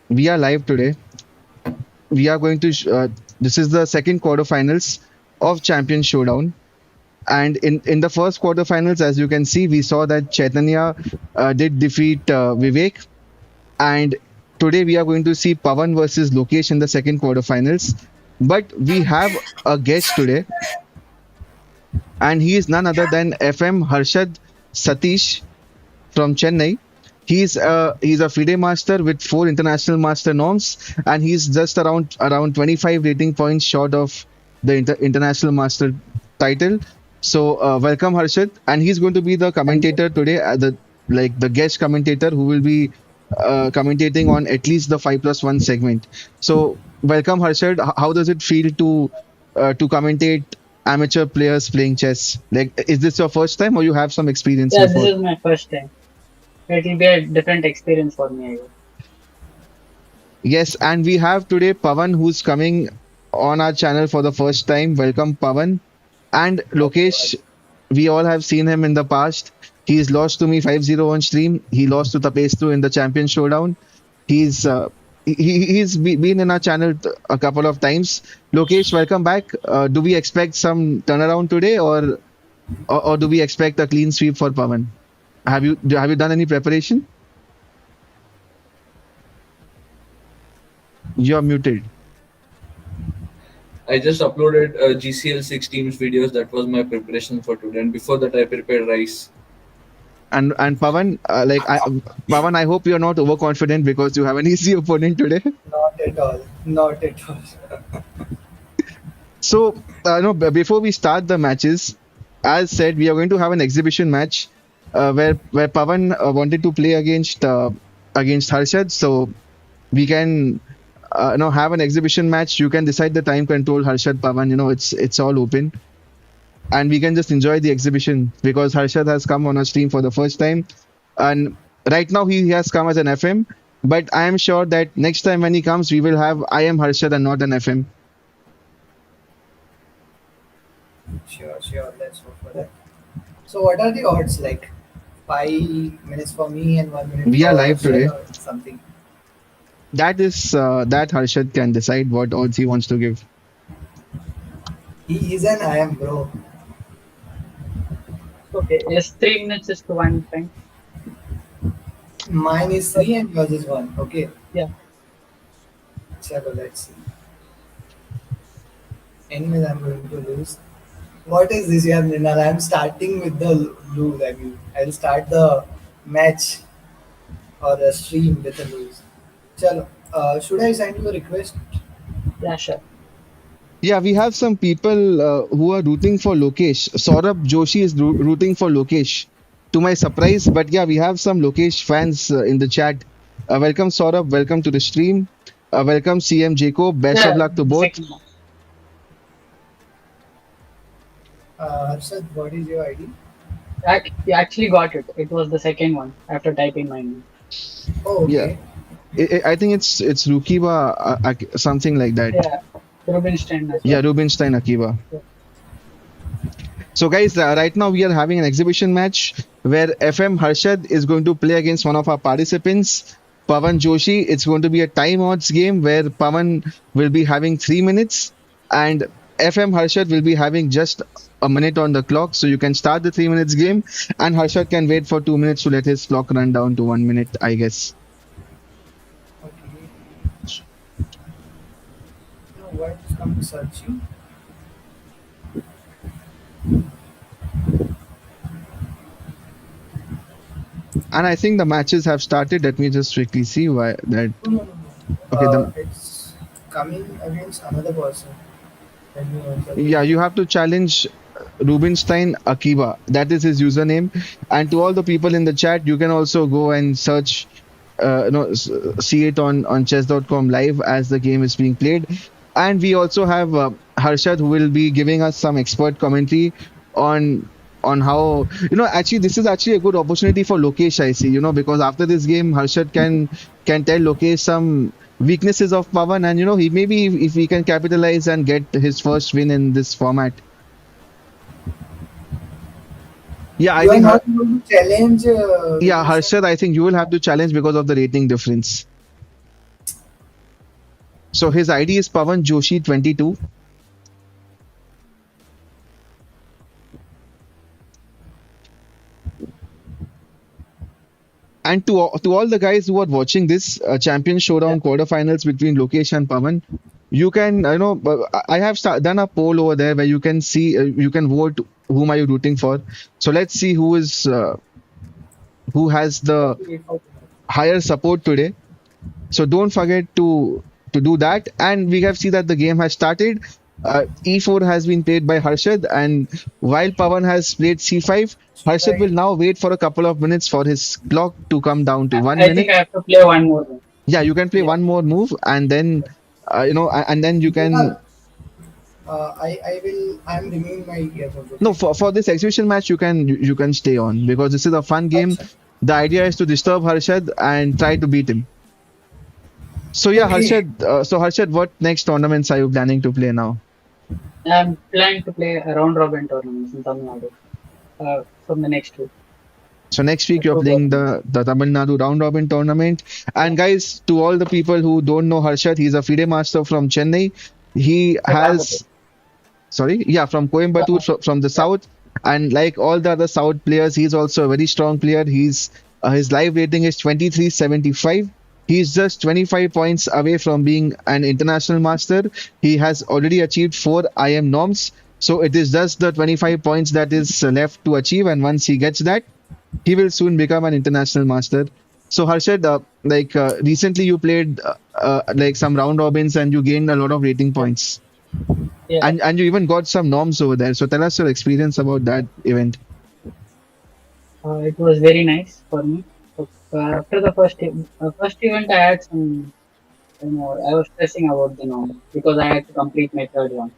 We are live today. We are going to. This is the second quarterfinals of Champion Showdown, and in the first quarterfinals, as you can see, we saw that Chaitanya did defeat Vivek, and today we are going to see Pavan versus Lokesh in the second quarterfinals. But we have a guest today, and he is none other than FM Harshad Satish from Chennai. He's a FIDE master with four international master norms, and he's just around 25 rating points short of the international master title. So welcome Harshad, and he's going to be the Thank you. commentator today, the guest commentator who will be commentating on at least the 5+1 segment. So welcome Harshad. How does it feel to commentate amateur players playing chess? Like, is this your first time, or you have some experience Yeah, this before? is my first time. It will be a different experience for me, I guess. Yes, and we have today Pavan who's coming on our channel for the first time. Welcome, Pavan. And Lokesh, we all have seen him in the past. He's lost to me 5-0 on stream. He lost to Tapestu in the champion showdown. He's been in our channel a couple of times. Lokesh, welcome back. Do we expect some turnaround today, or do we expect a clean sweep for Pavan? Have you done any preparation? You're muted. I just uploaded GCL 6 Teams videos. That was my preparation for today. And before that, I prepared rice. And Pavan, Pavan, I hope you're not overconfident because you have an easy opponent today. Not at all. Not at all. So, no, before we start the matches, as said, we are going to have an exhibition match where Pavan wanted to play against Harshad. So we can have an exhibition match. You can decide the time control, Harshad, Pavan. It's all open, and we can just enjoy the exhibition because Harshad has come on our stream for the first time, and right now he has come as an FM. But I am sure that next time when he comes, we will have I am Harshad and not an FM. Sure, sure. Let's hope for that. So, what are the odds like? 5 minutes for me and 1 minute We are for live Harshad today. or something. That Harshad can decide what odds he wants to give. He is an I am bro. Okay, yes, 3 minutes is to one time. Mine is three and yours is one. Okay. Yeah. Chalo, let's see. Anyways, I'm going to lose. What is this, yeah, Mrinal? I'm starting with the lose. I mean, I'll start the match or the stream with a lose. Chalo. Should I send you a request? Yeah, sure. Yeah, we have some people who are rooting for Lokesh. Saurabh Joshi is rooting for Lokesh, to my surprise. But yeah, we have some Lokesh fans in the chat. Welcome, Saurabh. Welcome to the stream. Welcome, CM Jacob. Best of Yeah, luck to the both. second one. Harshad, what is your ID? You actually got it. It was the second one after typing my name. Oh, Yeah, okay. I think it's Rukiba, something like that. Yeah, Rubinstein as Yeah, well. Rubinstein Akiba. Yeah. So, guys, right now we are having an exhibition match where FM Harshad is going to play against one of our participants, Pavan Joshi. It's going to be a time odds game where Pavan will be having 3 minutes and FM Harshad will be having just a minute on the clock. So you can start the 3 minutes game, and Harshad can wait for 2 minutes to let his clock run down to 1 minute, I guess. Okay. Now, what come searching? And I think the matches have started. Let me just quickly see why that. No, no, no, no. Okay, It's coming against another person. Let me answer yeah, this. you have to challenge Rubinstein Akiba. That is his username. And to all the people in the chat, you can also go and search, see it on chess.com live as the game is being played. And we also have Harshad who will be giving us some expert commentary on on how actually this is actually a good opportunity for Lokesh, I see, because after this game Harshad can tell Lokesh some weaknesses of Pavan, and he maybe if he can capitalize and get his first win in this format. Yeah, I You are think not going to challenge yeah, Rubinstein? Harshad, I think you will have to challenge because of the rating difference. So his ID is Pavan Joshi 22. And to all the guys who are watching this champion Yeah. showdown quarterfinals between Lokesh and Pavan, you can I have done a poll over there where you can see you can vote whom are you rooting for. So let's see who has the Okay, okay. higher support today. So don't forget to do that. And we have seen that the game has started. E4 has been played by Harshad, and while Pavan has played C5, Harshad will Right. now wait for a couple of minutes for his clock to come down to one I think minute. I have to play one more then. Yeah, you can play Yeah. one more move, and then and then you can. Kunal, I'm removing my earphones, No, okay? for this exhibition match, you can stay on because this is a fun game. Acha. The idea is to disturb Harshad and try to beat him. So yeah, Okay. Harshad. So Harshad, what next tournaments are you planning to play now? I'm planning to play a round robin tournaments in Tamil Nadu from the next week. So next week The you're two playing tournaments. the Tamil Nadu round robin tournament. Yeah. And guys, to all the people who don't know Harshad, he's a FIDE master from Chennai. He Coimbatore. has sorry, yeah, from Coimbatore, from the Yeah. south. And like all the other south players, he's also a very strong player. He's his live rating is 2375. He's just 25 points away from being an international master. He has already achieved four IM norms. So it is just the 25 points that is left to achieve. And once he gets that, he will soon become an international master. So Harshad, recently you played like some round robins and you gained a lot of rating Yeah. points, Yeah. and you even got some norms over there. So tell us your experience about that event. It was very nice for me. So, after the first event, I had some, I was stressing about the norm because I had to complete my third one.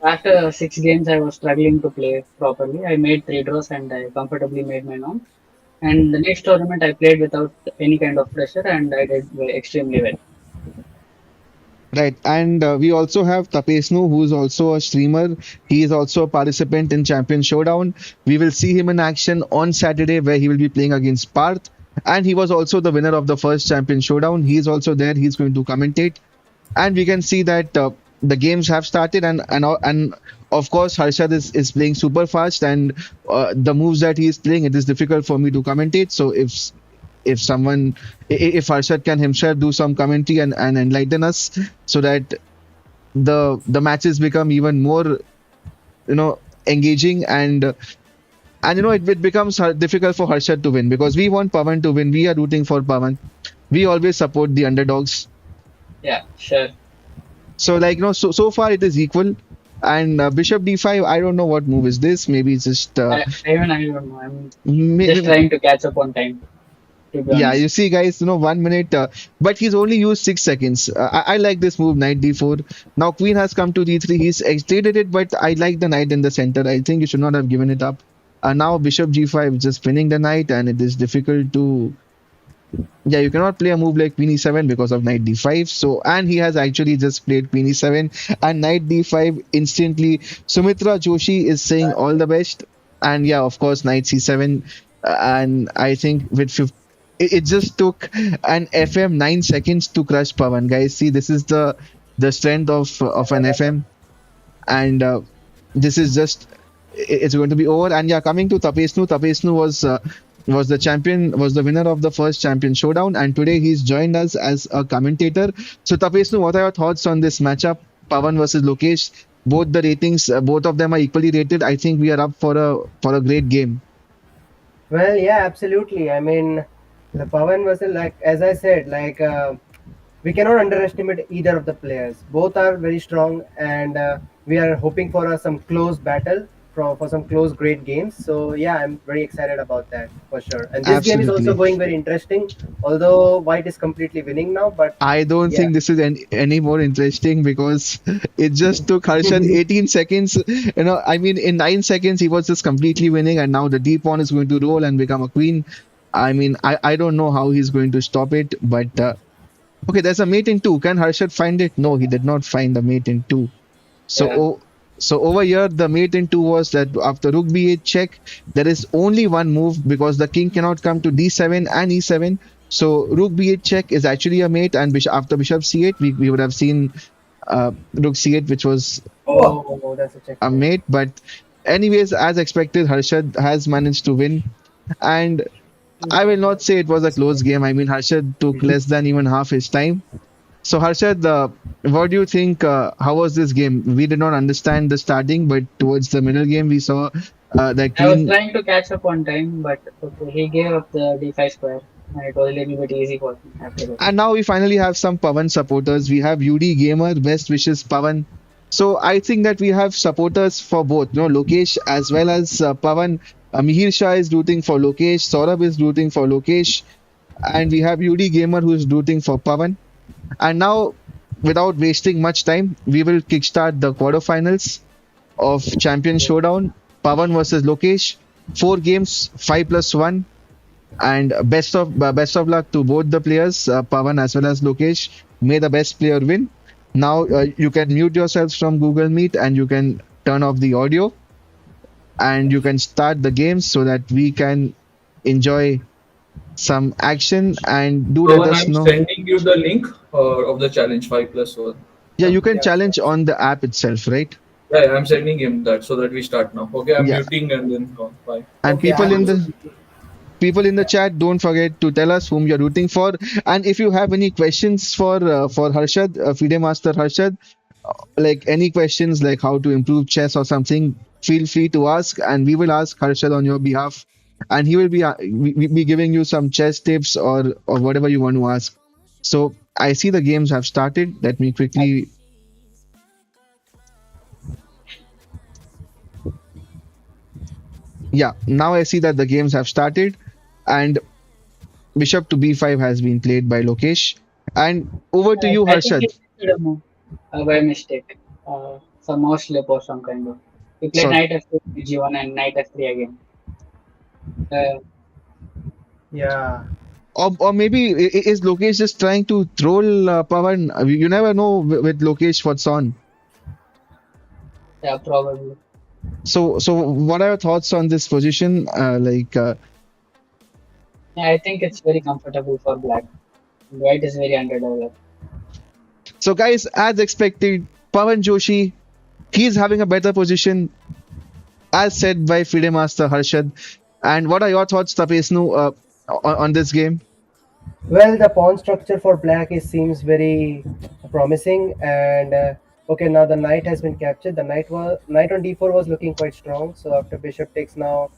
After 6 games, I was struggling to play properly. I made three draws and I comfortably made my norm. And the next tournament, I played without any kind of pressure and I did extremely well. Right, and we also have Tapesnu, who is also a streamer. He is also a participant in Champion Showdown. We will see him in action on Saturday, where he will be playing against Parth. And he was also the winner of the first Champion Showdown. He is also there. He's going to commentate. And we can see that the games have started, and of course Harshad is playing super fast, and the moves that he is playing, it is difficult for me to commentate. So if someone if Harshad can himself do some commentary and enlighten us so that the matches become even more engaging, and it becomes difficult for Harshad to win because we want Pavan to win. We are rooting for Pavan. We always support the underdogs. Yeah, sure. So so far it is equal. And Bishop d5, I don't know what move is this. Maybe it's just I don't know. I'm just maybe, trying to catch up on time, to be yeah. You honest. see, guys, 1 minute, but he's only used 6 seconds. I like this move, knight d4. Now queen has come to d3. He's extended it, but I like the knight in the center. I think you should not have given it up. Now bishop g5 just pinning the knight, and it is difficult to. Yeah, you cannot play a move like queen e7 because of knight d5. So, and he has actually just played queen e7 and knight d5 instantly. Sumitra Joshi is saying all the best. And yeah, of course, knight c7. And I think it just took an FM 9 seconds to crush Pavan. Guys, see, this is the strength of an FM. And this is just it's going to be over. And yeah, coming to Tapesnu was the champion, was the winner of the first champion showdown, and today he's joined us as a commentator. So Tapesnu, what are your thoughts on this matchup, Pavan versus Lokesh? Both the ratings, both of them are equally rated. I think we are up for a great game. Well, yeah, absolutely. I mean, the Pavan versus, like as I said, we cannot underestimate either of the players. Both are very strong, and we are hoping for some close battle for some close great games. So yeah, I'm very excited about that for sure. And this game is also Absolutely. going very interesting. Although White is completely winning now, but I don't yeah. think this is any more interesting because it just took Harshad 18 seconds. I mean, in 9 seconds, he was just completely winning, and now the D pawn is going to roll and become a queen. I mean, I don't know how he's going to stop it, but okay, there's a mate in two. Can Harshad find it? No, he did not find the mate in two. So, Yeah. so over here, the mate in two was that after rook b8 check, there is only one move because the king cannot come to d7 and e7. So rook b8 check is actually a mate, and after bishop c8, we would have seen rook c8, which was Oh, Oh, that's a a checkmate. mate. But anyways, as expected, Harshad has managed to win. And I will not say it was a close game. I mean, Harshad took less than even half his time. So Harshad, what do you think? How was this game? We did not understand the starting, but towards the middle game, we saw that I was queen. trying to catch up on time, but okay, he gave up the d5 square, and it was a little bit easy for me after that. And now we finally have some Pavan supporters. We have UD Gamer, best wishes Pavan. So I think that we have supporters for both, Lokesh as well as Pavan. Mihir Shah is rooting for Lokesh. Saurabh is rooting for Lokesh. And we have UD Gamer who is rooting for Pavan. And now, without wasting much time, we will kickstart the quarterfinals of Champion Showdown. Pavan versus Lokesh. 4 games, 5+1. And best of luck to both the players, Pavan as well as Lokesh. May the best player win. Now you can mute yourselves from Google Meet and you can turn off the audio and you can start the games so that we can enjoy some action and do let Pawan, us I'm know. sending you the link of the challenge 5+1. Yeah, you can Yeah. challenge on the app itself, right? Yeah, I'm sending him that so that we start now. Okay, I'm Yeah, muting and then go. Bye. and okay. people I'm in also. the chat, don't forget to tell us whom you're rooting for. And if you have any questions for Harshad, FIDE Master Harshad, like any questions like how to improve chess or something, feel free to ask, and we will ask Harshad on your behalf, and he will be giving you some chess tips or whatever you want to ask. So I see the games have started. Let me quickly. Yeah, now I see that the games have started, and bishop to b5 has been played by Lokesh. And over to you, I think he Harshad. missed a move by mistake. Some mouse slip or some kind of. He played Sorry. knight f2, g1, and knight f3 again. Uh, Yeah. Or maybe is Lokesh just trying to troll Pavan? You never know with Lokesh what's on. yeah, probably. So what are your thoughts on this position? Yeah, I think it's very comfortable for black. White is very underdeveloped. So guys, as expected, Pavan Joshi, he's having a better position, as said by FIDE Master Harshad. And what are your thoughts, Tapesnu, on this game? Well, the pawn structure for black is seems very promising, and okay, now the knight has been captured. The knight on d4 was looking quite strong. So after bishop takes now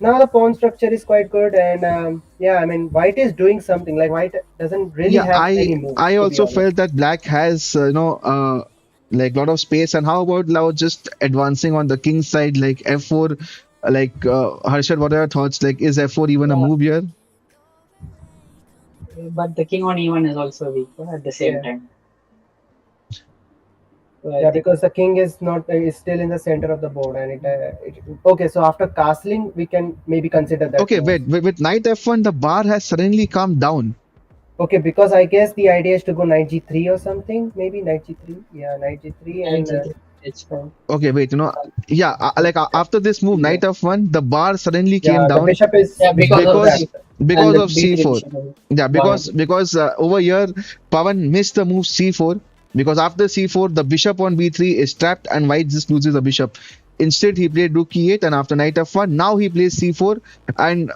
the pawn structure is quite good, and yeah, I mean white is doing something. Like white doesn't really Yeah, have I any moves I to be also honest. felt that black has like lot of space. And how about now just advancing on the king side, like f4? Like Harshad, what are your thoughts? Like, is f4 even a Yeah, move here? but the king on e1 is also weak at the same Yeah, time. So I yeah, think because the king is not is still in the center of the board, and it okay. So after castling, we can maybe consider that Okay, move. wait, with knight f1, the bar has suddenly come down. Okay, because I guess the idea is to go knight g3 or something. Maybe knight g3. Yeah, knight g3 knight and g3, h5. Okay, wait, yeah, like after this move, yeah, knight f1, the bar suddenly came yeah. The down bishop is Yeah, because of trapped. because c4 and because the of b3 c4. bishop. Yeah, Yeah, because over here Pavan missed the move c4 because after c4 the bishop on b3 is trapped and white just loses the bishop. Instead, he played rook e8 and after knight f1, now he plays c4 and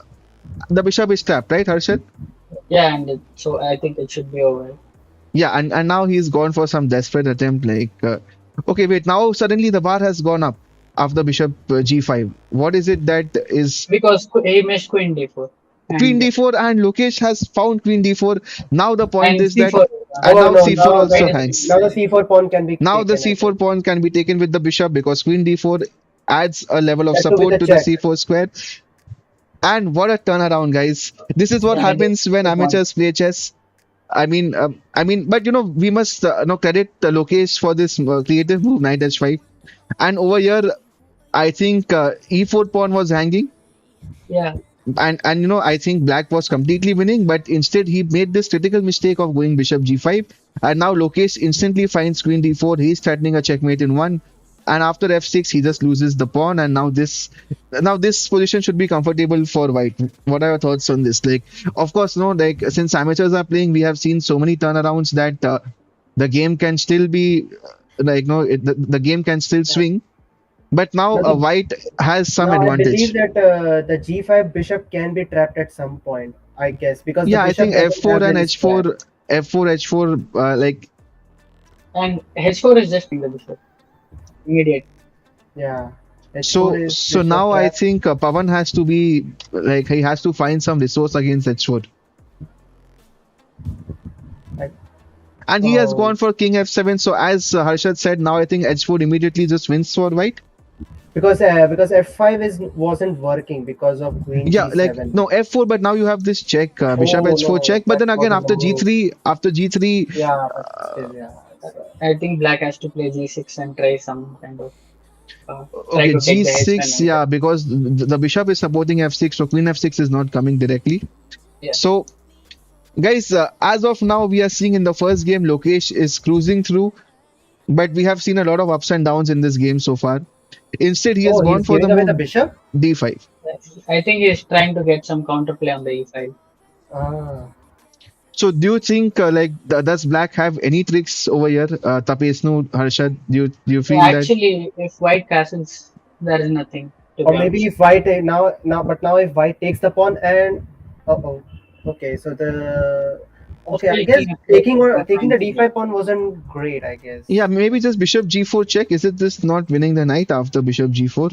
the bishop is trapped, right, Harshad? Yeah, and so I think it should be over. Yeah, and now he's gone for some desperate attempt like okay, wait, now suddenly the bar has gone up after bishop g5. What is it that is Because he missed queen d4 queen and d4 and Lokesh has found queen d4. Now the point is that c4. and oh now no, c4 now White also the is hangs. now the c4 pawn can be Now the taken, I c4 think. pawn can be taken with the bishop because queen d4 adds a level of That too with support a to the check. c4 square. And what a turnaround, guys! This is what yeah, and happens when the pawn. amateurs play chess. But we must credit Lokesh for this creative move, knight h5. And over here, I think e4 pawn was hanging, Yeah, and I think black was completely winning, but instead he made this critical mistake of going bishop g5, and now Lokesh instantly finds queen d4. He's threatening a checkmate in one, and after f6 he just loses the pawn, and now this position should be comfortable for white. What are your thoughts on this? Like, of course, no, like since amateurs are playing, we have seen so many turnarounds that the game can still be like no, the game can still swing. But now Now, the, white has some now I believe advantage. that the g5 bishop can be trapped at some point, I guess, because the Yeah, I bishop think doesn't f4 have and any square. h4, f4, h4, like And h4 is just the bishop. Immediate. Yeah, h4 so. is So bishop now I trap. think Pavan has to be like he has to find some resource against h4, Like, and he has oh, gone for king f7. So as Harshad said, now I think h4 immediately just wins for white. because f5 is wasn't working because of queen Yeah, like g7. no f4, but now you have this check, bishop Oh h4 check. no, But that then again, was a after move. g3, after g3, Yeah, but still, yeah. I think black has to play g6 and try some kind of try okay, to take the h1 g6, angle. yeah, because the bishop is supporting f6, so queen f6 is not coming directly. Yeah. So guys, as of now, we are seeing in the first game, Lokesh is cruising through, but we have seen a lot of ups and downs in this game so far. Instead, he has Oh, gone he's for the giving away the move bishop. d5. I think he's trying to get some counterplay on the e5. Ah, So, do you think like does Black have any tricks over here, Tapesnu, Harshad? Do you So feel that? actually, if white castles, there is nothing, to or be maybe honest. if white but now if white takes the pawn and oh, okay, so the okay, I Still, guess king f4 is taking fine the to play. d5 pawn wasn't great, I guess. Yeah, maybe just bishop g4 check. Is it this not winning the knight after bishop g4?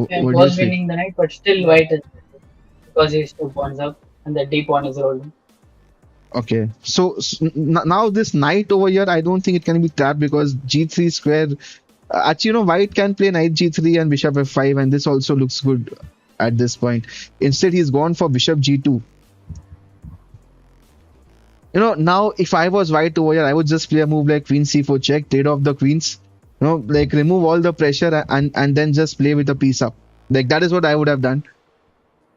Yeah, it What do you was feel? winning the knight, but still Yeah. white is because he's 2 pawns up and the d pawn is rolling. Okay, so now this knight over here, I don't think it can be tapped because g3 square. Actually, white can play knight g3 and bishop f5, and this also looks good at this point. Instead, he's gone for bishop g2. Now if I was white over here, I would just play a move like queen c4 check, trade off the queens, like remove all the pressure and then just play with a piece up. Like that is what I would have done.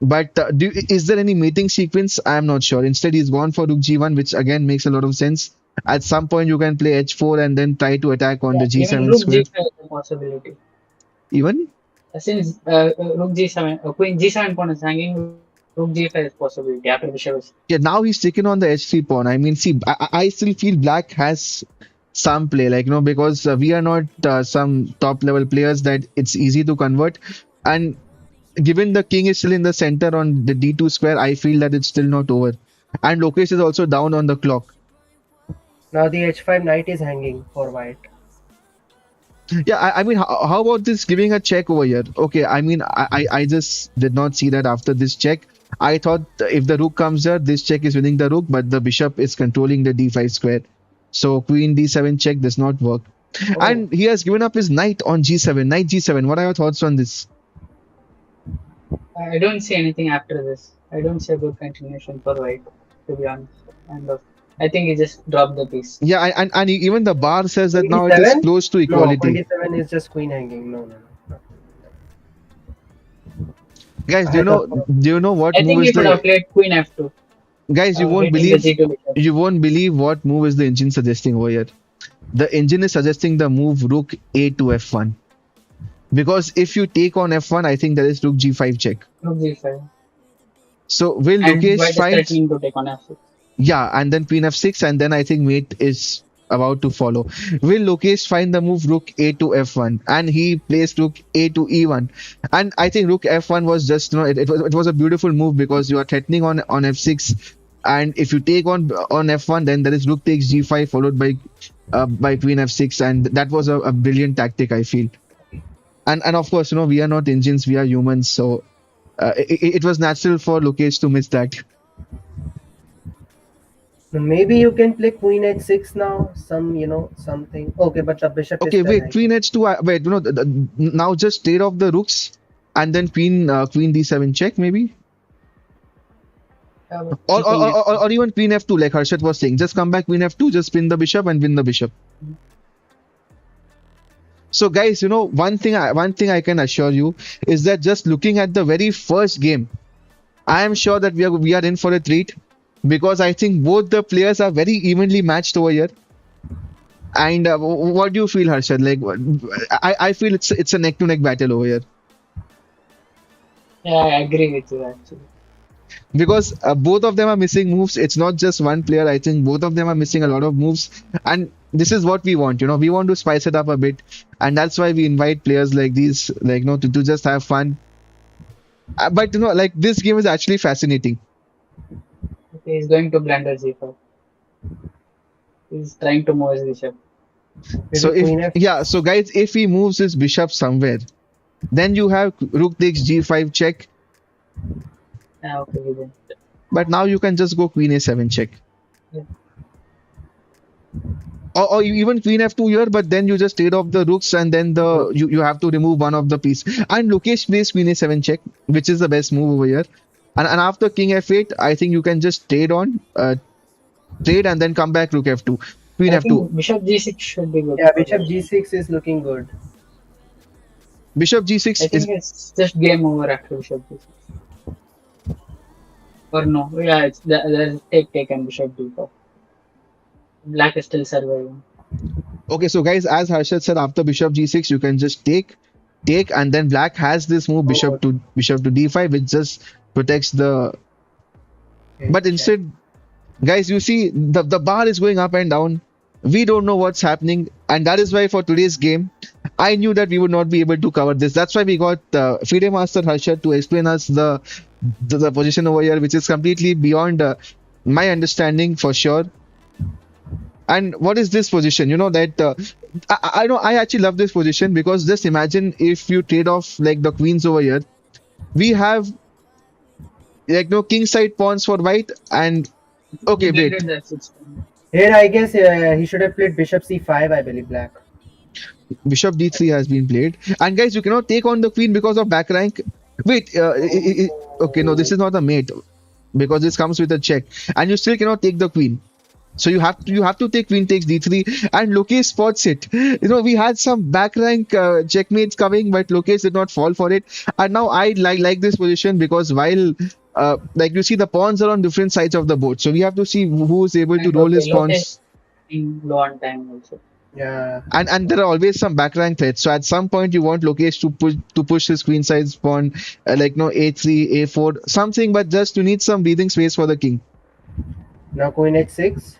But is there any mating sequence? I am not sure. Instead, he's gone for rook g1, which again makes a lot of sense. At some point, you can play h4 and then try to attack on Yeah, the even g7 rook square. g5 is a possibility. Even Since rook g7, queen g7 pawn is hanging, rook g5 is possibility after bishop is. yeah, now he's taken on the h3 pawn. I mean, see, I still feel black has some play, like because we are not some top level players that it's easy to convert. And given the king is still in the center on the d2 square, I feel that it's still not over. And Lokesh is also down on the clock. Now the h5 knight is hanging for white. Yeah, I mean, how about this giving a check over here? Okay, I mean, I just did not see that after this check. I thought if the rook comes here, this check is winning the rook, but the bishop is controlling the d5 square. So queen d7 check does not work. Oh, And he has given up his knight on g7, knight g7. What are your thoughts on this? I don't see anything after this. I don't see a good continuation for white, to be honest. And I think he just dropped the piece. Yeah, and even the bar says that queen now it is d7. close to No, queen equality. d7 is just queen hanging. No, no, no. Guys, I do you had know the do you know what I move think is he should have the played queen f2, guys, hitting the g2 bishop. you won't believe what move is the engine suggesting over here. The engine is suggesting the move rook a to f1. Because if you take on f1, I think there is rook g5 check. Rook g5. So will And Lokesh white is find threatening to take on f6. yeah, and then queen f6, and then I think mate is about to follow. Will Lokesh find the move rook a to f1, and he plays rook a to e1, and I think rook f1 was just it was a beautiful move because you are threatening on f6, and if you take on f1, then there is rook takes g5 followed by queen f6, and that was a brilliant tactic I feel. And of course we are not engines, we are humans, so it was natural for Lokesh to miss that. Maybe you can play queen h6 now. Something. Okay, but the bishop is Okay, still wait, hanging. queen h2. Wait, now just trade off the rooks, and then queen d7 check maybe, or or, Keeping or, or f2. or even queen f2 like Harshad was saying. Just come back queen f2, just pin the bishop and win the bishop. So guys, one thing I can assure you is that just looking at the very first game, I am sure that we are in for a treat because I think both the players are very evenly matched over here. And what do you feel, Harshad? Like, I feel it's a neck to neck battle over here Yeah, I agree with you actually. because both of them are missing moves. It's not just one player. I think both of them are missing a lot of moves, and this is what we want. We want to spice it up a bit, and that's why we invite players like these, like to just have fun. But like this game is actually fascinating. Okay, he's going to blunder g5. He's trying to move his bishop. So Maybe if queen f. yeah, so guys, if he moves his bishop somewhere, then you have rook takes g5 check. Yeah, okay, he didn't. But now you can just go queen a7 check. Yeah. Or even queen f2 here, but then you just trade off the rooks and then you have to remove one of the piece. And Lokesh plays queen a7 check, which is the best move over here. And after king f8, I think you can just trade and then come back rook f2, queen I f2, think bishop g6 should be good Yeah, for bishop him. g6 is looking good. bishop I g6 is think it's just game over after bishop g6. Or no, yeah, there's take and bishop d4. Black is still surviving. okay. So guys, as Harshad said, after bishop g6, you can just take, and then black has this move Oh, bishop to d5, which just protects the. Okay, But check. instead, guys, you see the bar is going up and down. We don't know what's happening, and that is why for today's game, I knew that we would not be able to cover this. That's why we got FIDE Master Harshad to explain us the position over here, which is completely beyond my understanding for sure. And what is this position? You know that I know I actually love this position because just imagine if you trade off like the queens over here. We have like no king side pawns for white, and he okay, wait. blended that system. Here, I guess he should have played bishop c5, I believe, black. Bishop d3 has been played. And guys, you cannot take on the queen because of back rank. Wait, okay, no, this is not a mate because this comes with a check, and you still cannot take the queen. So you have to take queen takes d3, and Lokesh spots it. We had some back rank checkmates coming, but Lokesh did not fall for it. And now I like this position because while like you see the pawns are on different sides of the board, so we have to see who is able to And roll okay, his Lokesh pawns. in low on time also. Yeah. And there are always some back rank threats. So at some point you want Lokesh to push his queen side pawn like no a3, a4, something, but just you need some breathing space for the king. Now queen h6.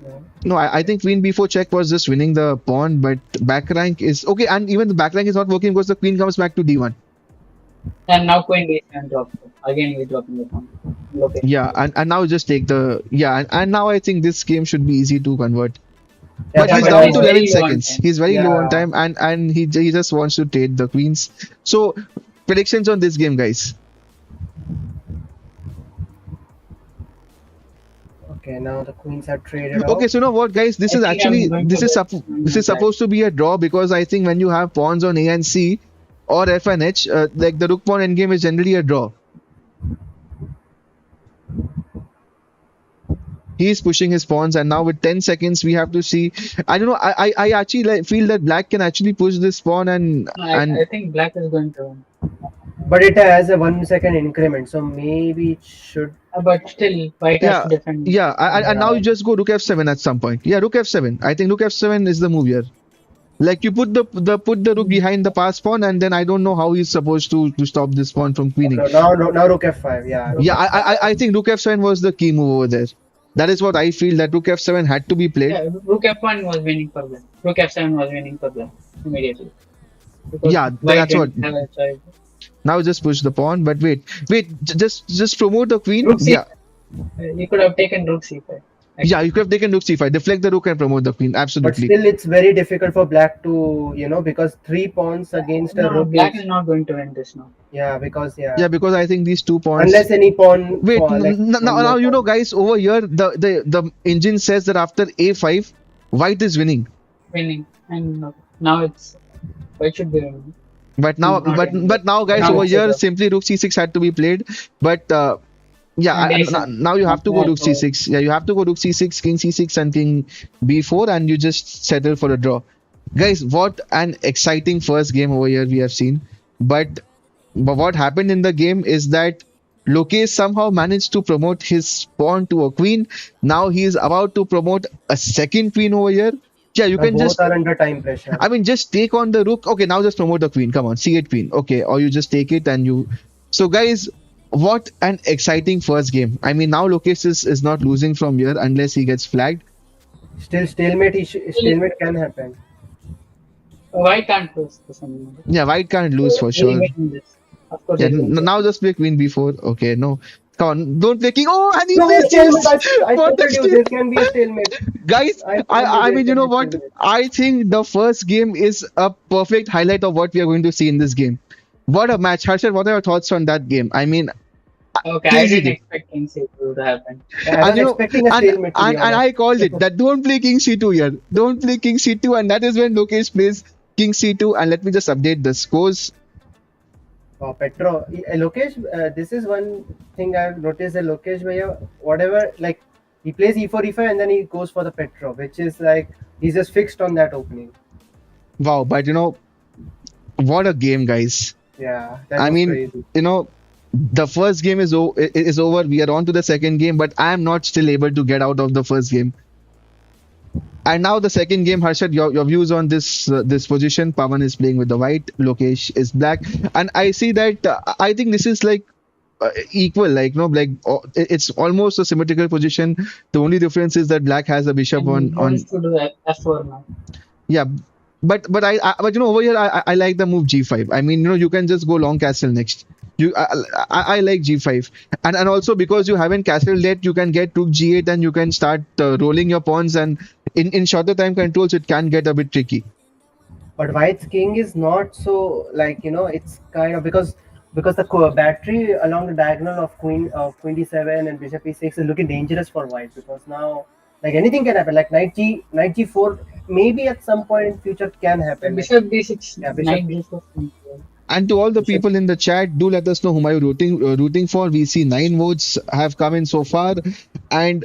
No. No, I think queen b4 check was just winning the pawn, but back rank is okay, and even the back rank is not working because the queen comes back to d1. And now queen d7 drops. Again, he's dropping the pawn. Lokesh. Yeah, and now just take the yeah, and now I think this game should be easy to convert. Yeah, But Yeah, he's but but down he's to very 11 low on seconds. time. He's very low on yeah. time, and he just wants to trade the queens. So predictions on this game, guys. Okay, now the queens are traded Okay, off. so you know what, guys? This I is think I'm actually going to this is black. supposed to be a draw because I think when you have pawns on A and C or F and H, like the rook pawn endgame is generally a draw. He's pushing his pawns, and now with 10 seconds, we have to see. I don't know. I actually feel that black can actually push this pawn and I think black is going to win. But it has a 1 second increment, so maybe it should. But still, white has yeah to defend. yeah. And now Yeah. you just go rook F7 at some point. Yeah, rook F7. I think rook F7 is the move here. Like you put the rook behind the pass pawn, and then I don't know how he's supposed to stop this pawn from queening. No, now rook f5. Yeah, rook Yeah, f5. I think rook f7 was the key move over there. That is what I feel that rook f7 had to be played. Yeah, rook f1 was winning for black. Rook f7 was winning for black immediately. Because Yeah, white that's what. didn't have a choice. Now just push the pawn, but just promote the queen. Rook c5. Yeah, You could have taken rook c5. yeah, you could have taken rook c5, deflect the rook and promote the queen. But Absolutely. still, it's very difficult for black to, because 3 pawns against a No, rook black is. is not going to win this now. Yeah, because Yeah, because I think these 2 pawns. unless any pawn. Wait, like now, one now more pawn. guys, over here the engine says that after a5, white is winning. Winning. And now it's white should be winning. But now, Not but winning. but now, guys, Now over it's a here, draw. simply rook c6 had to be played. But yeah, And now you have to go Yeah, rook so- c6. Yeah, you have to go rook c6, king c6, and king b4, and you just settle for a draw. Guys, what an exciting first game over here we have seen. But what happened in the game is that Lokesh somehow managed to promote his pawn to a queen. Now he is about to promote a second queen over here. Yeah, you can Both just, are under time pressure. I mean, just take on the rook. Okay, now just promote the queen. Come on, c8 queen. Okay, or you just take it and you. So, guys, what an exciting first game. I mean, now Lokesh is not losing from here unless he gets flagged. Still, stalemate, Still, stalemate can happen. why can't lose this anymore? Yeah, white can't lose for He'll sure. win this. Of course, Yeah, he'll win this. now just play queen b4. Okay, no. Come on, don't play king. Oh, and he No, plays stalemate. g6. I What a told you there state. can be a stalemate. Guys, I told you I there mean, you can know be what? stalemate. I think the first game is a perfect highlight of what we are going to see in this game. What a match. Harshad, what are your thoughts on that game? I mean, Okay, I crazy didn't game. expect King C2 to happen. I And was you know, expecting a and stalemate to be and honest. I called it that don't play King C2 here. Don't play King C2, and that is when Lokesh plays King C2. And let me just update the scores. Oh, Petro, Lokesh, this is one thing I've noticed that Lokesh, bhaiya, whatever, like he plays e4, e5, and then he goes for the Petro, which is like he's just fixed on that opening. Wow, but you know, what a game, guys. Yeah, that I was mean, crazy. you know, the first game is over. We are on to the second game, but I am not still able to get out of the first game. And now the second game, Harshad, your views on this position. Pavan is playing with the white, Lokesh is black, and I see that I think this is like equal, like no, like it's almost a symmetrical position. The only difference is that black has a bishop And he on wants to do F4 now. yeah. But you know over here I like the move g5. I mean you know you can just go long castle next. I like g5 and also because you haven't castled yet you can get rook g8 and you can start rolling your pawns and in shorter time controls it can get a bit tricky. But White's king is not so like it's kind of because the battery along the diagonal of queen d7 and bishop e6 is looking dangerous for White because now like anything can happen like knight g4 maybe at some point in future can happen like Bishop B6, yeah bishop Knight G4. And to all the bishop people in the chat, do let us know whom are you rooting for. We see 9 votes have come in so far, and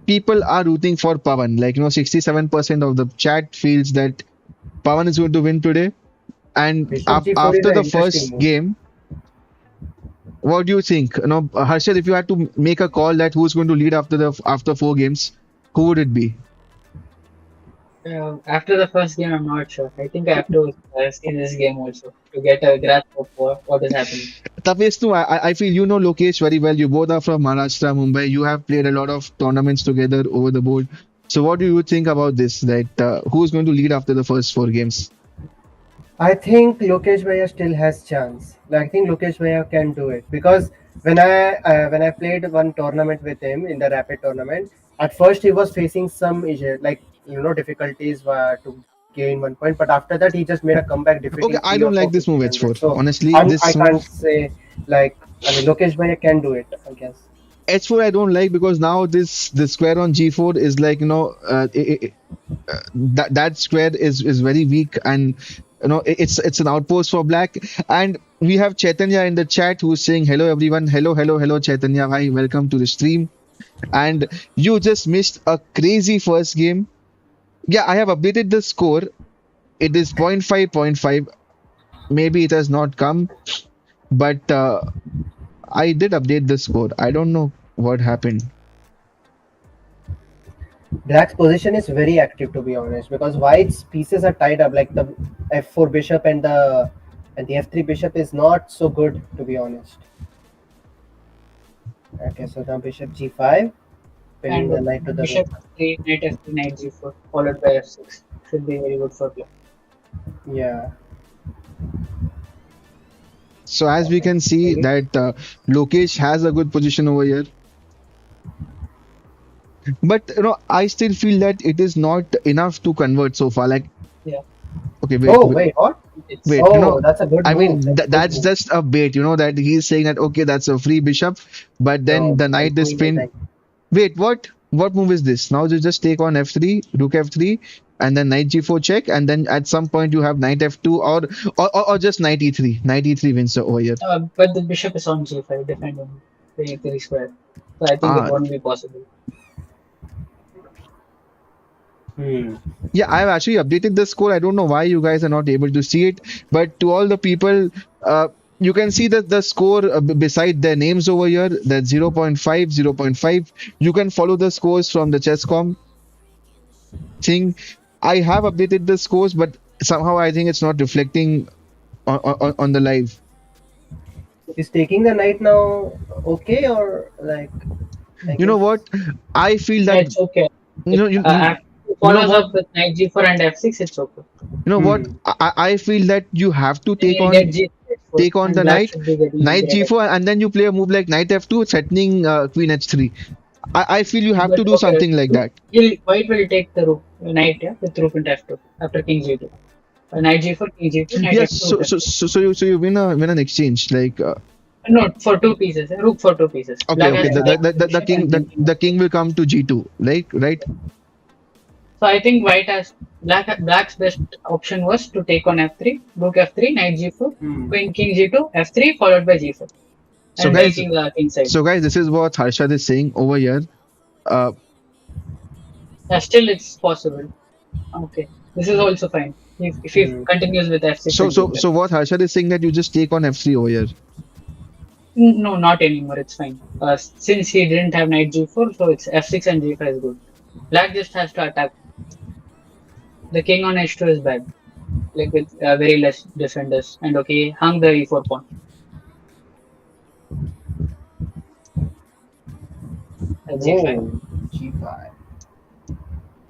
people are rooting for Pavan. Like 67% of the chat feels that Pavan is going to win today. And bishop g4 is after an the interesting first move. game, what do you think? Harshad, if you had to make a call that who's going to lead after 4 games, who would it be? After the first game, I'm not sure. I think I have to see this game also to get a grasp of what is happening. Tapesh, I feel you know Lokesh very well. You both are from Maharashtra, Mumbai. You have played a lot of tournaments together over the board. So, what do you think about this? That who's going to lead after the first 4 games? I think Lokesh Bhaiya still has chance. Like, I think Lokesh Bhaiya can do it because when I played one tournament with him in the rapid tournament, at first he was facing some issue, like difficulties to gain 1 point, but after that he just made a comeback, Okay, defeating I three or don't four like this move 1500. h4. So Honestly, I this can't move say like I mean Lokesh Bhaiya can do it. I guess. h4 I don't like because now this square on g4 is like that square is very weak and it's an outpost for black and we have Chaitanya in the chat who's saying hello everyone, hello Chaitanya, hi, welcome to the stream. And you just missed a crazy first game. Yeah, I have updated the score. It is point 0.5 point 0.5. Maybe it has not come, but I did update the score. I don't know what happened. Black's position is very active to be honest because White's pieces are tied up like the f4 bishop and the f3 bishop is not so good to be honest. Okay, so now bishop g5, pinning And the knight to the Bishop rook. F3, Knight F3, Knight G4, followed by F6. Should be very good for black. Yeah. So as we can see Okay. that Lokesh has a good position over here. But I still feel that it is not enough to convert so far. Like, Yeah, okay, Oh wait, what? it's wait, Oh, that's a good I move. mean That's a good that's move. just a bait, that he's saying that okay, that's a free bishop, but then No, the like knight is queen pinned. a9. Wait, what? What move is this? Now you just take on f3, rook f3, and then knight g4 check, and then at some point you have knight f2 or just knight e3. Knight e3 wins over here. but the bishop is on G5, defending the E3 square. So I think it Ah, won't be possible. Hmm. yeah, I've actually updated the score. I don't know why you guys are not able to see it, but to all the people, you can see that the score beside their names over here, that 0.5, 0.5. You can follow the scores from the chess.com. think I have updated the scores, but somehow I think it's not reflecting on the live. Is taking the knight now okay, or like, I You know guess. what? I feel Yeah, that it's okay. you know After it you know follows what up with knight g4 and f6, it's okay. you know what Hmm. I feel that you have to Then he'll get g4, take on and the black knight, should be getting knight greater. g4, and then you play a move like knight f2, threatening queen h3. I feel you have But to do okay, something like that. white will take the rook, knight, yeah, with rook into f2 after king g2. Knight g4, king g2, knight Yes, f2, rook f2. you win an exchange like No, for two pieces, rook for two pieces. okay, Black has okay, to take the bishop and then king the f2. king will come to g2, right. So I think black's best option was to take on f3, rook f3, knight g4, Hmm. queen king g2, f3 followed by g4, So and guys, taking the king side. this is what Harshad is saying over here. Uh, Still, it's possible. Okay, this is also fine if he Hmm. continues with f6 so and so g5. so what Harshad is saying that you just take on f3 over here. No, not anymore. It's fine. Since he didn't have knight g4, so it's f6 and g5 is good. Black just has to attack. The king on h2 is bad, like with very less defenders. And okay, hung the e4 pawn at g5. Whoa, G5.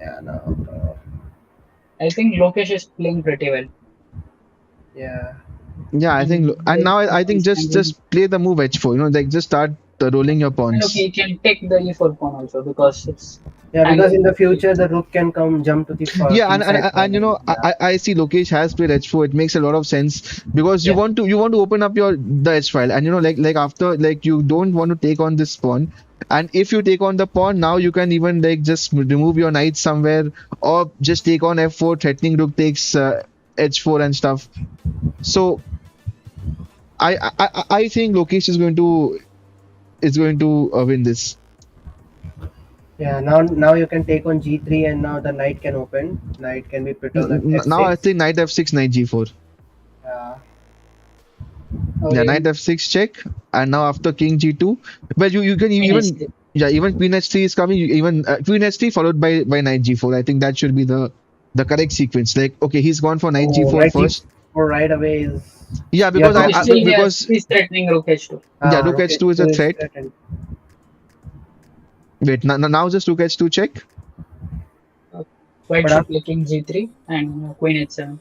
Yeah, no. I think Lokesh is playing pretty well. Yeah. Yeah, I think, And and like, now I think he's just handling. play the move h4. Like just start rolling your And okay, pawns. he can take the e4 pawn also because it's Yeah, because in hanging. the future the rook can come jump to the Yeah, king side pawn. and you know Yeah. I see Lokesh has played h4. It makes a lot of sense because Yeah. you want to open up your the h file, and you know like after like you don't want to take on this pawn, and if you take on the pawn now you can even like just remove your knight somewhere or just take on f4, threatening rook takes h4 and stuff. So I think Lokesh is going to win this. Yeah, now you can take on G3, and now the knight can open. Knight can be put on Now I F6. think knight f6, knight g4. Yeah. Yeah, Okay. knight f6 check, and now after king g2, well you can Queen even h3. yeah even queen h3 is coming. Even queen h3 followed by knight g4. I think that should be the correct sequence. Like okay, he's gone for knight Oh, g4 knight first. G4 right away is. Yeah, You have because to. No, still because he's threatening rook h2. yeah rook Rook h2 is a H2 is threat. threatened. Wait, now just rook h2 check. Uh, White But should play king g3 and queen h7.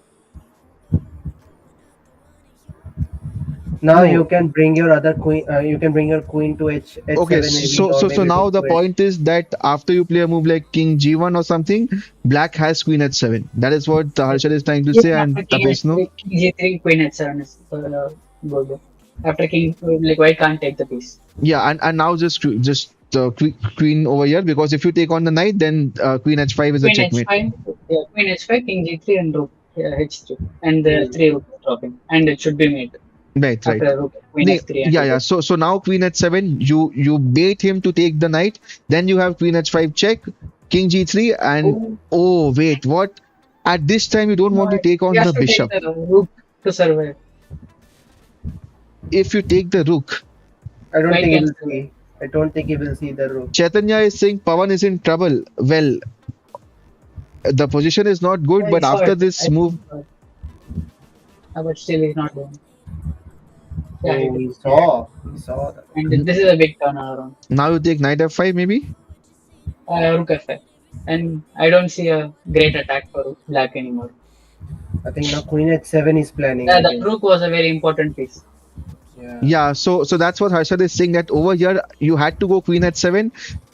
now you No, can bring your other queen. You can bring your queen to okay, H7 maybe, or so maybe now rook the to H. point is that after you play a move like king g1 or something, black has queen h7. That is what Harshad is trying to say, Even and after king Tapesh no. h3, king g3, queen h7 is good. After king, like white can't take the piece. Yeah, and now queen over here because if you take on the knight, then queen h5 is a Queen checkmate. h5, yeah, queen h5, king g3, and rook h3, and the Hmm. three rook is dropping, and it should be mate Right, right. after rook queen f3 and Yeah, rook yeah. h3. So now queen h7, you bait him to take the knight. Then you have queen h5 check, king g3, and Oh, oh wait, what? At this time you don't no, want to take he on has the to take bishop. the rook to survive. If you take the rook, I don't White think he can will survive. see. I don't think he will see the rook. Chaitanya is saying Pavan is in trouble. Well, the position is not good, Yeah, he but saw after it. this I think move, he saw it. But still, he's not doing. Yeah, he Oh, did. he saw. He saw the rook. And this is a big turnaround. now you take knight f5 maybe. Rook f5. And I don't see a great attack for black anymore. I think now Queen H7 is planning. Yeah, I that guess. rook was a very important piece. Yeah. Yeah, so that's what Harshad is saying that over here you had to go queen h7.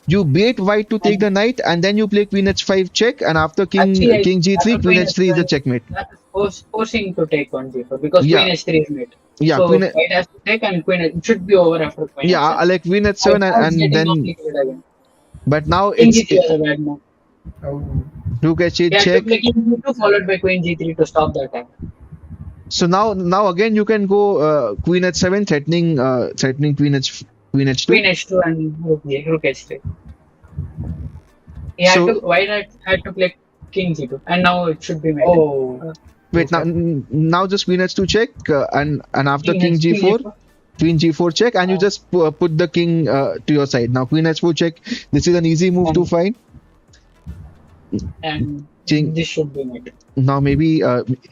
You bait white to take And the knight, and then you play queen h5 check, and after actually, king g3, after queen queen h3 is a h7, checkmate. that is forcing to take on g4 because Yeah, queen h3 is mate. yeah, So white has to take and it should be over after queen yeah, h7. like queen h7 Now it's and getting then complicated again. but now King g3 was a bad move. Oh. rook h8 He had to check. play king g2 followed by queen g3 to stop the attack. So now again you can go queen h7 threatening queen h2. Queen h2 and rook h3. He had to So had to play king g2 and now it should be mate. Oh. Uh, wait, Okay. now just queen h2 check, and after king king king g4, g4. queen g4 check, and you Uh, just put the king to your side. Now queen h4 check. This is an easy move to and find. and King. this should be made. Now maybe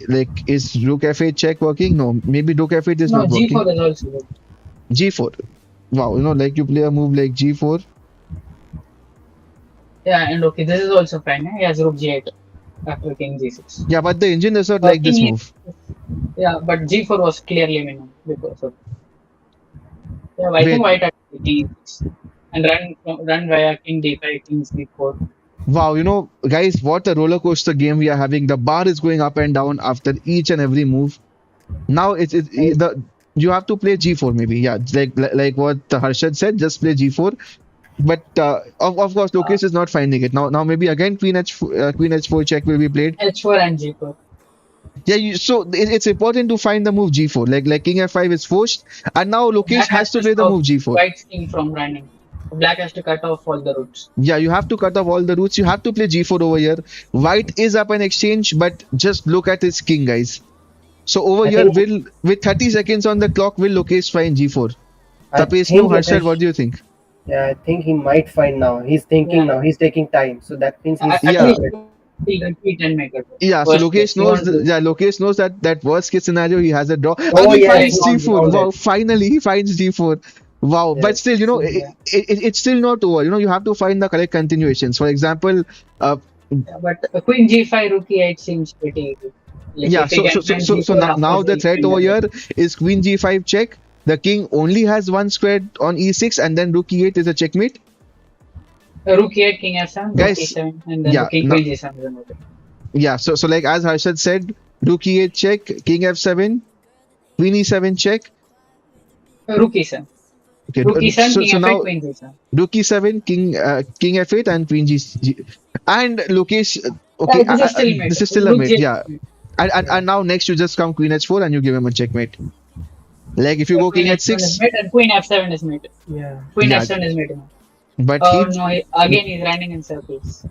like is rook f8 check working? No, maybe rook f8 is No, not working. G4 is also good. G4. Wow, like you play a move like G4. Yeah, and okay, this is also fine. He has Rook G8 after King G6. Yeah, but the engine does not like this King move. E, yeah, but G4 was clearly winning because of yeah. I think Wait, White had King E6 and run via King D5, King C4. wow, guys, what a roller coaster game we are having. The bar is going up and down after each and every move. Now the you have to play G4 maybe. Yeah, like what Harshad said, just play G4. But of course, Uh, Lokesh is not finding it. Now maybe again Queen H4 check will be played. H4 and G4. Yeah, so it's important to find the move G4. Like King F5 is forced, and now Lokesh Black has has to to play the stop move G4. White's king from running. Black has to cut off all the routes. Yeah, you have to cut off all the routes. You have to play G4 over here. White is up an exchange, but just look at his king, guys. So over I here, think will with 30 seconds on the clock, will Lokesh find G4? I Tapesh, no, think it Harshad, is. what do you think? Yeah, I think he might find now. He's thinking Yeah, now. He's taking time. So that means he's at Yeah, least desperate. he'll repeat and make it. yeah. So Worst case, Lokesh he knows. won't do. Yeah, Lokesh knows that worst case scenario he has a draw, and Oh he yes, Yeah, he finds won't he do. G4. found Wow, it. finally he finds G4. Wow, but Yes. still, Yeah. it's still not over. You have to find the correct continuations. For example, uh, Yeah, but Queen G5, Rook E8 seems pretty good. Like yeah. if he So can so so find so, so G4 now after the the threat queen over does it. here is Queen G5 check. The king only has one square on E6, and then Rook E8 is a checkmate. Rook E8, King F7, Rook Guys, E7, and then the yeah, King no, Queen G7 is another. yeah. So like as Harshad said, Rook E8 check, King F7, Queen E7 check. Rook E7. Okay, Rook E7, so King F8, now Queen G7. Rook E7, King F8, and Queen G, and Lokesh. Yeah, Okay, this is still mate. this is still a Rook mate. G8 Yeah, is mate. and Yeah. now next you just come Queen H4 and you give him a checkmate. Like if you go Queen King H7 is H6, mate and Queen F7 is mate. Yeah. Queen yeah, F7 is mate now. but Oh he no, again he's running in circles.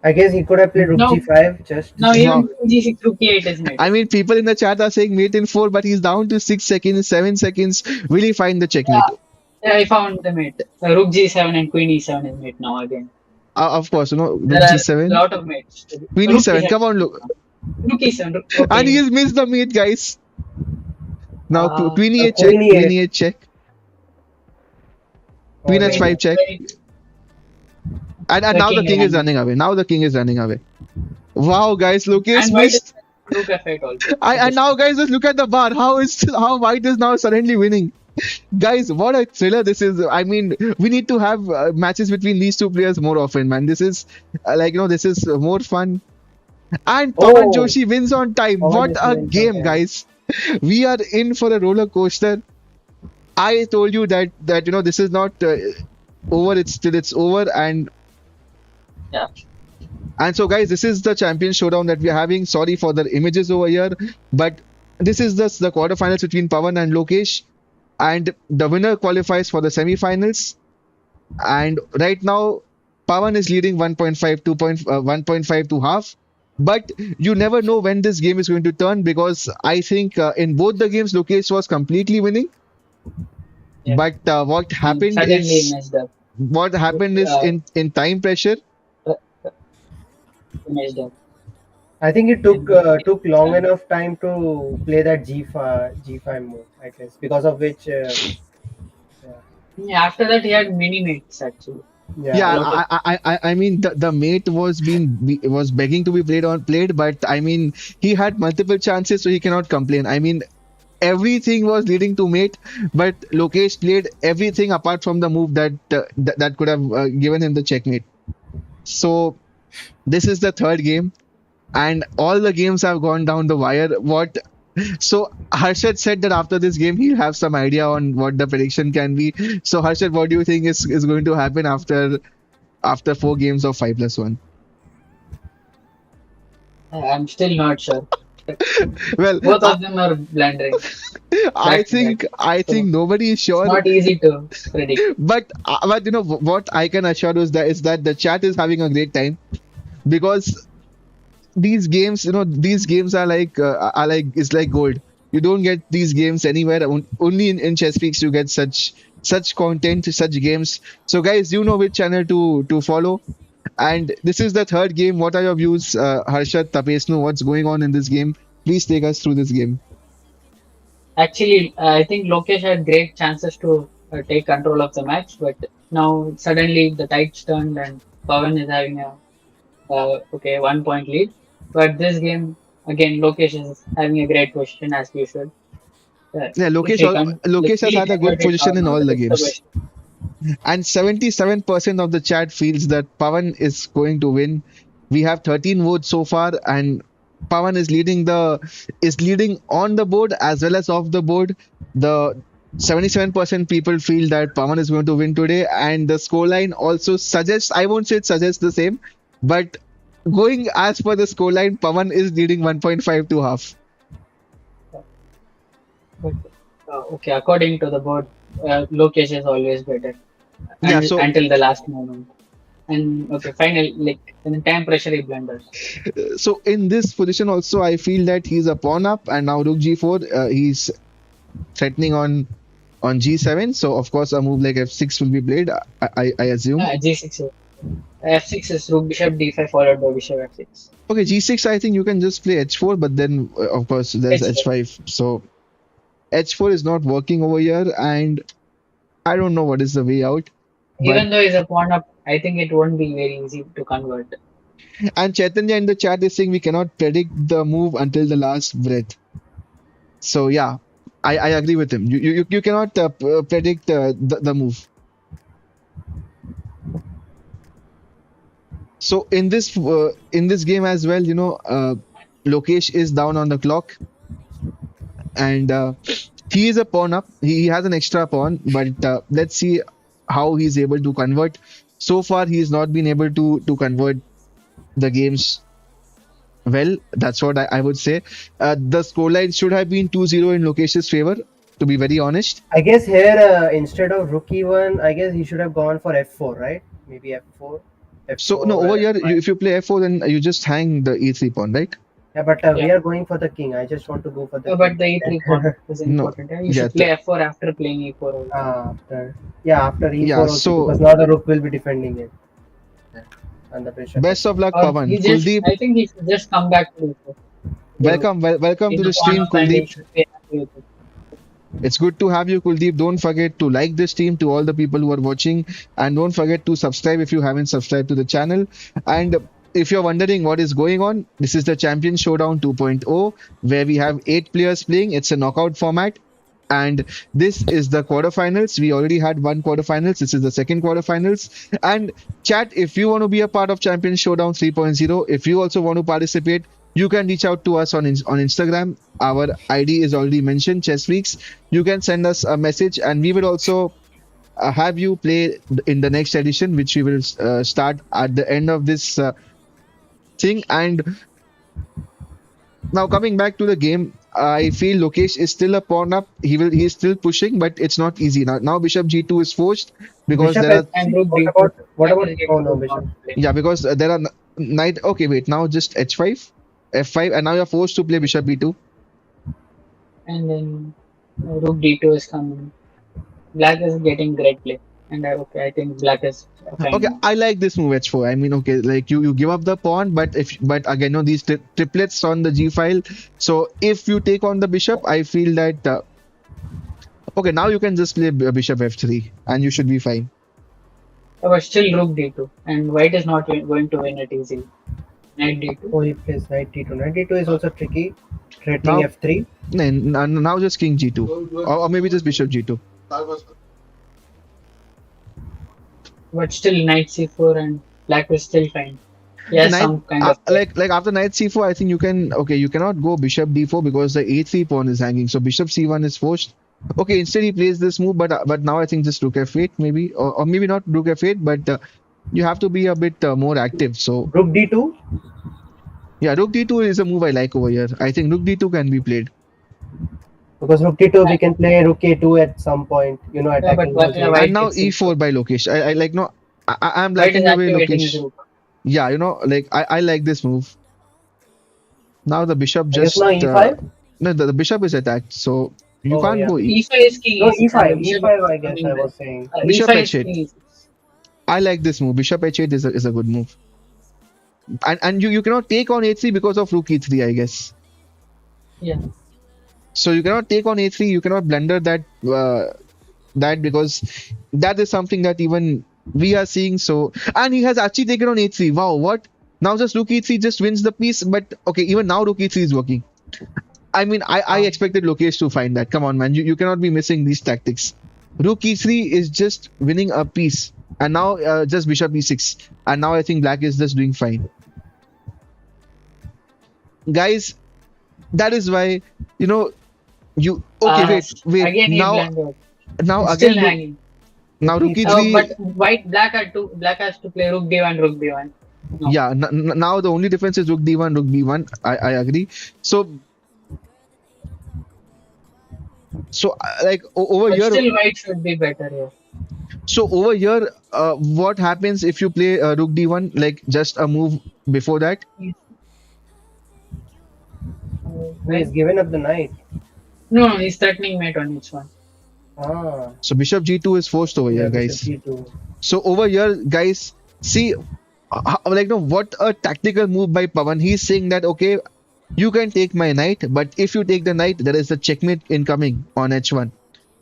I guess he could have played Rook Now, G5 just to now see. wow. even Queen G6, Rook E8 is mate. I mean, people in the chat are saying mate in 4, but he's down to 6 seconds, 7 seconds. Will he find the checkmate? Yeah, yeah, I found the mate. Rook G7 and Queen E7 is mate now again. Of course, There Rook are a G7, lot of mates. Queen Rook E7. E7, Come on, look, Rook E7, and he okay. has missed the mate, guys. Now Uh, Queen E8 check, Queen Queen E8. E8 check, Oh, Queen there Queen, you H5 go. check, and the now the king is king is running. running away. Now the king is running away. Wow, guys, Lokesh And white is missed. Rook F8 also. And now, guys, just look at the bar. How white is now suddenly winning? Guys, what a thriller this is. I mean, we need to have matches between these two players more often, man. This is this is more fun. And Pavan Oh, Joshi wins on time. Pawan What just a went on game, time. guys. We are in for a roller coaster. I told you that this is not over. It's over. Yeah. And so, guys, this is the champion showdown that we are having. Sorry for the images over here, but this is the quarterfinals between Pavan and Lokesh, and the winner qualifies for the semifinals. And right now, Pavan is leading 1.5, 1.5 to half. But you never know when this game is going to turn, because I think in both the games, Lokesh was completely winning. Yeah. But And suddenly he messed up. what happened is Uh, in time pressure. he messed up. I think it took And took long enough time to play that G5 move. I guess because of which. Yeah. yeah, after that, he had many mates actually. A Yeah, Yeah. lot of I mean the mate was begging to be played, but I mean he had multiple chances, so he cannot complain. I mean everything was leading to mate, but Lokesh played everything apart from the move that could have given him the checkmate. So this is the third game, and all the games have gone down the wire. What? So Harshad said that after this game he'll have some idea on what the prediction can be. So Harshad, what do you think is going to happen after 4 games of 5+1? I'm still not sure. Well, Both of them are blundering. I Back to back. think So nobody is it's sure, not easy to predict. but what I can assure is that the chat is having a great time, because these games are like it's like gold. You don't get these games anywhere. Only in Chess Peaks you get such content, such games. So guys, you know which channel to follow. And this is the third game. What are your views, Harshad, Tapesnu? What's going on in this game? Please take us through this game. Actually, I think Lokesh had great chances to take control of the match, but now suddenly the tides turned and Pavan is having a 1 point lead. But this game again, Lokesh is having a great position as usual. Yeah, If he can, like, Lokesh has will he had a good convert it or position in not? all the That's the games. question. And 77% of the chat feels that Pavan is going to win. We have 13 votes so far, and Pavan is leading on the board as well as off the board. The 77% people feel that Pavan is going to win today, and the scoreline also suggests, I won't say it suggests the same, but going as per the scoreline, Pavan is leading 1.5 to half. But okay, according to the board, Lokesh is always better Yeah, and so until the last moment. And okay, final like in the time pressure he blunders. in this position also, I feel that he's a pawn up, and now Rook G4, he's threatening on G7. So of course a move like F6 will be played. I assume. G6. F6 is rook bishop d5 followed by bishop f6. Okay, G6. I think you can just play H4, but then of course there's H4. H5. So H4 is not working over here, and I don't know what is the way out. But Even though he's a pawn up, I think it won't be very easy to convert. and Chaitanya in the chat is saying we cannot predict the move until the last breath. So yeah, I agree with him. You cannot predict the move. So in this game as well, Lokesh is down on the clock, and he is a pawn up. He has an extra pawn, but let's see how he's able to convert. So far, he's not been able to convert the games well. That's what I would say. The scoreline should have been 2-0 in Lokesh's favor, to be very honest. I guess here instead of rook e1, I guess he should have gone for f4, right? Maybe f4, So f4. no, over here, if you play f4, then you just hang the e3 pawn, right? Yeah, but we Yeah. are going for the king. I just want to go for the king. But the e3 pawn is No, important. You yeah, should play f4 after playing e4 also. after after e4 yeah. also, So because now the rook will be defending it and the bishop. best of luck, Or Pavan. Kuldeep, I think he should just come back to e4. welcome He's to a the pawn stream, up and he Kuldeep. should be happy with it. It's good to have you, Kuldeep. Don't forget to like this stream to all the people who are watching, and don't forget to subscribe if you haven't subscribed to the channel. And if you're wondering what is going on, this is the Champion Showdown 2.0, where we have 8 players playing. It's a knockout format. And this is the quarterfinals. We already had one quarterfinals. This is the second quarterfinals. And chat, if you want to be a part of Champion Showdown 3.0, if you also want to participate, you can reach out to us on Instagram. Our ID is already mentioned, Chess Freaks. You can send us a message, and we will also have you play in the next edition, which we will start at the end of this thing. And now coming back to the game, I feel Lokesh is still a pawn up. He's still pushing, but it's not easy. Now Bishop G2 is forced because Bishop there are And f3. rook What d4. about what That about? is getting Oh no, too bishop. far to play. yeah, because there are knight. Okay, wait. Now just H5, F5, and now you're forced to play Bishop B2. And then rook d2 is coming. Black is getting great play. And I think black is fine Okay, now. I like this move H4. I mean, okay, like you give up the pawn, but again, no, these triplets on the G file. So if you take on the bishop, I feel that okay, now you can just play Bishop F3, and you should be fine. But still rook d2. And white is not going to win it easily. Knight d2. Oh, he plays knight d2. Knight d2 is also tricky. Threatening Now, f3. now just King G2, or maybe just Bishop G2. But still knight c4 and black is still fine. He has Knight, some kind of play. like after Knight C4, I think you cannot go Bishop D4 because the A3 pawn is hanging. So Bishop C1 is forced. Okay, instead he plays this move, but now I think just Rook F8 maybe, or maybe not Rook F8, but you have to be a bit more active. So Rook d2. yeah, Rook D2 is a move I like over here. I think Rook D2 can be played. Because rook d2, we can play rook a2 at some point. but Attacking white, those white And now gets c4. E4 by Lokesh. I like no, I'm White is liking the way activating his Lokesh. rook. Yeah, like I like this move. Now the bishop I guess just now e5. no, the bishop is attacked, so you Oh, can't yeah. go E5 is king No, e6 and the e5. bishop E5, is I guess coming I back. was saying. Bishop E5 is H8. king e6. I like this move. Bishop H8 is a good move. and you cannot take on a3 because of rook e3, I guess. Yeah. So you cannot take on a3. You cannot blunder that because that is something that even we are seeing. So and he has actually taken on a3. Wow, what? Now just rook e3 just wins the piece. But okay, even now rook e3 is working. I mean, I Um, expected Lokesh to find that. Come on, man. You cannot be missing these tactics. Rook e3 is just winning a piece. And now just bishop e6. And now I think black is just doing fine. Guys, that is why, you know, you okay, wait. Again, he Now blundered. now It's again still look hanging. now rook But e3. black has to play rook d1, rook b1. No, Yeah, now the only difference is rook d1, rook b1. I agree. So like over but here, still white should be better here. what happens if you play rook d1, like just a move before that? He's, He has when? given up the knight. No, he's threatening mate on each one. Ah, So bishop g2 is forced over yeah, here, bishop guys. g2. So over here, guys, see, like no, what a tactical move by Pavan. He's saying that okay, you can take my knight, but if you take the knight, there is a checkmate incoming on h1.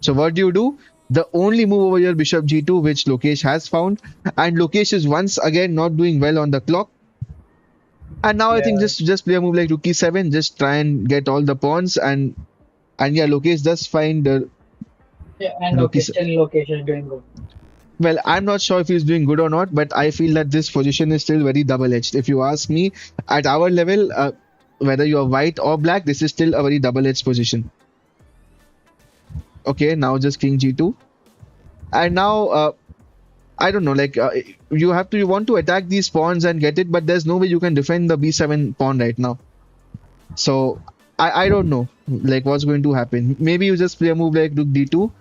So what do? The only move over here, bishop g2, which Lokesh has found, and Lokesh is once again not doing well on the clock. And now I think Yeah. just play a move like rook e7, just try and get all the pawns, and yeah, Lokesh does find Yeah, and rook okay, e7. still Lokesh is doing good. Well, I'm not sure if he's doing good or not, but I feel that this position is still very double-edged. If you ask me, at our level, whether you're white or black, this is still a very double-edged position. Okay, now just king g2, and now I don't know, like you want to attack these pawns and get it, but there's no way you can defend the b7 pawn right now. So I don't know, like what's going to happen. Maybe you just play a move like rook d2.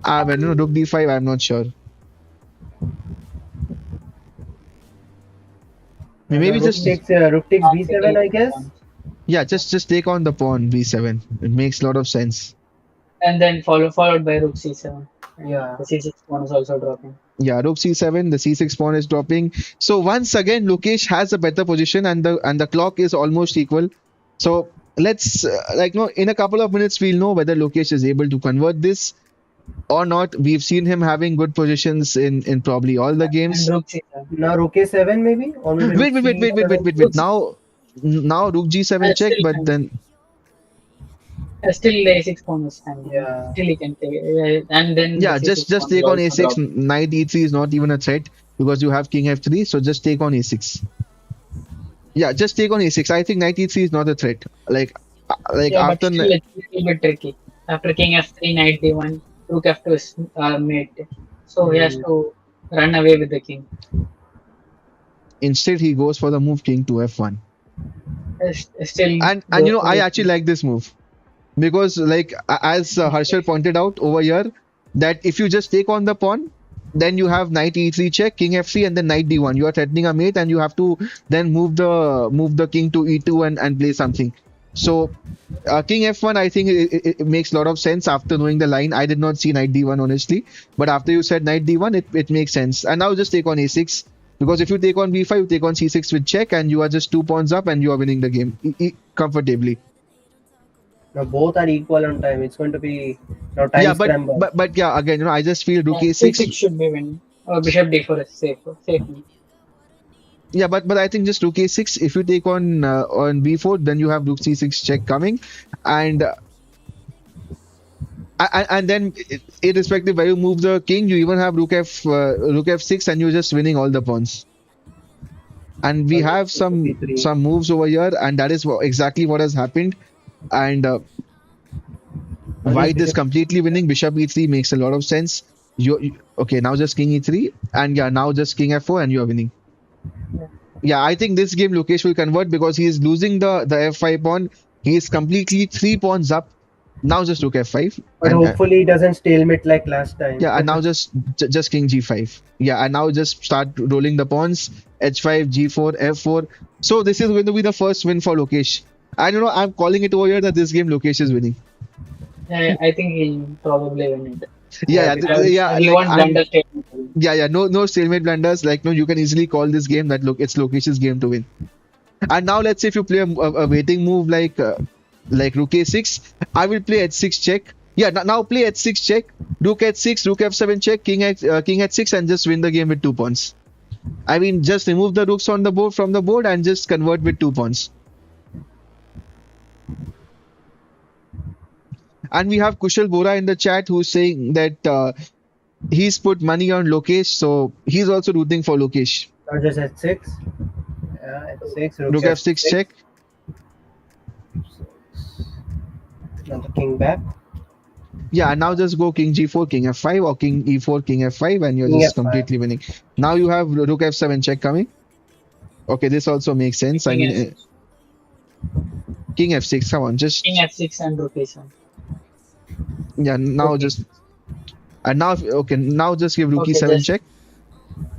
Well, no, rook d5. I'm not sure. The Maybe just rook takes Not b7, taking I guess. pawns. yeah, just take on the pawn b7. It makes a lot of sense. And then followed by rook c7. And Yeah. the c6 pawn is also dropping. Yeah, rook c7, the c6 pawn is dropping. So once again, Lokesh has a better position, and the clock is almost equal. So let's like no, in a couple of minutes we'll know whether Lokesh is able to convert this or not. We've seen him having good positions in probably all the And games. rook c7. Now rook a7 maybe, or maybe rook Wait. c7. Now rook g7 check, Still but hanging. then Still the a6 pawn is hanging. Yeah. Still he can take and then the yeah, c6 just pawn will take on also a6. drop. Knight e3 is not even a threat because you have king f3. So just take on a6. Yeah, just take on a6. I think knight e3 is not a threat. Like Yeah, but after still it's a little bit tricky. After king f3, knight d1, rook f2 is mate. So he has to run away with the king. instead he goes for the move king to f1. Still And go I actually like this move because like as Harshad pointed out over here that if you just take on the pawn, then you have knight e3 check, king f3, and then knight d1. You are threatening a mate, and you have to then move the king to e2 and play something. So king f1, I think it makes a lot of sense after knowing the line. I did not see knight d1 honestly, but after you said knight d1, it makes sense. And now just take on a6 because if you take on b5, you take on c6 with check, and you are just 2 pawns up, and you are winning the game comfortably. Now both are equal on time. It's going to be now Yeah, time scramble. but yeah, again, I just feel rook c6 a6. should be winning. Or bishop d4 is safe move. Yeah, but I think just rook a6. If you take on b4, then you have rook c6 check coming, and and then irrespective where you move the king, you even have rook f6, and you're just winning all the pawns. And we have Bishop some b3. some moves over here, and that is exactly what has happened. And Now just white is bishop. completely winning. Bishop e3 makes a lot of sense. Okay, now just king e3, and yeah, now just king f4, and you're winning. Yeah. Yeah, I think this game Lokesh will convert because he is losing the f5 pawn. He is completely 3 pawns up. Now just rook f5, But and hopefully it doesn't stalemate like last time. yeah, and now just king g5. Yeah, and now just start rolling the pawns. h5, g4, f4. So this is going to be the first win for Lokesh. I don't know. I'm calling it over here that this game Lokesh is winning. I think he'll probably win it. Yeah, Yeah, yeah, because yeah. he Like won't I'm. blunder statement. Yeah, yeah. No stalemate blunders. Like no, you can easily call this game that look, it's Lokesh's game to win. And now let's say if you play a waiting move like rook a6, I will play h6 check. Yeah, now play h6 check, rook h6, rook f7 check, king h6, and just win the game with 2 pawns. I mean, just remove the rooks on the board from the board and just convert with 2 pawns. And we have Kushal Bora in the chat who's saying that he's put money on Lokesh, so he's also rooting for Lokesh. not just at 6. Yeah, at 6, rook Rook f6 f6. check. Now the king back. Yeah, and now just go king g4, king f5, or king e4, king f5, and you're King just f5. completely winning. Now you have rook f7 check coming. Okay, this also makes sense. I King mean, f6, king f6, come on, king just, f6 and rook a7. yeah, now Okay, just, and now, okay, now just give rook okay, e7 check.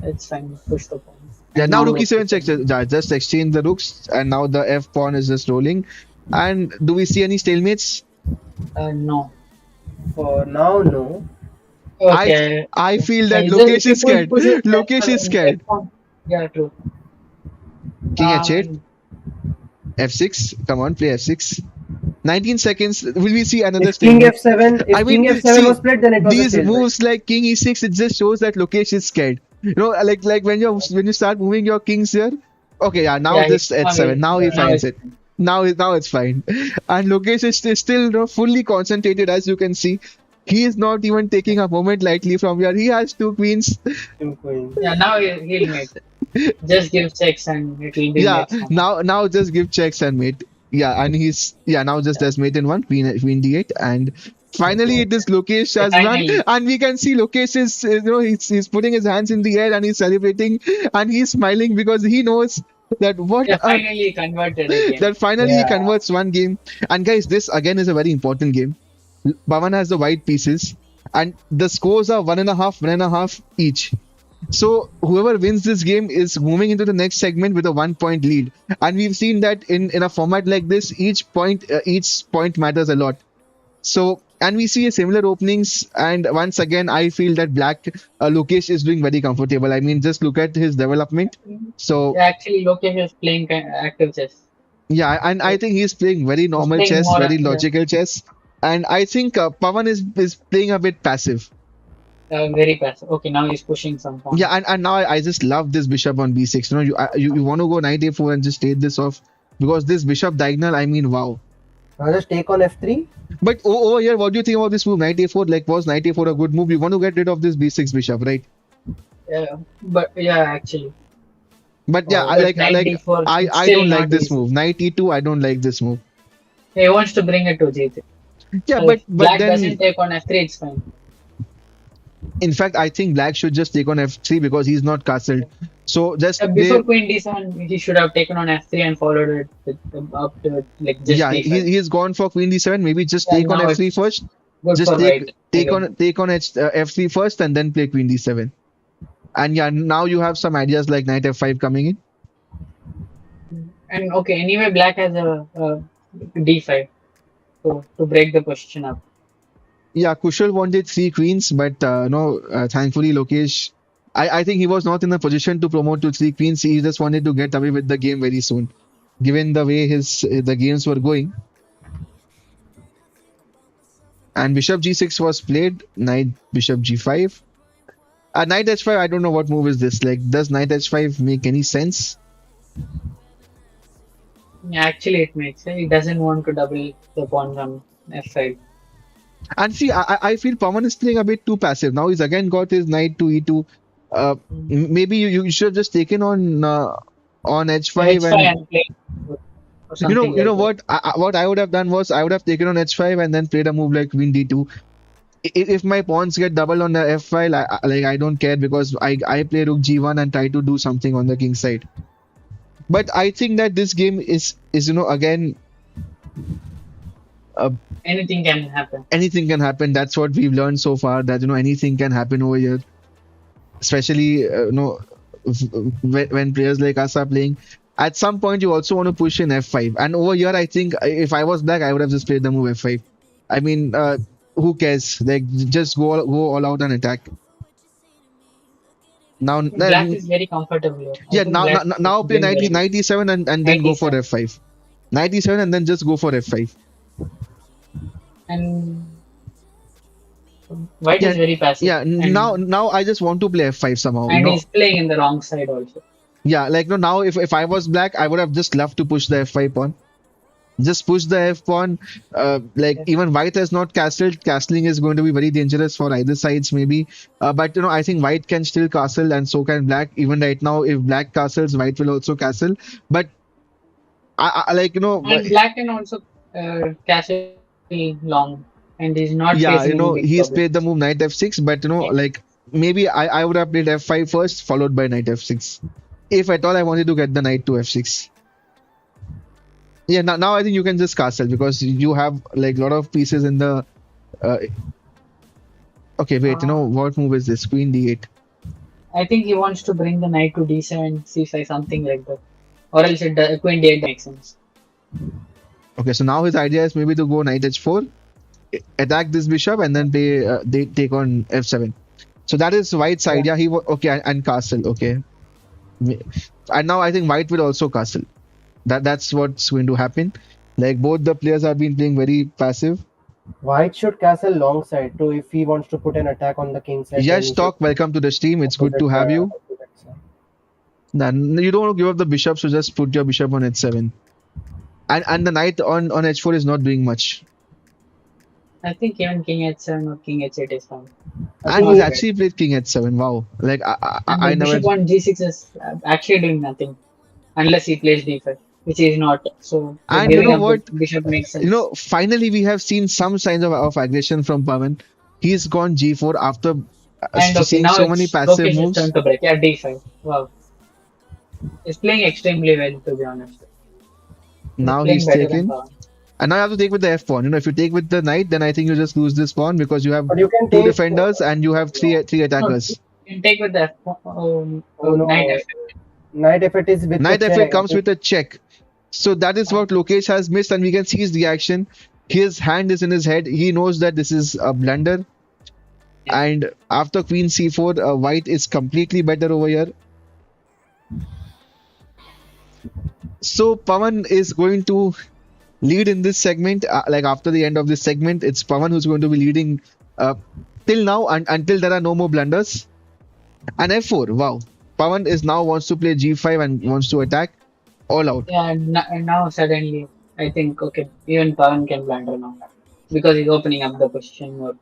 it's fine. Push the pawn. Yeah, And now now rook let's e7 check, open. yeah, just exchange the rooks, and now the f pawn is just rolling. And do we see any stalemates? No. For now, no. I Okay. I feel that It's just Lokesh if you is scared. push it Lokesh is scared. F1. Yeah, true. King h8, Um, f6. Come on, play f6. 19 seconds. Will we see another If king stalemate? f7, I if king mean, f7 see, was played, then it was a these stalemate. moves like king e6, it just shows that Lokesh is scared. You know, like when you start moving your kings here. Okay, yeah, now yeah, this h7. Now he now finds it's it. Now it's fine. And Lokesh is still you know, fully concentrated, as you can see. He is not even taking a moment lightly from here. He has two queens. Two queens. yeah, now he'll mate. Just give checks and it will be Yeah, mates now. now just give checks and mate. Yeah, and he's yeah now just does mate in one queen d8, and finally it is Lokesh has won, Finally, and we can see Lokesh is you know he's putting his hands in the air and he's celebrating and he's smiling because he knows that what yeah, finally converted again. that finally he Yeah. converts one game. And guys, this again is a very important game. Pavan has the white pieces, and the scores are 1.5 each. So whoever wins this game is moving into the next segment with a 1 point lead. And we've seen that in a format like this, each point matters a lot. So and we see a similar openings. And once again, I feel that Black Lokesh is doing very comfortable. I mean, just look at his development. So Yeah, actually, Lokesh is playing active chess. yeah, and I think he's playing very He's normal playing chess, more very logical chess. And I think Pavan is playing a bit passive. very passive. Okay, now he's pushing some Yeah, pawns. and now I just love this bishop on b6. You know, you want to go knight a4 and just take this off because this bishop diagonal. I mean, wow. Now just take on f3. But over here, what do you think about this move, knight a4? Like, was knight a4 a good move? You want to get rid of this b6 bishop, right? Yeah, but yeah, actually, But yeah, but knight d4 I still don't like not this easy. move. Knight e2, I don't like this move. He wants to bring it to g3. Yeah, So if but black then doesn't take on f3, it's fine. in fact, I think black should just take on f3 because he's not castled. So just Before play. queen d7, he should have taken on f3 and followed it with, up to like just Yeah, d5. he's gone for queen d7. Maybe just And take on now f3 it's first. good Just for white again. take on f3 first and then play queen d7. And yeah, now you have some ideas like knight f5 coming in. And okay, anyway, black has a d5 to break the position up. Yeah, Kushal wanted three queens, but no, thankfully Lokesh, I think he was not in a position to promote to three queens. He just wanted to get away with the game very soon, given the way the games were going. And bishop g6 was played, knight bishop g5. Knight h5, I don't know what move is this. Like, does knight h5 make any sense? Yeah, actually, it makes sense. He doesn't want to double the pawns on f5. And see, I feel Pawan is playing a bit too passive. Now he's again got his knight to e2. Maybe you should have just taken on h5 h5 and and play or something you know like that. what I would have done was I would have taken on h5 and then played a move like queen d2. If my pawns get doubled on the f file, I don't care because I play rook g1 and try to do something on the king side. But I think that this game is you know again uh, Anything can happen. anything can happen. That's what we've learned so far. That you know anything can happen over here, especially you know when players like us are playing. At some point, you also want to push in f5. And over here, I think if I was black, I would have just played the move f5. I mean, who cares? Like just go all out and attack. Now, Black is very comfortable here. I yeah, think now Black now, is now play doing 90, very good. 97 and then Knight go for e7. f5. 97 and then just go for f5. And White Yeah, is very passive. yeah. Now I just want to play f5 somehow. And he's playing in the wrong side also. Yeah, like no. Now if I was black, I would have just loved to push the f5 pawn. Just push the f pawn. Like Yeah. even white has not castled. Castling is going to be very dangerous for either sides maybe. But I think white can still castle and so can black. Even right now, if black castles, white will also castle. But I like And Black can also castle long. And he's not yeah, facing any big he's played the problems. move knight f6, but like maybe I would have played f5 first, followed by knight f6. If at all I wanted to get the knight to f6. Yeah, now I think you can just castle because you have like a lot of pieces in the. Uh, okay, wait, what move is this? Queen d8. I think he wants to bring the knight to d7, c5, something like that. Or else queen d8 makes sense. Okay, so now his idea is maybe to go knight h4, attack this bishop, and then they take on f7. So that is white's Yeah. idea. Okay, and castle. Okay, and now I think white will also castle. That's what's going to happen. Like both the players have been playing very passive. White should castle long side too. If he wants to put an attack on the king side, then Yes, he should talk. Welcome to the stream. It's put good to it have you. to that side. Then you don't want to give up the bishop, so just put your bishop on h7. And the knight on h4 is not doing much. I think even king h7 or king h8 is fine. I And think he's he, actually played king h7. Wow. Like And I the never. bishop on g6 is actually doing nothing. Unless he plays d5, which is not. So And you giving know up the what? bishop makes sense. Finally we have seen some signs of aggression from Pavan. He's gone g4 after And okay, seeing now so many it's passive Lokesh's turn moves. to break. Yeah, d5. Wow. He's playing extremely well, to be honest. He's Now playing he's better than taken. Pawan. And now you have to take with the f pawn. If you take with the knight, then I think you just lose this pawn because you have but you can two take. defenders and you have three No, attackers. you can take with the Oh knight no, f8. knight f8 is with the Knight f8 check. comes with a check. So that is what Lokesh has missed, and we can see his reaction. His hand is in his head. He knows that this is a blunder. And after queen c4, white is completely better over here. So Pavan is going to lead in this segment. Like after the end of this segment, it's Pavan who's going to be leading uh, till now and until there are no more blunders. And f4, wow. Pavan is now wants to play g5 and wants to attack all out. Yeah, and now suddenly, I think, okay, even Pawan can blunder now. Because he's opening up the position more.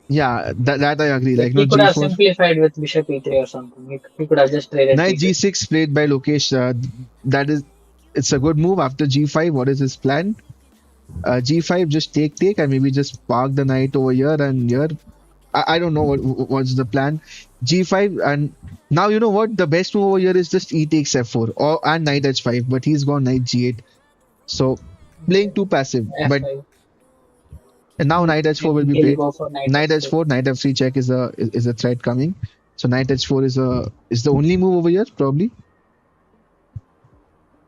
Yeah, that I agree. Like Like no he could have g4. simplified with bishop e3 or something. He could have just traded Knight pieces. g6 played by Lokesh. That is, it's a good move after g5. What is his plan? G5 just take and maybe just park the knight over here and here. I don't know what's the plan. G5 and now you know what the best move over here is just e takes f4 or and knight h5. But he's gone knight g8. So playing too passive. But f5. and now knight h4 will Maybe be he'll played. go for knight Knight f4. h4, knight f3 check is a threat coming. So knight h4 is the only move over here probably.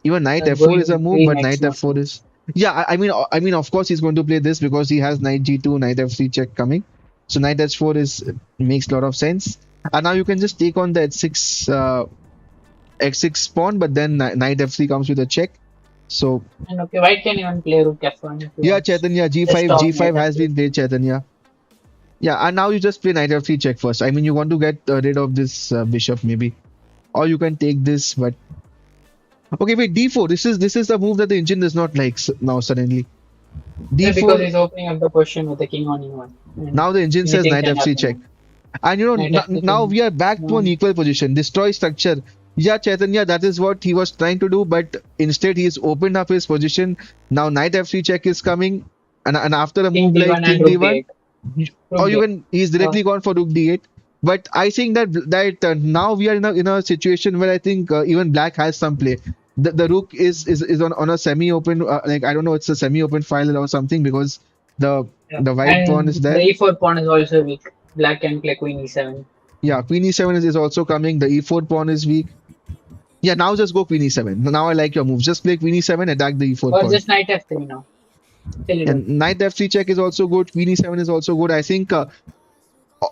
Even knight f4 is a Going move, three but knights knight mostly. f4 is yeah. I mean, of course he's going to play this because he has knight g2, knight f3 check coming. So knight h4 is makes a lot of sense. And now you can just take on the x6 pawn, but then knight f3 comes with a check. So And okay, white can even play rook f1 if he yeah, wants. Chaitanya Just g5 stop g5 knight has f3. been played Chaitanya. Yeah, and now you just play knight f3 check first. I mean, you want to get rid of this bishop maybe, or you can take this. But okay, wait, d4. This is the move that the engine does not like now suddenly. Yeah, because d4. he's opening up the position with the king on e1. And Now the engine says anything knight can f3 happen check. now. And Knight f3 now can. we are back to an No, equal position. Destroy structure. Yeah, Chaitanya, that is what he was trying to do, but instead he's opened up his position. Now knight f3 check is coming, and after a king move like d1 and king rook d1, d8. Rook or you d8. can he's Uh, directly gone for rook d8. But I think that now we are in a situation where I think even black has some play. The rook is on a semi-open like I don't know it's a semi-open file or something because the yeah. the white pawn And is the there. e4 pawn is also weak. Black can play queen e7. Yeah, queen e7 is also coming. The e4 pawn is weak. Yeah, now just go queen e7. Now I like your move. Just play queen e7, attack the e4 Or pawn. just knight f3 now. Till he does. And knight f3 check is also good. Queen e7 is also good. I think,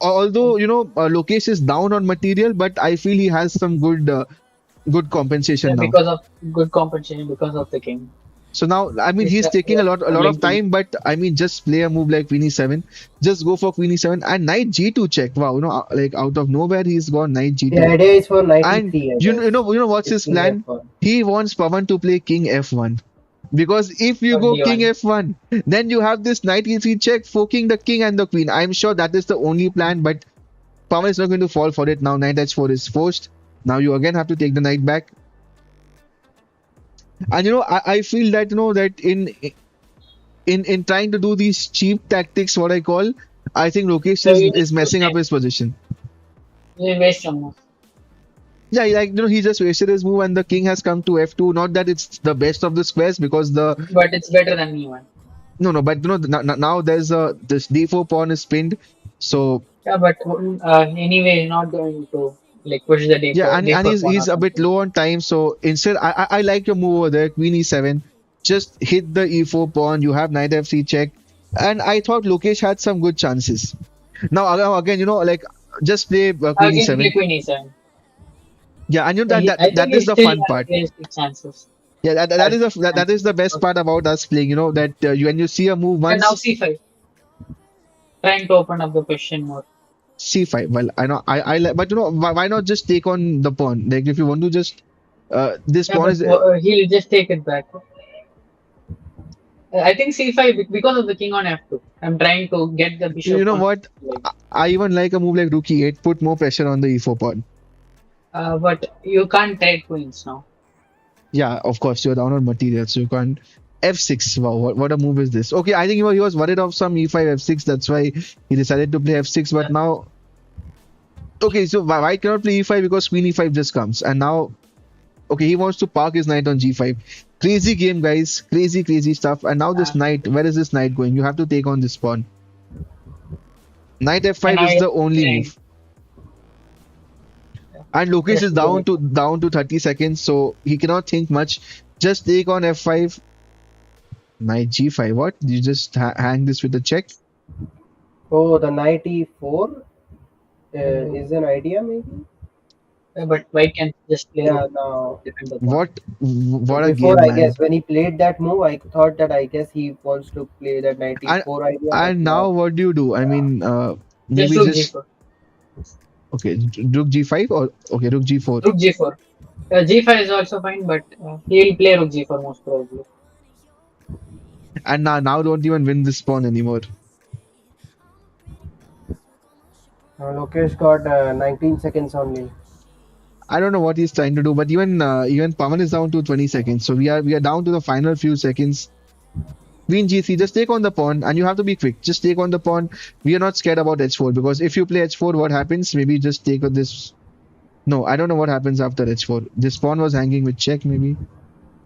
although Lokesh is down on material, but I feel he has some good Yeah, compensation now. because of good compensation, because of the king. So now, I mean, he's taking Yeah, a lot of struggling to. time, but I mean, just play a move like Queen e7, just go for Queen e7 and Knight g2 check. Wow, like out of nowhere, he's gone Knight The g2. idea is for knight And e3, I guess. what's With his king plan? f1. He wants Pavan to play King f1 because if you Or go King D1. f1, then you have this Knight e3 check, forking the King and the Queen. I'm sure that is the only plan, but Pavan is not going to fall for it now. Knight h4 is forced. Now you again have to take the knight back. And I feel that that in trying to do these cheap tactics, what I call, I think Lokesh So is, you is just lose messing up time. his position. You waste some more. Yeah, like he just wasted his move and the king has come to f2. Not that it's the best of the squares because the But it's better than E1. no, but now there's this d4 pawn is pinned. So Yeah, but anyway, he's not going to like push the day yeah, for and day and for he's pawn he's or a bit something. low on time. So instead, I like your move over there, Queen e7. Just hit the e4 pawn. You have knight f3 check, and I thought Lokesh had some good chances. Now again, like just play Queen Again, play e7. Queen E7. Yeah, and I think that he is the still fun has part. realistic chances. Yeah, that Has is that is chances. the best part about us playing. That when you see a move And now once, C5, trying to open up the question more. c5. Well, I know I like, but why not just take on the pawn? Like if you want to just this Yeah, pawn but is he'll just take it back. I think C5 because of the king on F2. I'm trying to get the you bishop know on. what? Like, I even like a move like rook e8, put more pressure on the e4 pawn. but you can't trade queens now. Yeah, of course you're down on material, so you can't. f6. Wow, what a move is this? Okay, I think he was worried of some e5 f6. That's why he decided to play f6. But now, okay, so white cannot play e5 because queen e5 just comes, and now okay, he wants to park his knight on g5. Crazy game, guys. Crazy, crazy stuff. And now this Uh, knight, where is this knight going? You have to take on this pawn. Knight and f5 now is you're the only playing. move. And Lokesh Just is down to 30 seconds, so he cannot think much. Just take on f5. Knight g5. What? You just hang this with a check? Oh, the knight e4 is an idea, maybe? But white can just play rook Yeah, now. defend the pawn. What a Before, game, I guess, man. when he played that move, I thought that I guess he wants to play that knight And e4 idea, but and now. now what do you do? I mean, Just maybe rook just G4. okay, rook g5 or okay, rook g4. Rook G4. G5 is also fine, but he'll play rook G4 most probably. And now don't even win this pawn anymore. Lokesh got 19 seconds only. I don't know what he's trying to do, but even Pavan is down to 20 seconds. So we are down to the final few seconds. Queen g3, just take on the pawn, and you have to be quick. Just take on the pawn. We are not scared about h4 because if you play h4, what happens? Maybe just take on this. No, I don't know what happens after h4. This pawn was hanging with check, maybe.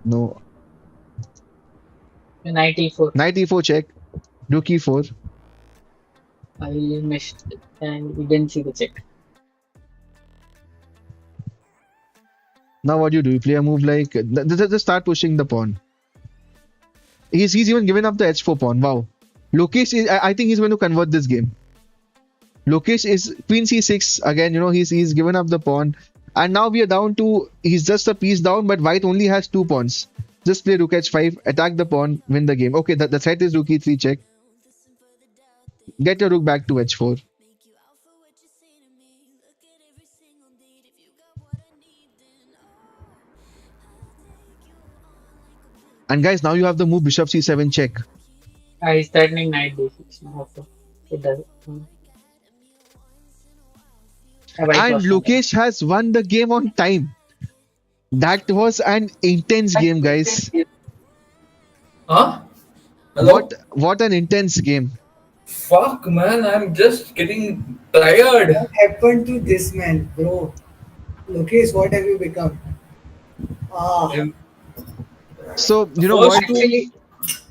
No, Knight E4. knight e4 check, rook e4, I missed and we didn't see the check. now what do you do? You play a move like just start pushing the pawn. He's even given up the h4 pawn. Wow, Lokesh is, I think he's going to convert this game. Lokesh is queen c6 again. He's given up the pawn, and now we are down to he's just a piece down, but white only has two pawns. Just play rook h5, attack the pawn, win the game. Okay, the threat is rook e3 check. Get your rook back to h4. And guys, now you have the move bishop c7 check. He's threatening knight D6 now. So it does. White And lost on time. Lokesh has won the game on time. That was an intense game, guys. Huh? Hello? What an intense game. Fuck, man, I'm just getting tired. What happened to this man, bro? Lokesh, what have you become? Ah, In So you know first what? two, Actually,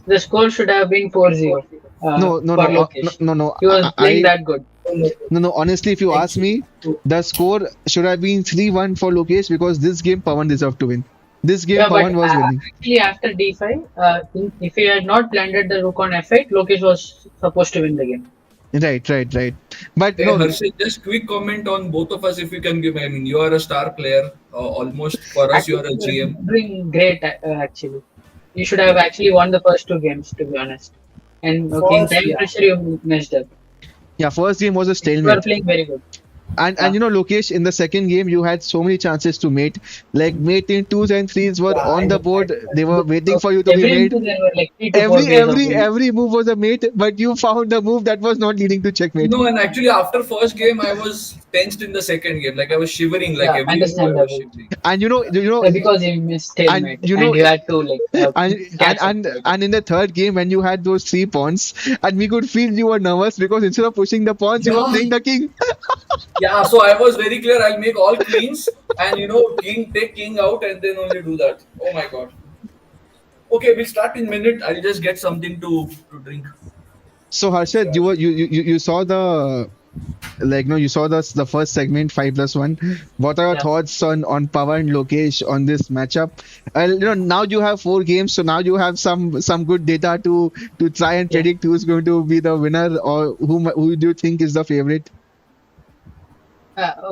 the score should have been 4-0 No, no, for no, Lokesh. no, no. He was playing that good. No, no. Honestly, if you ask actually, me, the score should have been 3-1 for Lokesh because this game Pawan deserved to win. This game Yeah, but Pawan was winning. actually after d5, if he had not planted the rook on f8, Lokesh was supposed to win the game. Right, right, right. But Hey, no, Harshit, just quick comment on both of us if you can give. I mean, you are a star player, almost for us, you Actually, are a you were GM. doing great. Actually, you should have actually won the first two games, to be honest. And okay, in First, time yeah. pressure, you messed up. yeah, first game was a You were stalemate. playing very good. And Yeah, you know, Lokesh, in the second game, you had so many chances to mate. Like mate in twos and threes were Yeah, on I the know. I board. know. They were waiting for you to be every made. into there were like 3 to 4 Every ways of every winning. every move was a mate, but you found a move that was not leading to checkmate. No, and actually, after first game, I was tensed in the second game. Like I was shivering, like Yeah, every move I was understandable. shivering. And Because you missed and stalemate you and know, you had to like and and catch up. and and in the third game when you had those 3 pawns, and we could feel you were nervous because instead of pushing the pawns, you were Yeah, playing the king. yeah. So I was very clear. I'll make all queens, and king take king out, and then only do that. Oh my god. Okay, we'll start in minute. I'll just get something to drink. So Harshad, Sure. you saw the like no you saw the first segment 5+1. What are your Yeah, thoughts on Pavan and Lokesh on this matchup? Now you have 4 games, so now you have some good data to try and yeah. predict who's going to be the winner or who do you think is the favorite.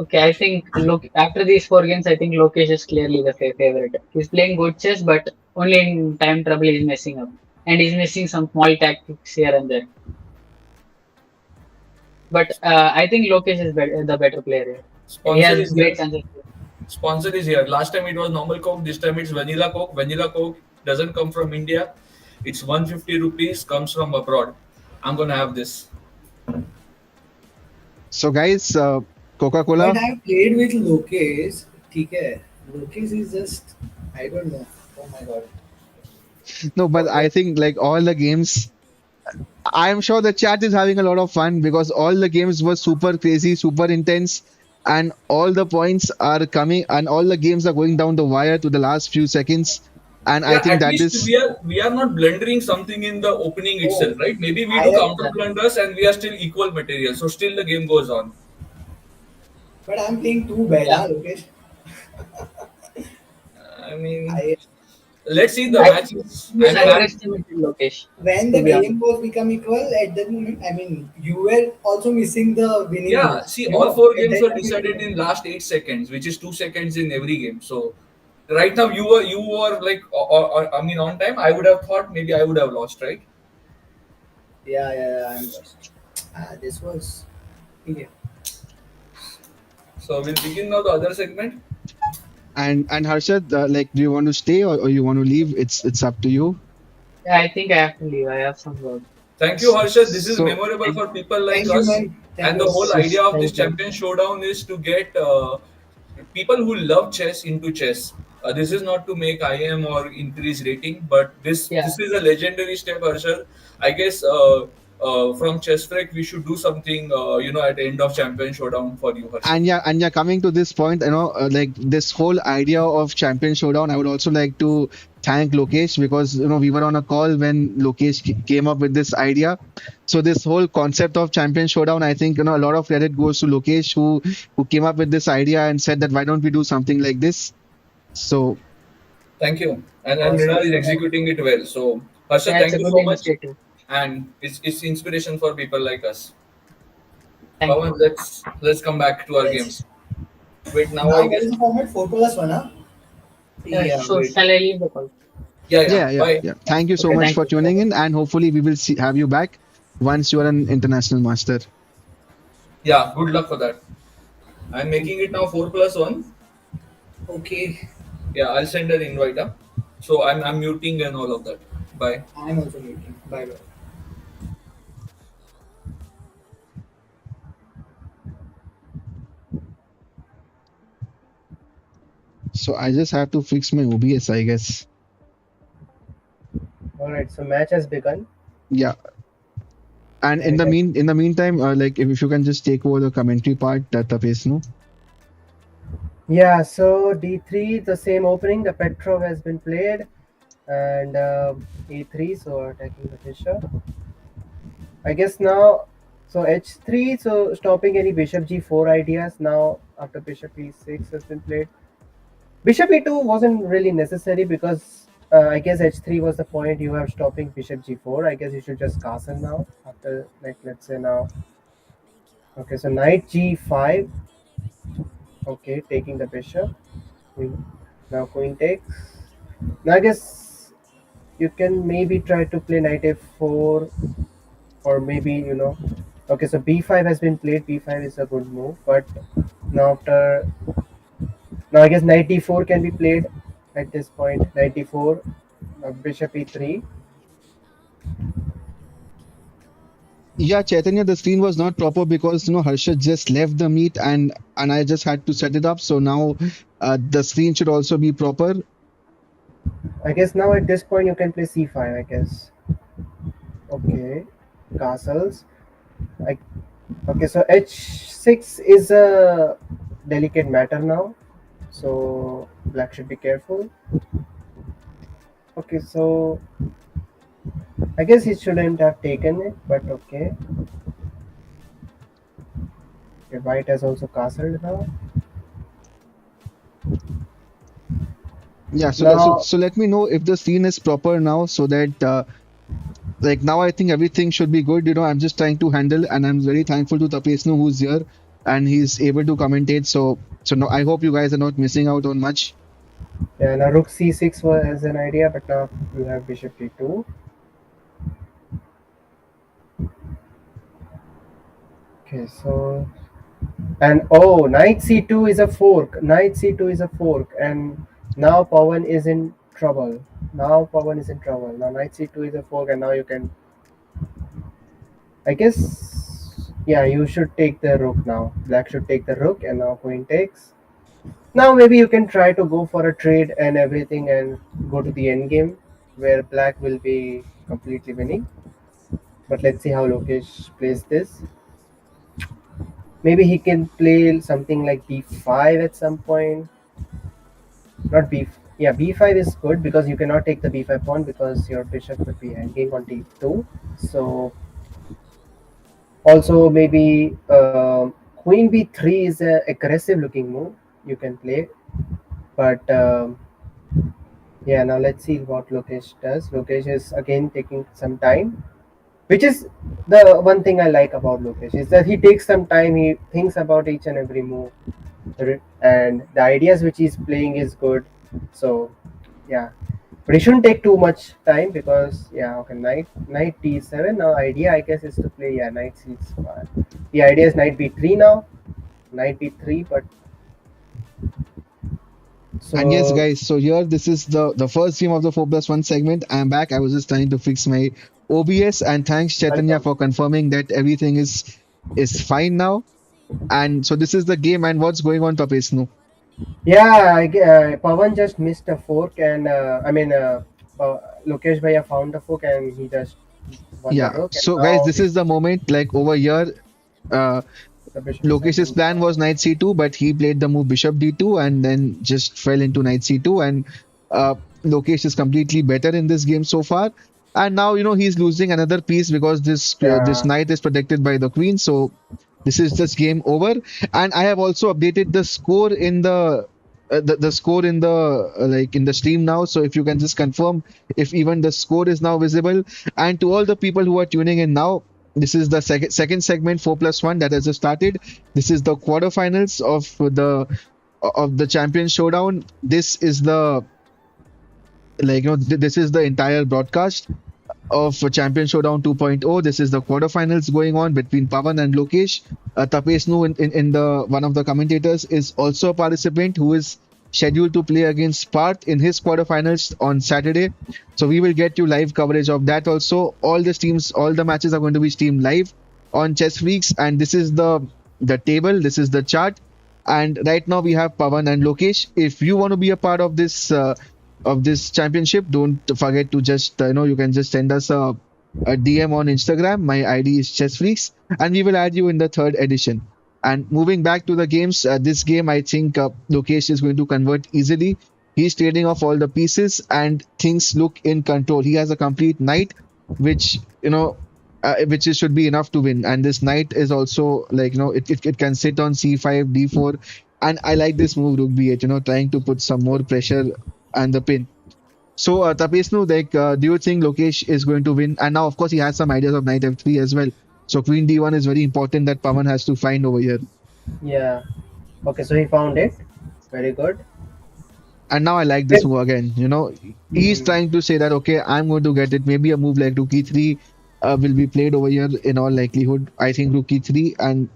Okay, I think look after these 4 games, I think Lokesh is clearly the favorite. He's playing good chess, but only in time trouble he's messing up, and he's missing some small tactics here and there. But I think Lokesh is the better player here. He Sponsor has is here. great chances. Sponsor is here. Last time it was normal Coke. This time it's vanilla Coke. Vanilla Coke doesn't come from India. It's 150 rupees. Comes from abroad. I'm gonna have this. So guys, But Coca-Cola. I played with Lokesh. Okay, Lokesh is just, I don't know. Oh my god. No, but I Forget. think like all the games, I'm sure the chat is having a lot of fun because all the games were super crazy, super intense, and all the points are coming, and all the games are going down the wire to the last few seconds. And I Yeah, think at that least is, we are not blundering something in the opening Oh, itself, right? Maybe we I do am, counter Yeah, blunders and we are still equal material. So still the game goes on. but I'm playing too bad, yeah. huh, Lokesh? I mean, I let's see the I I match. you I'm I planning. underestimated Lokesh, when to the be honest. game was become equal at that moment, I mean, you were also missing the winning Yeah, moves. see, all four At games that were time, it decided was, in last 8 seconds, which is 2 seconds in every game. So right now you were like, I mean, on time. I would have thought maybe I would have lost, right? yeah, yeah, yeah, I'm lost. This was, yeah. So we'll begin now the other segment. and Harshad, like, do you want to stay or you want to leave? It's up to you. Yeah, I think I have to leave. I have some work. Thank you, Harshad. This is So, memorable Thank for you. people like Thank you, us. man. Thank And you. the whole so idea of this Thank you. champion showdown is to get people who love chess into chess. This is not to make IM or increase rating, but this Yeah, is a legendary step, Harshad. I guess from Chess Freak we should do something, at the end of champion showdown for you, Harshad. and yeah, coming to this point, like this whole idea of champion showdown, I would also like to thank Lokesh because we were on a call when Lokesh came up with this idea. So this whole concept of champion showdown, I think a lot of credit goes to Lokesh who came up with this idea and said that why don't we do something like this. So Thank you. And Awesome. Mrinal is executing it well. So Harshad, yeah, it's thank a you good so much. initiative. And it's inspiration for people like us. Thank Pawan, you. let's come back to our Yes. games. Wait, now I Now, what guess. is the format? 4 plus 1, huh? Yeah, So wait. shall I leave the call? Yeah, yeah. yeah, yeah, Bye. yeah. Thank you so Okay, much thank for you. tuning in, and hopefully we will have you back once you are an international master. Yeah, good luck for that. I'm making it now 4+1. Okay. Yeah, I'll send an invite up. So I'm muting and all of that. Bye. I'm also muting. Bye bye. So I just have to fix my OBS, I guess. All right, so match has begun. Yeah. And And it has, in the meantime, like if you can just take over the commentary part, that the pace, no? yeah, so d3, the same opening, the Petrov has been played, and e3, so attacking the bishop. I guess now, so h3, so stopping any bishop g4 ideas now after bishop e6 has been played. Bishop e2 wasn't really necessary because I guess h3 was the point you have stopping bishop g4. I guess you should just castle now after, like, let's say now. Okay, so knight g5. Okay, taking the bishop. Queen. Now queen takes. Now I guess you can maybe try to play knight f4, or maybe Okay, so b5 has been played. B5 is a good move, but now after, now I guess knight d4 can be played at this point. Knight d4, bishop e3. Yeah, Chaitanya, the screen was not proper because Harshad just left the meet and I just had to set it up. So now the screen should also be proper. I guess now at this point you can play c5. I guess. Okay, castles. I, okay, so h6 is a delicate matter now. So black should be careful. Okay, so I guess he shouldn't have taken it, but okay. Okay, white has also castled now. Yeah, Now, so let me know if the screen is proper now so that like now I think everything should be good. I'm just trying to handle and I'm very thankful to Tapesnu who's here and he's able to commentate. So no, I hope you guys are not missing out on much. yeah, now rook c6 was an idea, but now you have bishop d2. Okay, so and oh, knight c2 is a fork. Knight c2 is a fork, and now Pawan is in trouble. Now Pawan is in trouble. Now knight c2 is a fork, and now you can. I guess, yeah, you should take the rook now. Black should take the rook, and now queen takes. Now maybe you can try to go for a trade and everything, and go to the end game, where black will be completely winning. But let's see how Lokesh plays this. Maybe he can play something like b5 at some point. Not b. Yeah, b5 is good because you cannot take the b5 pawn because your bishop would be hanging on d2. So also maybe queen b3 is a aggressive looking move you can play. But yeah, now let's see what Lokesh does. Lokesh is again taking some time, which is the one thing I like about Lokesh is that he takes some time. He thinks about each and every move, and the ideas which he's playing is good. So yeah, but it shouldn't take too much time because yeah, okay, knight d7. Now idea I guess is to play, yeah, knight c5. The idea is knight b3 now, knight b3, but And yes, so guys, so here this is the first game of the 4+1 segment. I'm back. I was just trying to fix my OBS and thanks Chaitanya welcome. for confirming that everything is fine now. And so this is the game and what's going on, Tapesnu? Yeah, Pawan just missed a fork, and Lokesh Bhaiya found the fork, and he just won the Yeah. rook, and So guys, now this is the moment like over here. Uh, the bishop is Lokesh's hanging plan down. was knight c2, but he played the move bishop d2 and then just fell into knight c2. And uh, Lokesh is completely better in this game so far. And now he's losing another piece because this Yeah, knight is protected by the queen. So this is just game over. And I have also updated the score in the score in the like in the stream now. So if you can just confirm if even the score is now visible. And to all the people who are tuning in now, this is the second segment 4+1 that has just started. This is the quarterfinals of the champion showdown. This is the this is the entire broadcast of Champion Showdown 2.0. This is the quarterfinals going on between Pavan and Lokesh. Tapesnu in the one of the commentators is also a participant who is scheduled to play against Parth in his quarterfinals on Saturday. So we will get you live coverage of that also. All the matches are going to be streamed live on Chess Freaks, and this is the table. This is the chart. And right now we have Pavan and Lokesh. If you want to be a part of this championship, don't forget to just you can just send us a DM on Instagram. My ID is chessfreaks and we will add you in the third edition. And moving back to the games, this game I think Lokesh is going to convert easily. He's trading off all the pieces and things look in control. He has a complete knight, which should be enough to win. And this knight is also like it can sit on c5, d4, and I like this move rook b8. Trying to put some more pressure and the pin. So Tapesnu, like, do you think Lokesh is going to win? And now, of course, he has some ideas of knight f3 as well. So queen d1 is very important that Pavan has to find over here. Yeah. Okay, so he found it. Very good. And now I like this Well, move again. He's hmm. trying to say that okay, I'm going to get it. Maybe a move like rook e3 will be played over here in all likelihood. I think rook e3, and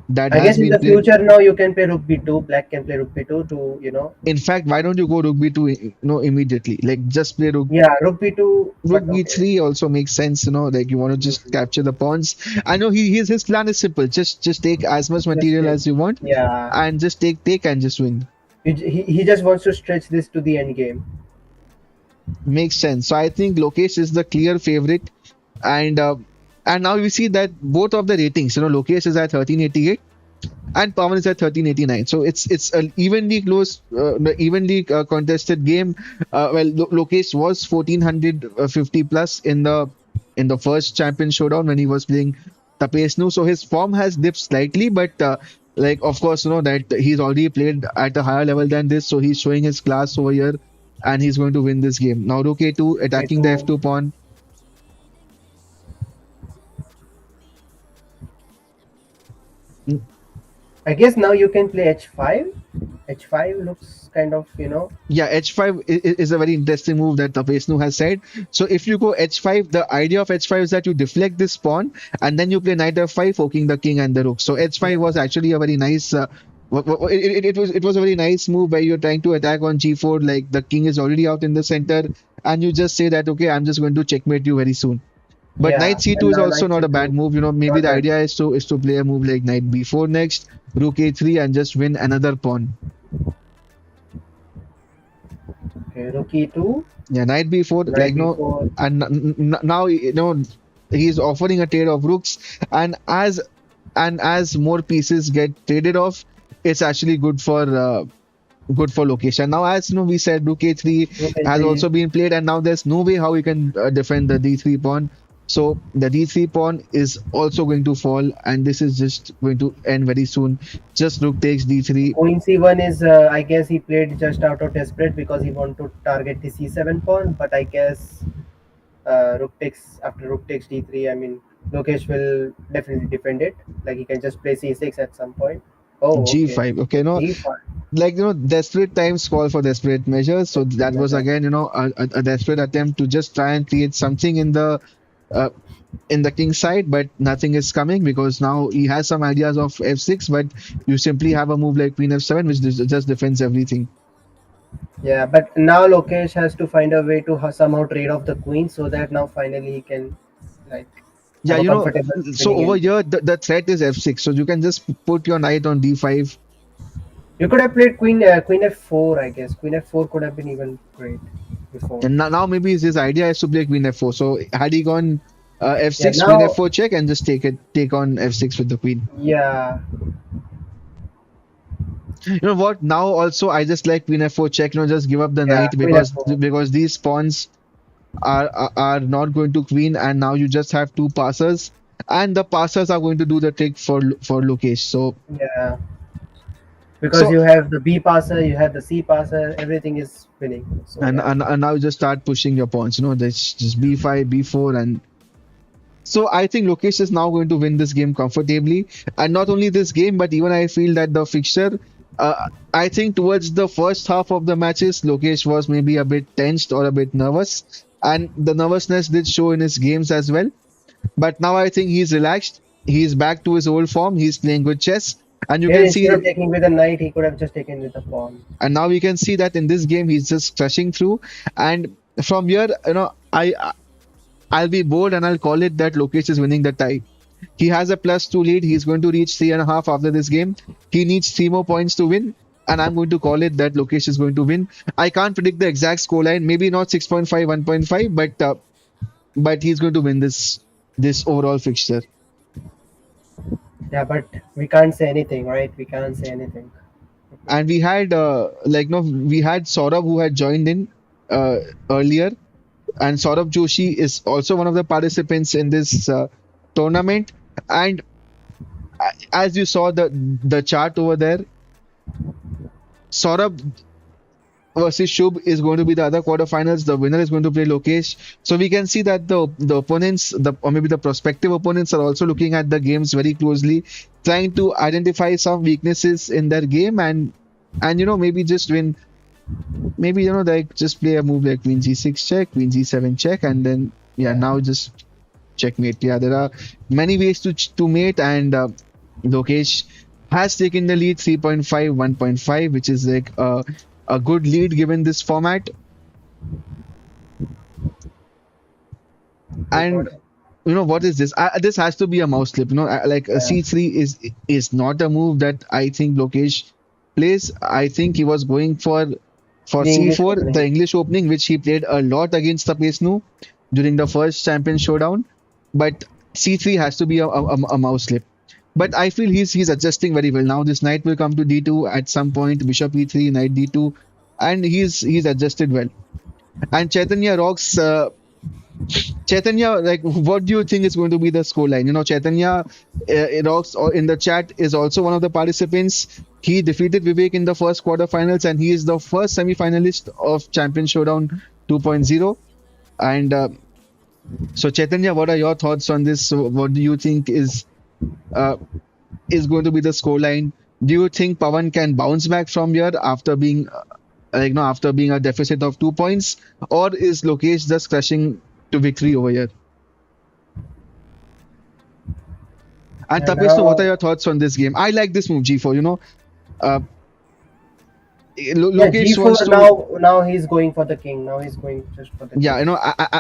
that I has guess in been the played. future now you can play rook b2. Black can play rook b2 to In fact, why don't you go rook b2 immediately? Like just play yeah, rook b2. rook But okay. b3 also makes sense. Like you want to just Hmm. capture the pawns. I know his plan is simple. Just take as much Just material as you want yeah. and just take and just win. He just wants to stretch this to the end game. Makes sense. So I think Lokesh is the clear favorite, and now we see that both of the ratings. Lokesh is at 1388 and Pawan is at 1389. So it's an evenly close, evenly contested game. Lokesh was 1450 plus in the first champion showdown when he was playing Tapesnu. So his form has dipped slightly, but like of course that he's already played at a higher level than this, so he's showing his class over here, and he's going to win this game. Now Rook A2 Okay, attacking the so F2 pawn. I guess now you can play h5. H5 looks kind of Yeah, h5 is a very interesting move that Tapesnu has said. So if you go h5, the idea of h5 is that you deflect this pawn and then you play knight f5, poking the king and the rook. So h5 was actually a very nice. It was a very nice move where you're trying to attack on g4, like the king is already out in the center, and you just say that okay, I'm just going to checkmate you very soon. But knight yeah. c2 And is now also knight not a bad c2. move. Maybe Not the bad. idea is to play a move like knight b4 next, rook a3, and just win another pawn. Okay, rook e2, Yeah, knight b4, knight like b4. and now he's offering a trade of rooks, and as more pieces get traded off, it's actually good for location. Now, as we said, rook a3 Rook has h3. also been played, and now there's no way how we can defend the d3 pawn. So the d3 pawn is also going to fall, and this is just going to end very soon. Just rook takes d3. Queen c1 is, I guess he played just out of desperate because he want to target the c7 pawn. But I guess rook takes after rook takes d3. I mean, Lokesh will definitely defend it. Like he can just play c6 at some point. Oh, okay. g5. Okay, no, d5. like desperate times call for desperate measures. So that was Yeah. again a desperate attempt to just try and create something uh, in the king side, but nothing is coming because now he has some ideas of f6, but you simply have a move like queen f7 which just defends everything. Yeah, but now Lokesh has to find a way to somehow trade off the queen so that now finally he can like Yeah, have a comfortable so winning over end. here the threat is f6, so you can just put your knight on d5. You could have played queen f4, I guess. Queen f4 could have been even great before. And now maybe his idea is to play queen f4. So had he gone Yeah, f6, queen now f4 check, and just take on f6 with the queen. yeah, You know what? Now also I just like queen f4 check. Just give up the yeah, knight queen f4. because these pawns are not going to queen, and now you just have two passers, and the passers are going to do the trick for Lokesh. Yeah, because So you have the B passer, you have the C passer, everything is winning. So and yeah, and, and now you just start pushing your pawns. There's just b5, b4, and so I think Lokesh is now going to win this game comfortably, and not only this game, but even I feel that the fixture. I think towards the first half of the matches, Lokesh was maybe a bit tensed or a bit nervous, and the nervousness did show in his games as well. But now I think he's relaxed. He's back to his old form. He's playing good chess, and you here can instead of see, taking with a knight, he could have just taken with a pawn. and now we can see that in this game he's just crushing through. And from here, I'll be bold and I'll call it that Lokesh is winning the tie. He has a +2 lead. He's going to reach 3.5 after this game. He needs 3 more points to win. And I'm going to call it that Lokesh is going to win. I can't predict the exact scoreline. Maybe not 6.5, 1.5, but he's going to win this overall fixture. Yeah, but we can't say anything, right? We can't say anything. And we had we had Saurabh who had joined in uh, earlier, and Saurabh Joshi is also one of the participants in this tournament. And as you saw the chart over there, Saurabh versus Shubh is going to be the other quarterfinals. The winner is going to play Lokesh. So we can see that the opponents, or maybe the prospective opponents, are also looking at the games very closely, trying to identify some weaknesses in their game, and maybe just win. Maybe like just play a move like Queen G6 check, Queen G7 check, and then yeah, Yeah. now just checkmate. Yeah, there are many ways to mate, and Lokesh has taken the lead 3.5, 1.5, which is like a good lead given this format. Wait, And what? what is this? This has to be a mouse slip. Like a Yeah. C3 is not a move that I think Lokesh plays. I think he was going for The English C4, the opening. English opening, which he played a lot against the Pesnu during the first champion showdown. But C3 has to be a mouse slip. But I feel he's adjusting very well. Now this knight will come to D2 at some point, bishop E3, knight D2, and he's adjusted well. And Chaitanya rocks. Chaitanya, like, what do you think is going to be the scoreline? Chaitanya rocks in the chat is also one of the participants. He defeated Vivek in the first quarterfinals, and he is the first semi-finalist of Champion Showdown 2.0. And so, Chaitanya, what are your thoughts on this? So, what do you think uh, is going to be the scoreline? Do you think Pavan can bounce back from here after being after being a deficit of 2 points, or is Lokesh just crushing to victory over here? And And Tapesh, so what are now, your thoughts on this game? I like this move, G4. Uh, yeah, Lokesh G4 wants to, now he's going for the king. Now he's going just for the yeah, king.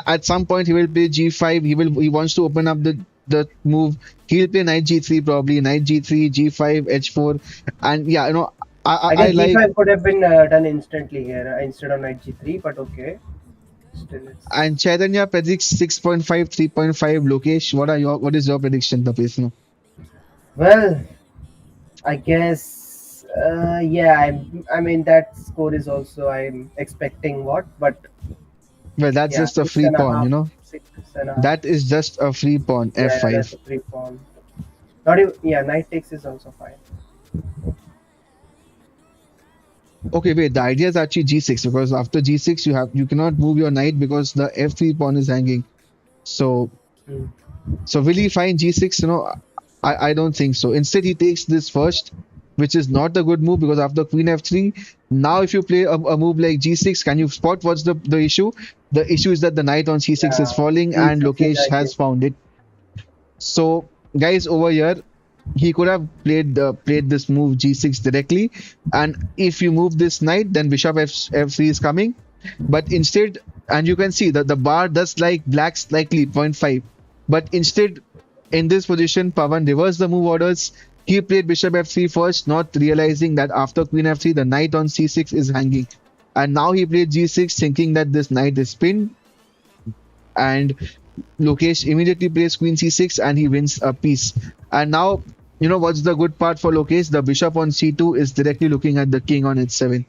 at some point he will play G5. He wants to open up the move. He'll play Knight G3 probably, Knight G3, G5, H4, and yeah, I I guess like. G5 could have been done instantly here instead of knight G3, but okay. Still, it's And Chaitanya predicts 6.5, 3.5. Lokesh, what is your prediction, Tapesh? No? well. I guess, yeah. I mean that score is also I'm expecting what, but Well, that's yeah, just a six free and a pawn. half, 6.5. That is just a free pawn, Yeah, yeah, that's F5. a free pawn. Not even, yeah, knight takes is also fine. Okay, wait. The idea is actually G6 because after G6 you cannot move your knight because the F3 pawn is hanging. So Hmm. will he find G6? I don't think so. Instead, he takes this first, which is not a good move because after Queen F3, now if you play a move like G6, can you spot what's the issue? The issue is that the knight on C6 is Yeah, falling and C6 is Lokesh I has guess. found it. So guys, over here he could have played this move G6 directly, and if you move this knight, then bishop F3 is coming. But instead, and you can see that the bar does like black slightly 0.5, but instead in this position, Pavan reversed the move orders. He played bishop F3 first, not realizing that after queen F3 the knight on C6 is hanging, and now he played G6 thinking that this knight is pinned, and Lokesh immediately plays queen c6 and he wins a piece. And now, what's the good part for Lokesh? The bishop on c2 is directly looking at the king on h7.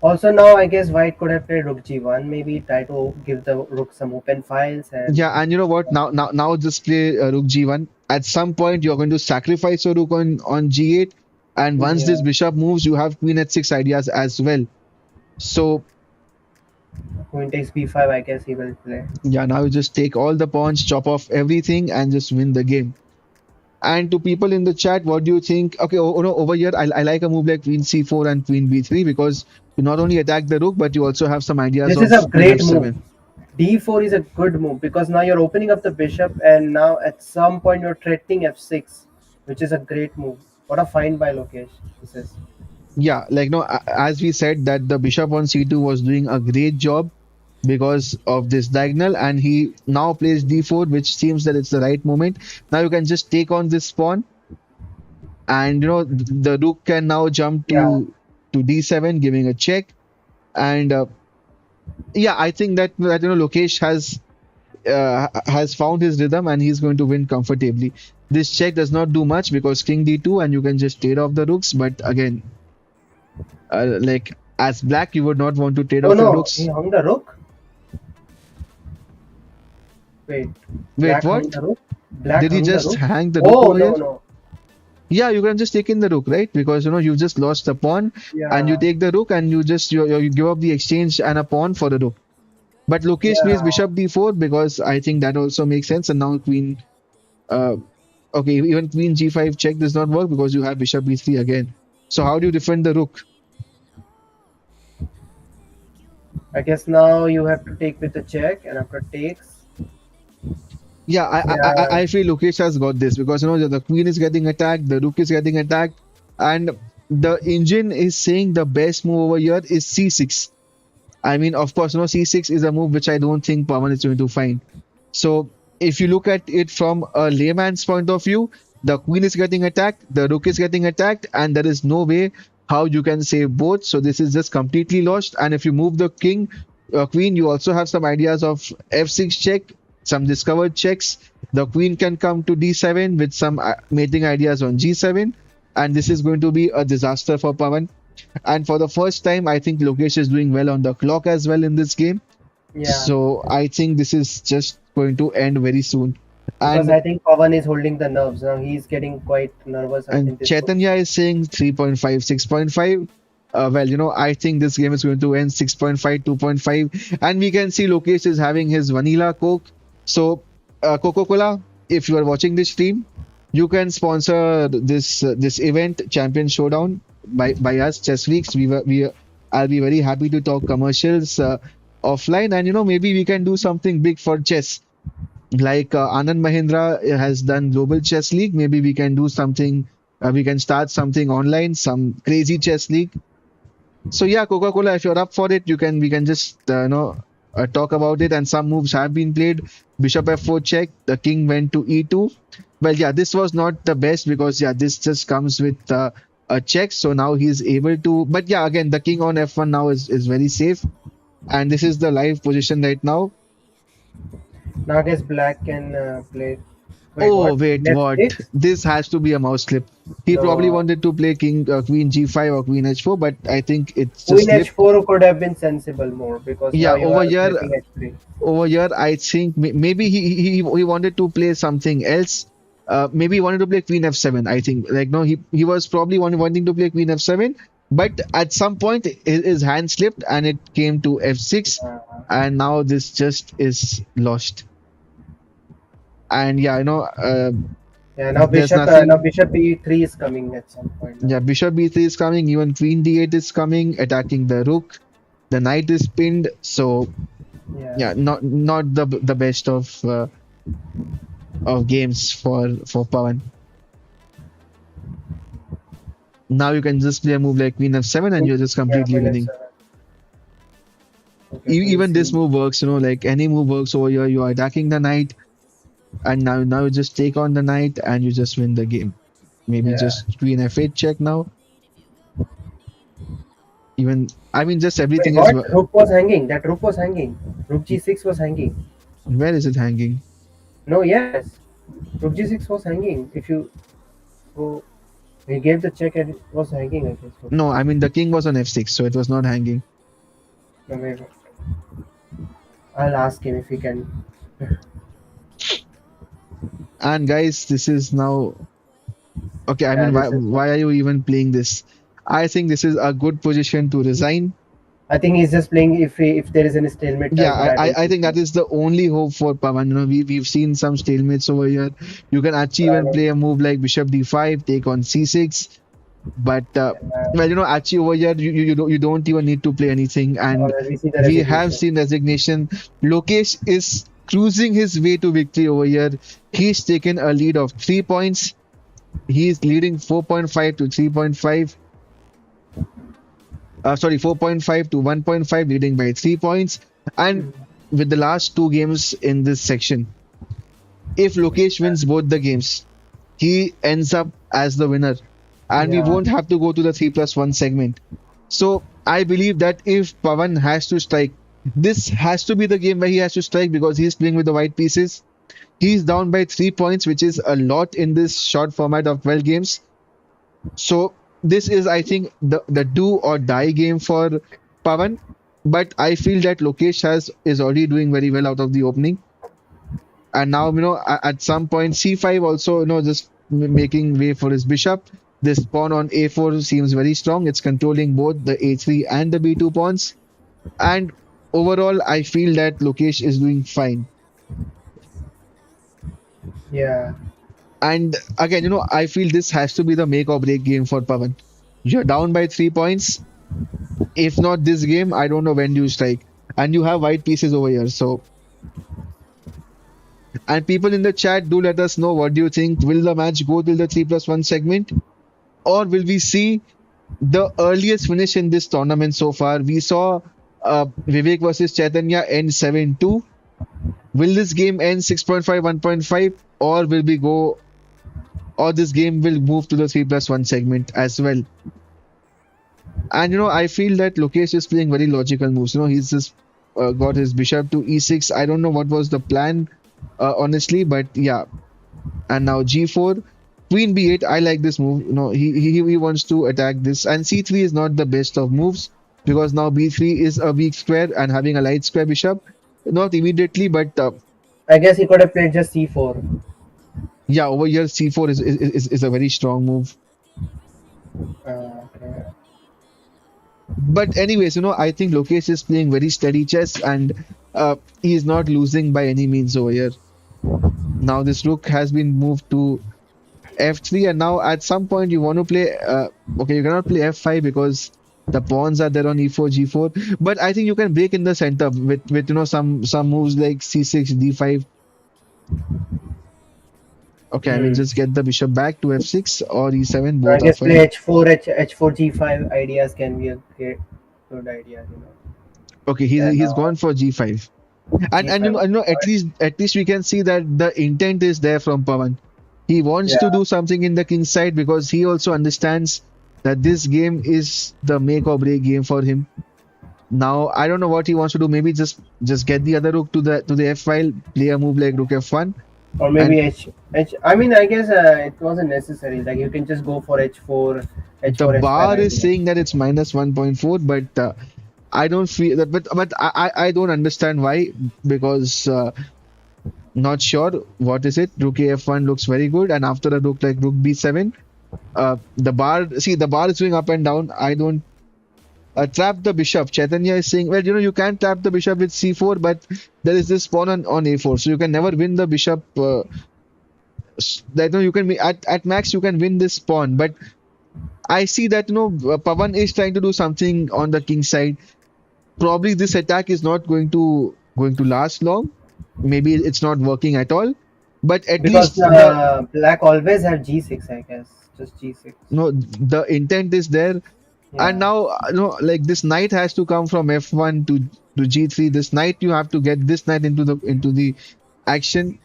Also now I guess white could have played rook G1, maybe try to give the rook some open files and Yeah, and you know what? Now just play rook g1. At some point, you're going to sacrifice your rook on g8, and once this yeah, bishop moves, you have queen h6 ideas as well. So queen takes B5. I guess he will play. yeah, now you just take all the pawns, chop off everything, and just win the game. And to people in the chat, what do you think? Okay, no, over here, I like a move like Queen C4 and Queen B3 because you not only attack the rook, but you also have some ideas This of is a Queen great move. F7. D4 is a good move because now you're opening up the bishop and now at some point you're threatening F6, which is a great move. What a find by Lokesh, this is. Yeah, like no, as we said that the bishop on C2 was doing a great job because of this diagonal, and he now plays D4, which seems that it's the right moment. Now you can just take on this pawn, and the rook can now jump Yeah. to D7, giving a check. And yeah, I think that Lokesh has found his rhythm and he's going to win comfortably. This check does not do much because king d2 and you can just trade off the rooks. But again, like as black, you would not want to trade Oh off your no, he rooks. hung the rook. Wait, Wait, black hung what? the rook. Black Did he hung the just rook. hang the rook Oh over no here? no. Yeah, you can just take in the rook, right? Because you just lost the pawn, and you Yeah take the rook, and you give up the exchange and a pawn for the rook. But Lokesh plays yeah. bishop d4 because I think that also makes sense. And now queen. Uh, okay, even queen g5 check does not work because you have bishop b3 again. So how do you defend the rook? I guess now you have to take with the check, and after takes, Yeah, yeah, I feel Lokesh has got this because the queen is getting attacked, the rook is getting attacked, and the engine is saying the best move over here is c6. I mean, of course, c6 is a move which I don't think Pawan is going to find. So if you look at it from a layman's point of view, the queen is getting attacked, the rook is getting attacked, and there is no way how you can save both. So this is just completely lost. And if you move the queen, you also have some ideas of f6 check, some discovered checks. The queen can come to d7 with some mating ideas on g7, and this is going to be a disaster for Pawan. And for the first time, I think Lokesh is doing well on the clock as well in this game. yeah. So I think this is just going to end very soon. Because And I think Pavan is holding the nerves now. He's getting quite nervous in and this Chaitanya position. is saying 3.5, 6.5. Well, I think this game is going to end 6.5, 2.5. And we can see Lokesh is having his vanilla Coke. So, Coca-Cola, if you are watching this stream, you can sponsor this event, Champion Showdown, by us, Chess Weeks. I'll be very happy to talk commercials offline, and maybe we can do something big for chess. Like Anand Mahindra has done Global Chess League. Maybe we can do something. We can start something online, some crazy chess league. So yeah, Coca-Cola, if you're up for it, we can just talk about it. And some moves have been played. Bishop f4 check. The king went to e2. Well, yeah, this was not the best because yeah, this just comes with a check. So now he's able to. But yeah, again, the king on f1 now is very safe. And this is the live position right now. Now I guess black can play. Wait, Oh, what? wait, Left what? six? This has to be a mouse slip. He probably No. wanted to play queen g5 or queen h4, but I think it's just Queen slipped. h4 could have been sensible more because now Yeah, you are threatening h3. over here, I think maybe he wanted to play something else. Maybe he wanted to play queen f7. I think like no, he was probably wanting to play queen f7, but at some point his hand slipped and it came to f6, Uh, and now this just is lost. And yeah, yeah, there's now nothing. bishop e3 is coming at some point now. Yeah, bishop b3 is coming, even queen d8 is coming, attacking the rook. The knight is pinned, so Yeah. yeah, not the best of games for Pawan. Now you can just play a move like queen f7 and you're just Yeah, completely queen winning. h7. Okay, queen Even this c. move works, like any move works over here. You are attacking the knight, and now you just take on the knight and you just win the game. Maybe Yeah. just queen f8 check now. Even I mean, just Wait, everything is. what? Rook was hanging. That rook was hanging. Rook g6 was hanging. Where is it hanging? No, yes. Rook g6 was hanging. If you go, he gave the check and it was hanging, I guess. No, I mean the king was on f6, so it was not hanging. No, wait. I'll ask him if he can. And guys, this is now okay. I Yeah, mean, this is. why are you even playing this? I think this is a good position to resign. I think he's just playing if there is any stalemate Yeah, time for I think that identity. is the only hope for Pavan. We've seen some stalemates over here. You can actually even play a move like bishop d5, take on c6. But well, actually over here you don't even need to play anything, and Already see the we have resignation. seen resignation. Lokesh is cruising his way to victory over here. He's taken a lead of 3 points. He's leading 4.5 to 3.5. Sorry, 4.5 to 1.5, leading by 3 points. And with the last two games in this section, if Lokesh wins both the games, he ends up as the winner, and we Yeah, won't have to go to the 3+1 segment. So I believe that if Pavan has to strike, this has to be the game where he has to strike because he's playing with the white pieces. He's down by 3 points, which is a lot in this short format of 12 games. So this is, I think, the do or die game for Pavan. But I feel that Lokesh is already doing very well out of the opening. And now, at some point, c5 also, just making way for his bishop. This pawn on a4 seems very strong. It's controlling both the a3 and the b2 pawns. And overall, I feel that Lokesh is doing fine. Yeah. And again, I feel this has to be the make or break game for Pavan. You're down by 3 points. If not this game, I don't know when do you strike. And you have white pieces over here. So, and people in the chat, do let us know what do you think. Will the match go till the 3+1 segment? Or will we see the earliest finish in this tournament so far? We saw Vivek versus Chaitanya end 7-2. Will this game end 6.5, 1.5? Or will we go, or this game will move to the 3+1 segment as well? And I feel that Lokesh is playing very logical moves. He's just got his bishop to e6. I don't know what was the plan, honestly, but yeah. And now g4, queen b8. I like this move. He wants to attack this, and c3 is not the best of moves because now b3 is a weak square and having a light square bishop. Not immediately, but I guess he could have played just c4. yeah, over here c4 is a very strong move. Okay. But anyways, I think Lokesh is playing very steady chess and he is not losing by any means over here. Now this rook has been moved to f3, and now at some point you want to play. Okay, you cannot play f5 because the pawns are there on e4, g4. But I think you can break in the center with some moves like c6, d5. Okay, I mean Hmm. just get the bishop back to f6 or e7. I Both are guess play fine. h4, h4, g5 ideas can be a good idea. Okay, he's Now gone for g5. And g5 was at least we can see that the intent is there from Pavan. He wants to yeah. do something in the king side because he also understands that this game is the make or break game for him. Now I don't know what he wants to do. Maybe just get the other rook to the f file, play a move like rook f1, Or and maybe h. I mean, I guess it wasn't necessary. Like you can just go for h4, the h4, h5 bar is idea. saying that it's minus 1.4, but I don't feel that. But I don't understand why because. Not sure what is it. Rook f1 looks very good, and after a rook like rook b7, the bar is going up and down. I don't trap the bishop. Chaitanya is saying, well, you can trap the bishop with c4, but there is this pawn on a4, so you can never win the bishop. That you can at max you can win this pawn, but I see that Pavan is trying to do something on the king side. Probably this attack is not going to last long. Maybe it's not working at all, but at Because least the black always had g6, I guess. Just g6. the intent is there. And Yeah. now like this knight has to come from f1 to g3. This knight, you have to get this knight into the action.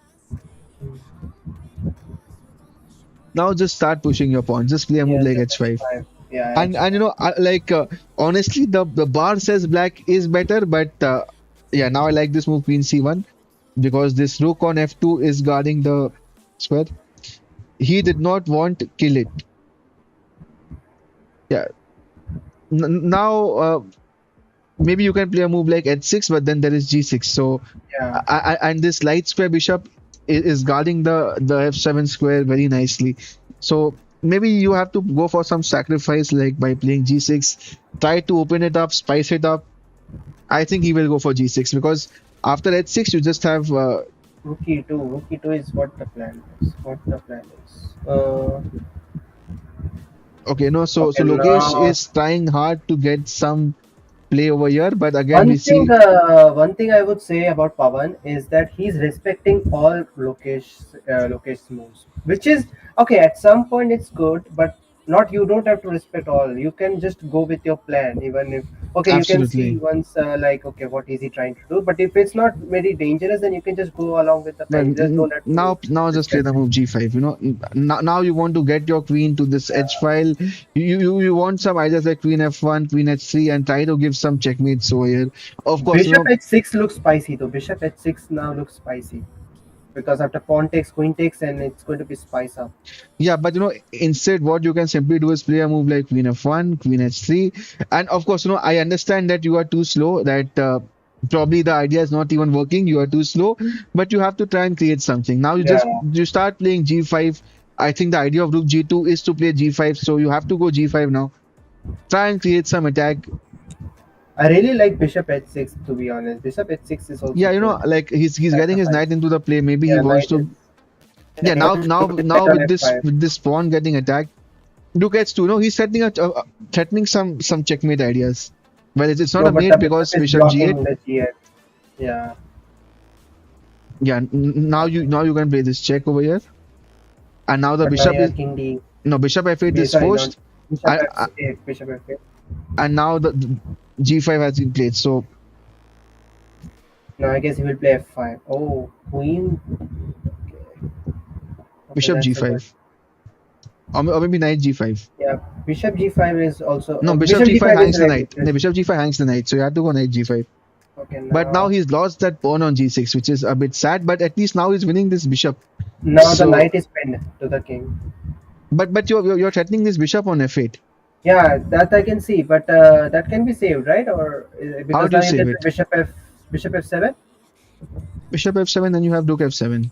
Now just start pushing your pawn, just play a move Yes, like yes, h5. h5. Yeah, And h5. honestly, the bar says black is better, but yeah, now I like this move queen c1 because this rook on f2 is guarding the square. He did not want to kill it. Yeah. Now maybe you can play a move like h6, but then there is g6. So Yeah. and this light square bishop is guarding the f7 square very nicely. So maybe you have to go for some sacrifice, like by playing g6, try to open it up, spice it up. I think he will go for g6 because after h6 you just have Rook e2. Rook e2 is what the plan is. What the plan is. okay, no, so Okay, Lokesh now is trying hard to get some play over here, but again we see one thing I would say about Pavan is that he's respecting all Lokesh's moves, which is okay. At some point, it's good, but not you don't have to respect all. You can just go with your plan, even if okay, you can see absolutely. once like okay, what is he trying to do? But if it's not very dangerous, then you can just go along with the Well, plan. You just don't have to now just play the respect move it. g5. Now you want to get your queen to this h Yeah. file. You want some ideas like queen f1, queen h3, and try to give some checkmates over here. Of course, Bishop h6 looks spicy though. Bishop h6 now looks spicy because after pawn takes, queen takes, and it's going to be spice up. yeah, but instead, what you can simply do is play a move like queen f1, queen h3, and of course, I understand that you are too slow. That Probably the idea is not even working. You are too slow, but you have to try and create something. Now Yeah, you start playing g5. I think the idea of rook g2 is to play g5, so you have to go g5 now. Try and create some attack. I really like bishop h6 to be honest. Bishop h6 is also Yeah, good. like he's getting his Sacrifice. knight into the play. Maybe he Yeah, wants knight is. to. Yeah, now On with f5. this pawn getting attacked, look at two. No, he's threatening some checkmate ideas. Well, it's not No, a but the mate bishop because is bishop g8. blocking the g8. Yeah. Yeah, now you can play this check over here, and now the But now bishop you have is king d. no bishop f8 is Sorry, not forced, bishop and, f8. Bishop f8. and now the g5 has been played. So Now I guess he will play f5. Oh, queen. Okay, bishop that's a good. g5 or maybe knight g5. Yeah, bishop g5 is also. No, bishop Bishop g5 g5 is hangs the ready. knight. No, bishop g5 hangs the knight. So you have to go knight g5. Okay, But now now he's lost that pawn on g6, which is a bit sad. But at least now he's winning this bishop. now the So, knight is pinned to the king. but you're threatening this bishop on f8. Yeah, that I can see, but that can be saved, right? Or How because do now you you save can it? play bishop f7. Bishop f7, then you have rook f7.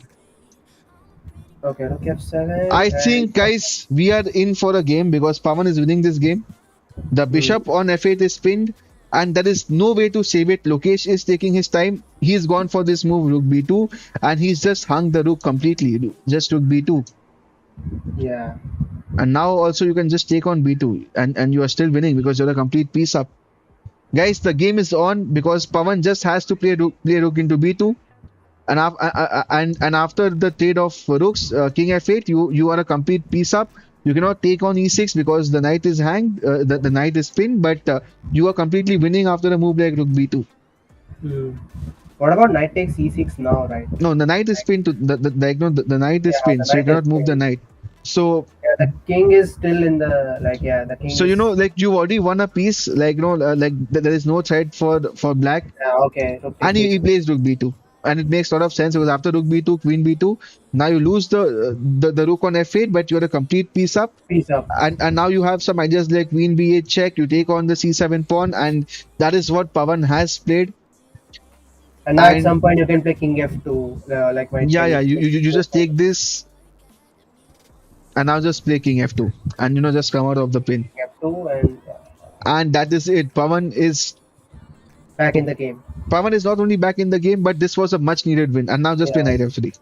Okay, rook f7 I and think, guys, we are in for a game because Pavan is winning this game. The hmm, bishop on f8 is pinned, and there is no way to save it. Lokesh is taking his time. He's gone for this move, rook b2, and he's just hung the rook completely. Just rook b2. yeah. And now also you can just take on b2, and you are still winning because you're a complete piece up. Guys, the game is on because Pavan just has to play rook into b2. And after the trade of rooks, king f8, you are a complete piece up. You cannot take on e6 because the knight is hanged, the knight is pinned, but you are completely winning after a move like rook b2. Hmm. What about knight takes e6 now, right? No, the knight is Like, pinned to the knight is yeah, the pinned, so you knight is cannot move the pinned. knight. So Yeah, the king is still in the like. Yeah, the king so is. like you already won a piece, like there is no threat for black, Yeah, okay, rook and takes he h6. plays rook b2, and it makes a lot of sense because after rook b2, queen b2, now you lose the rook on f8, but you're a complete piece up. Piece up. And now you have some ideas like queen b8 check, you take on the c7 pawn, and that is what Pavan has played. And now at And some point you can play king f2, like white yeah, can yeah, just you go just for take this, and now just play king f2, and just come out of the pin. king f2 and And that is it. back in the game. Pavan is not only back in the game, but this was a much needed win. And now just play Yeah, knight f3.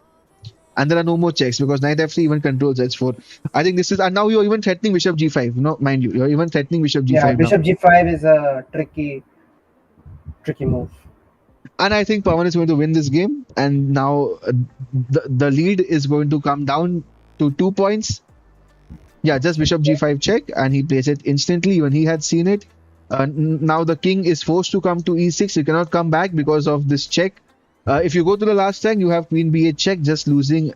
And there are no more checks because knight f3 even controls h4. I think this is, and now you're even threatening bishop g5. No, mind you, you're even threatening bishop yeah. g5 now. Bishop g5 is a tricky move. And I think Pawan is going to win this game. And now the lead is going to come down to 2 points. Yeah, just bishop g5 check, and he plays it instantly when he had seen it. Now the king is forced to come to e6. You cannot come back because of this check. If you go to the last time, you have queen b8 check, just losing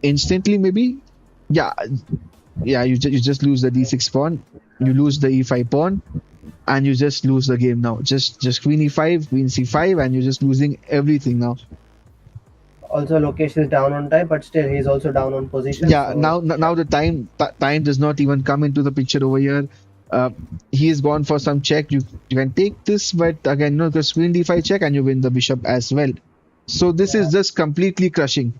instantly, maybe. Yeah, yeah, you just lose the d6 pawn. You lose the e5 pawn, and you just lose the game now. Just queen e5, queen c5, and you're just losing everything now. Also, Lokesh is down on time, but still he's also down on position. Yeah, So yeah, now the time does not even come into the picture over here. Uh, he is gone for some check. You can take this, but again, no, because queen d5 check, and you win the bishop as well. So this yeah, is just completely crushing.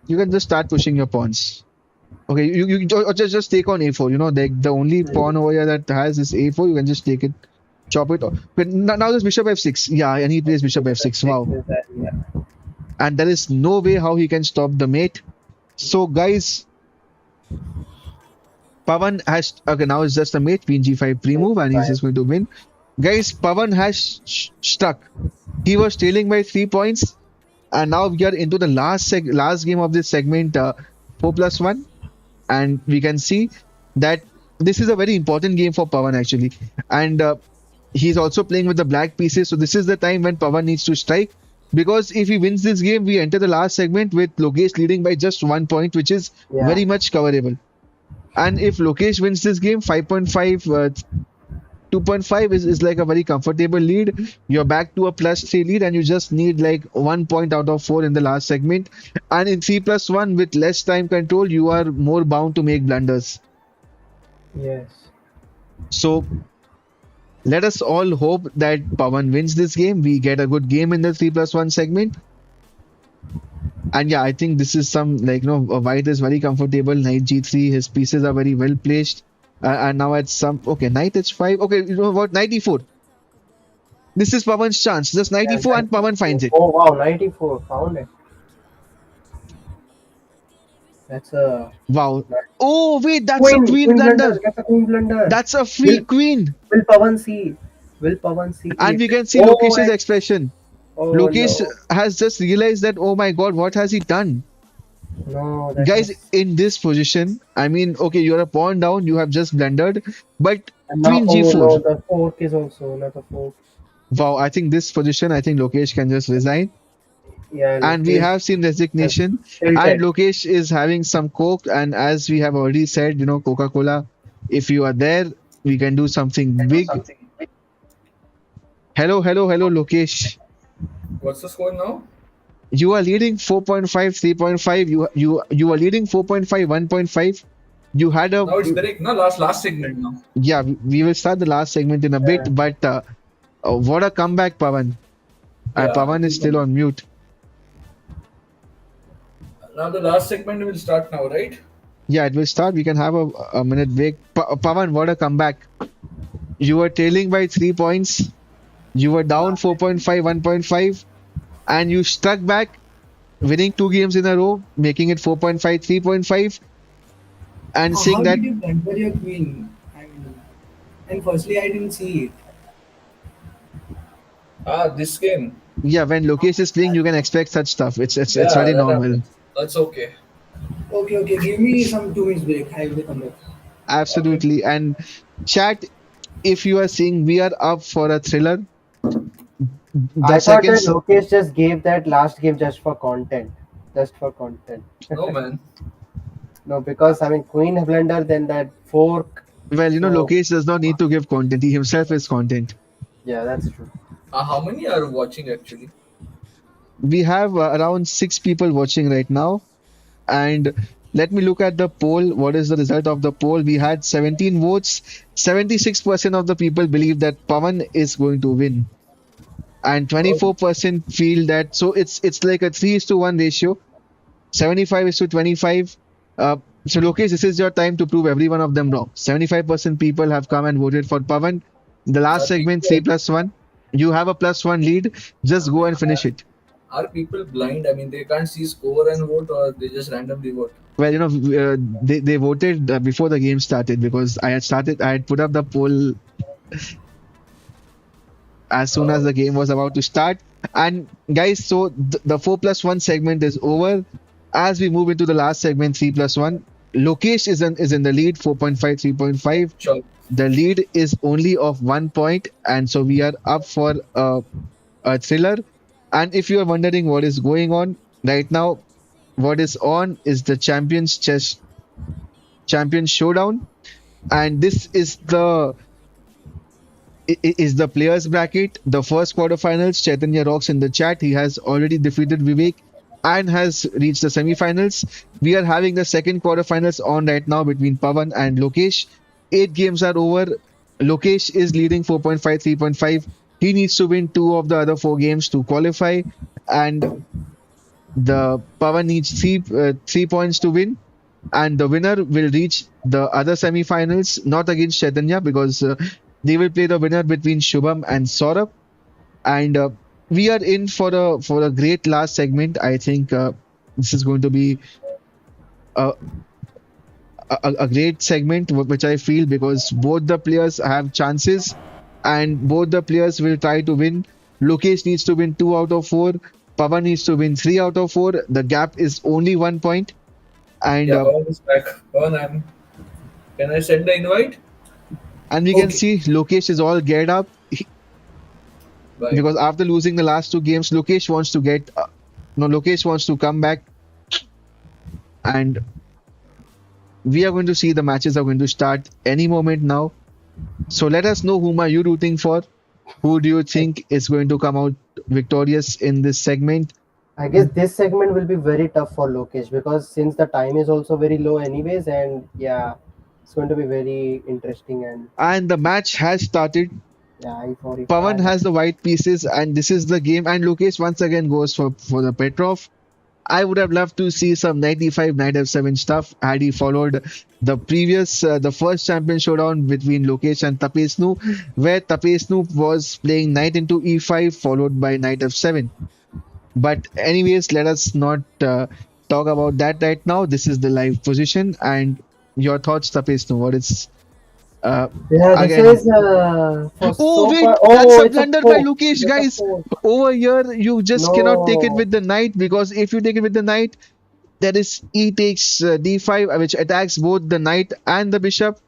You can just start pushing your pawns. Okay, you or just take on a4. The only pawn over here that has is a4. You can just take it, chop it. But now there's bishop f6. Yeah, and he plays bishop bishop f6. f6 Wow, is that. Yeah, and there is no way how he can stop the mate. So guys, Pavan has okay, now it's just a mate, queen g5 pre-move, and he's fine. just going to win. Guys, Pavan has stuck. He was trailing by 3 points, and now we are into the last game of this segment, 4+1, and we can see that this is a very important game for Pavan actually, and he's also playing with the black pieces. So this is the time when Pavan needs to strike. Because if he wins this game, we enter the last segment with Lokesh leading by just 1 point, which is Yeah, very much coverable. And if Lokesh wins this game, 5.5, 2.5 is like a very comfortable lead. You're back to a +3 lead, and you just need like 1 point out of 4 in the last segment. And in 3+1 with less time control, you are more bound to make blunders. yes. So Let us all hope that Pavan wins this game. We get a good game in the 3+1 segment. And yeah, I think this is some like White is very comfortable. Knight G3, his pieces are very well placed. And now at some okay, Knight H5. Okay, you know what? Knight E4. This is Pavan's chance. Just Knight Yeah, E4 and Pavan finds it. oh wow, 94 found it. That's a Wow. Oh wait, that's a queen. queen Queen blunder. blunder. That's a queen blunder. That's a free Will queen. Will Pavan see? Will Pavan see And it? we can see Oh, Lokesh's and expression. oh Lokesh no, has just realized that, oh my God, what has he done? no, that Guys, was. in this position, I mean, okay, you're a pawn down, you have just blundered, but And now, Queen oh G4. no, the fork is also another fork. Wow, I think this position, I think Lokesh can just resign. Yeah, And we Lokesh have seen has resignation. And tilted. Lokesh is having some coke. And as we have already said, Coca-Cola, if you are there, we can do something big. Hello, hello, hello, Lokesh. What's the score now? You are leading 4.5, 3.5. You are leading 4.5, 1.5. You had a Now it's break. No, last segment now. yeah. We will start the last segment in a bit, Yeah. but what a comeback, Pavan. Yeah. Pavan is still on mute. Now the last segment will start now, right? Yeah, it will start. We can have a minute break. Pavan, what a comeback. You were trailing by 3 points. You were down 4.5, 1.5, and you struck back, winning 2 games in a row, making it 4.5, 3.5, and How saying that, did you blunder your queen? I mean, and firstly, I didn't see it. Ah, this game. yeah, when Lokesh is playing, you can expect such stuff. It's Yeah, very that normal. happens. That's okay. Okay, okay, give me some 2 minutes break. I will come back. Okay. Absolutely. And chat, if you are seeing we are up for a thriller, the I thought second that Lokesh just gave that last game just for content. Just for content. No man. No, because I mean Queen blunder, then that fork. well, So Lokesh does not need to give content. He himself is content. yeah, that's true. How many are watching actually? We have around 6 people watching right now. And let me look at the poll. What is the result of the poll? We had 17 votes. 76% of the people believe that Pavan is going to win. And Oh, 24% feel that, so it's like a 3:1 ratio. 75 is to 25. Uh, so Lokesh, this is your time to prove every one of them wrong. 75% people have come and voted for Pavan. The last are segment, 3 people plus 1. You have a +1 lead. Just go and finish it. are people blind? I mean, they can't see score and vote, or they just randomly vote. Well, they voted before the game started because I had put up the poll as soon as Oh, the game was about to start. And guys, so the 4+1 segment is over. As we move into the last segment, 3+1, Lokesh is in the lead, 4.5, 3.5. sure. The lead is only of 1 point, and so we are up for a thriller. And if you are wondering what is going on right now, what is on is the champion showdown, and this is the players bracket. The first quarterfinals. Chaitanya rocks in the chat. He has already defeated Vivek and has reached the semifinals. We are having the second quarterfinals on right now between Pavan and Lokesh. 8 games are over. Lokesh is leading 4.5, 3.5. He needs to win 2 of the other 4 games to qualify, and the Pavan needs 3 points to win, and the winner will reach the other semifinals, not against Chaitanya because they will play the winner between Shubham and Saurabh. And we are in for a great last segment. I think this is going to be a, a great segment, which I feel because both the players have chances and both the players will try to win. Lokesh needs to win 2 out of 4. Pavan needs to win 3 out of 4. The gap is only 1 point. And Yeah, Pawan is back. Pawan, can I send the invite? we can Okay. see Lokesh is all geared up Bye. because after losing the last 2 games, Lokesh wants to get no Lokesh wants to come back, and we are going to see the matches are going to start any moment now. So let us know whom are you rooting for? Who do you think is going to come out victorious in this segment? I guess this segment will be very tough for Lokesh because since the time is also very low anyways, and yeah, it's going to be very interesting and And the match has started. Yeah, Pavan E45. has the white pieces, and this is the game. And Lokesh once again goes for the Petrov. I would have loved to see some 95 knight f7 stuff had he followed the first champion showdown between Lokesh and Tapesnu, where Tapesnu was playing knight into e5 followed by knight f7. But anyways, let us not talk about that right now. This is the live position, and your thoughts, Tapesnu. What is uh, Yeah, this again? is for Oh so wait, far. that's Oh, a it's a blunder by four. Lokesh, It's a guys. four. Over here, you just cannot take it No. with the knight, because if you take it with the knight, there is e takes d5, which attacks both the knight and the bishop.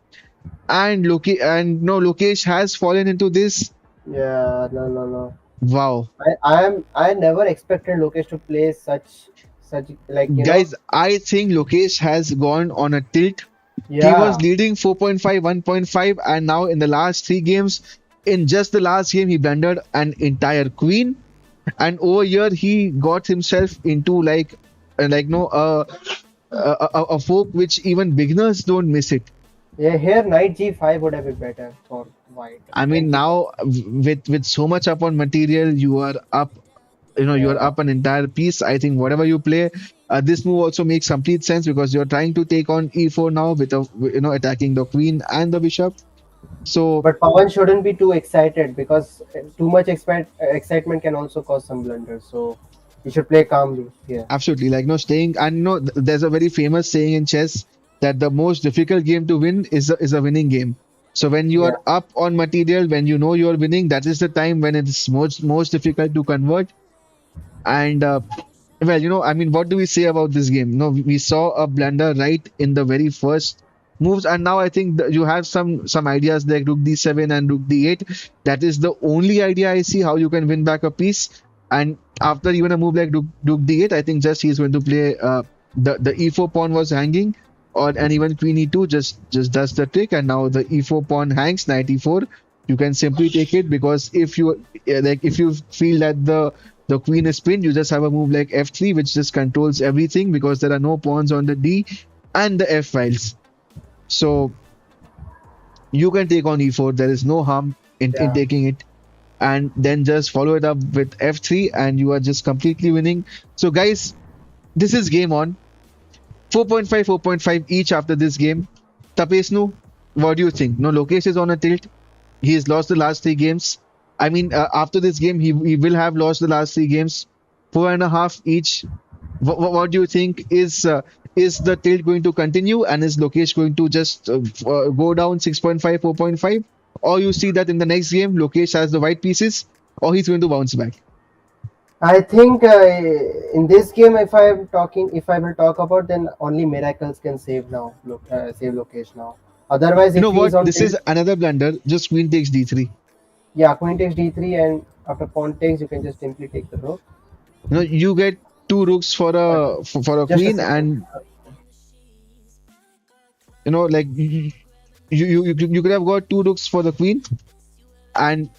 And Lokesh has fallen into this. Yeah, no, no, no. Wow, I never expected Lokesh to play such like guys, I think Lokesh has gone on a tilt. He was yeah. leading 4.5, 1.5, and now in the last three games, in just the last game, he blundered an entire queen. And over here, he got himself into like no a folk which even beginners don't miss it. Yeah, here knight G5 would have been better for white. I mean, Knight G5. now with so much up on material, you are up. You are Yeah. up an entire piece. I think whatever you play, this move also makes complete sense because you're trying to take on e4 now with a attacking the queen and the bishop. So But Pawan shouldn't be too excited because too much excitement can also cause some blunders. So he should play calmly here. absolutely, like no staying, and there's a very famous saying in chess that the most difficult game to win is a winning game. So when you Yeah. are up on material, when you know you're winning, that is the time when it's most difficult to convert. And well, I mean, what do we say about this game? No, we saw a blunder right in the very first moves, and now I think that you have some ideas like Rook D7 and Rook D8. That is the only idea I see how you can win back a piece. And after even a move like Rook D8, I think just he's going to play the E4 pawn was hanging, or and even Queen E2 just does the trick, and now the E4 pawn hangs, Knight E4. You can simply take it because if you feel that the queen is pinned, you just have a move like f3, which just controls everything because there are no pawns on the d and the f files. So you can take on e4. There is no harm in Yeah. taking it, and then just follow it up with f3, and you are just completely winning. So guys, this is game on. 4.5, 4.5 each after this game. Tapesnu, what do you think? No, Lokesh is on a tilt. He has lost the last three games. I mean, after this game, he will have lost the last three games, four and a half each. What do you think? Is the tilt going to continue, and is Lokesh going to just go down 6.5, 4.5? Or you see that in the next game, Lokesh has the white pieces, or he's going to bounce back? I think in this game, if I will talk about, then only miracles can save now. Save Lokesh now. Otherwise, You if know he is what? on This tilt, is another blunder. Just queen takes d3. yeah, queen takes d3, and after pawn takes, you can just simply take the rook. You get two rooks for But a just a queen, second. and like you could have got two rooks for the queen, and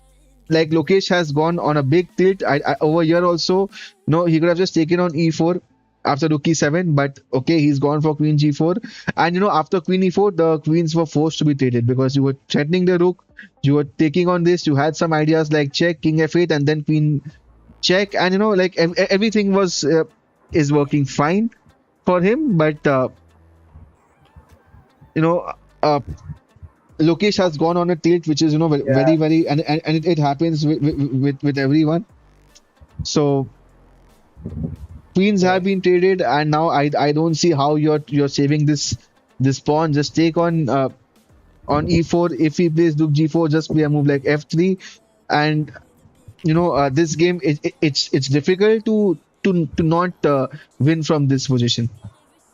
like Lokesh has gone on a big tilt. Over here also, no, he could have just taken on e4 after rook e7, but okay, he's gone for queen g4. And after queen e4, the queens were forced to be traded because you were threatening the rook, you were taking on this, you had some ideas like check, king f8, and then queen check, and like everything was is working fine for him, but you know uh, Lokesh has gone on a tilt, which is very Yeah, very, and it happens with everyone. So queens yeah. have been traded, and now I don't see how you're saving this pawn. Just take on e4. If he plays rook g4, just play a move like f3. And this game, it's difficult to not win from this position.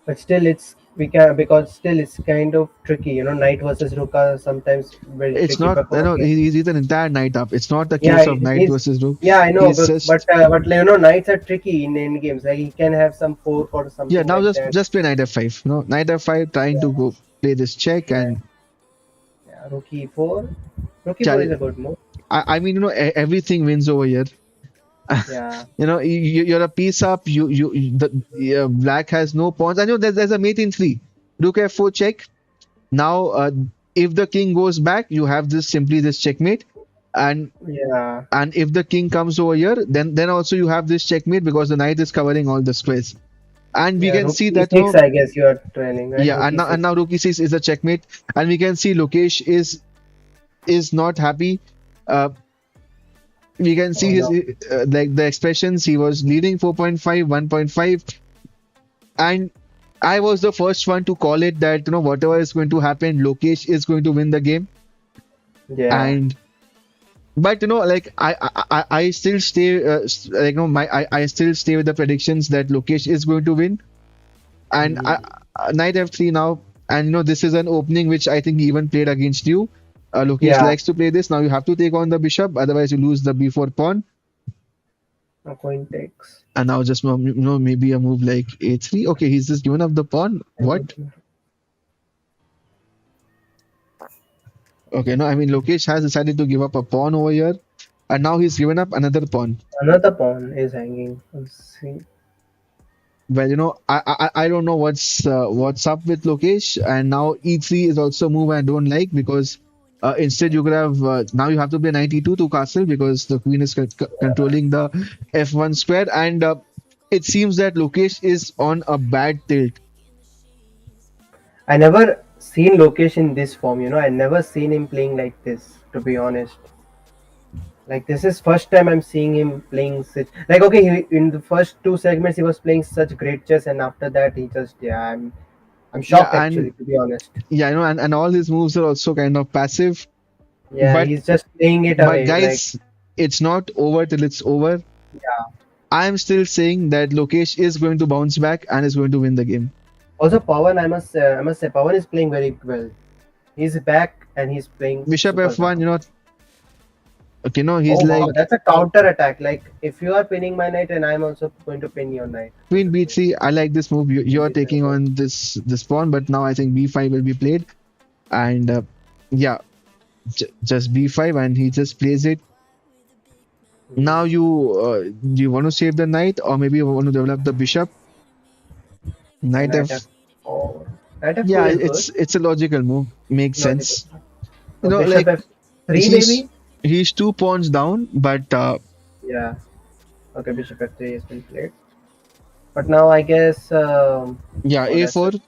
But still, it's we can because still it's kind of tricky. Knight versus rook are sometimes very It's tricky. not, But again, he's an entire knight up. It's not the yeah, case of knight he's versus rook. yeah, I know, He's but just knights are tricky in end games. Like he can have some fork or yeah. something Now like just that. just play knight f5. Knight f5, trying to Yeah, go play this check, yeah, and yeah. Rook e4. Rook e4 is chal- a good move. I mean, everything wins over here. Yeah, You're a piece up. The black has no pawns. I know there's a mate in three. Rook f4 check. Now, if the king goes back, you have this simply this checkmate. and Yeah. and if the king comes over here, then also you have this checkmate because the knight is covering all the squares. And we Yeah. can Rook see that, e6, I guess you are trailing, right? yeah, Rook and e6. now rook e6 is a checkmate, and we can see Lokesh is not happy. Uh, we can see Oh his no. like the expressions. He was leading 4.5, 1.5, and I was the first one to call it that whatever is going to happen, Lokesh is going to win the game. Yeah. And but like I still stay like I still stay with the predictions that Lokesh is going to win. And Mhm. knight f3 now, and this is an opening which I think he even played against you. Lokesh Yeah. likes to play this. Now you have to take on the bishop, otherwise you lose the b4 pawn. A coin takes. And now just maybe a move like a3. Okay, he's just given up the pawn. What? Okay, no, I mean Lokesh has decided to give up a pawn over here, and now he's given up another pawn. Another pawn is hanging. Let's see. Well, I don't know what's up with Lokesh, and now e3 is also a move I don't like because instead you could have now you have to play knight e2 to castle because the queen is controlling the f1 square, and it seems that Lokesh is on a bad tilt. I never seen Lokesh in this form, I never seen him playing like this, to be honest. Like this is first time I'm seeing him playing such like okay, in the first two segments he was playing such great chess and after that he just yeah, I'm Yeah, shocked and actually to be honest. yeah, and all his moves are also kind of passive. Yeah, But he's just playing it but away. Like guys, it's not over till it's over. yeah. I'm still saying that Lokesh is going to bounce back and is going to win the game. Also Pawan, I must say Pawan is playing very well. He's back and he's playing Bishop super well. f1, okay, no, he's Oh wow, like that's a counter attack. Like if you are pinning my knight and I'm also going to pin your knight. queen b3. I like this move. You're It's taking on this pawn, but now I think b5 will be played, and yeah, just b5, and he just plays it. Now do you want to save the knight, or maybe you want to develop the bishop? Knight Knight f. f4. Knight Yeah, f4 is good. it's a logical move. Makes Logical. sense. Bishop Like f3 he's maybe? he's 2 pawns down, but Yeah. Okay, bishop f3 has been played. But now I guess yeah, oh that's a4 it.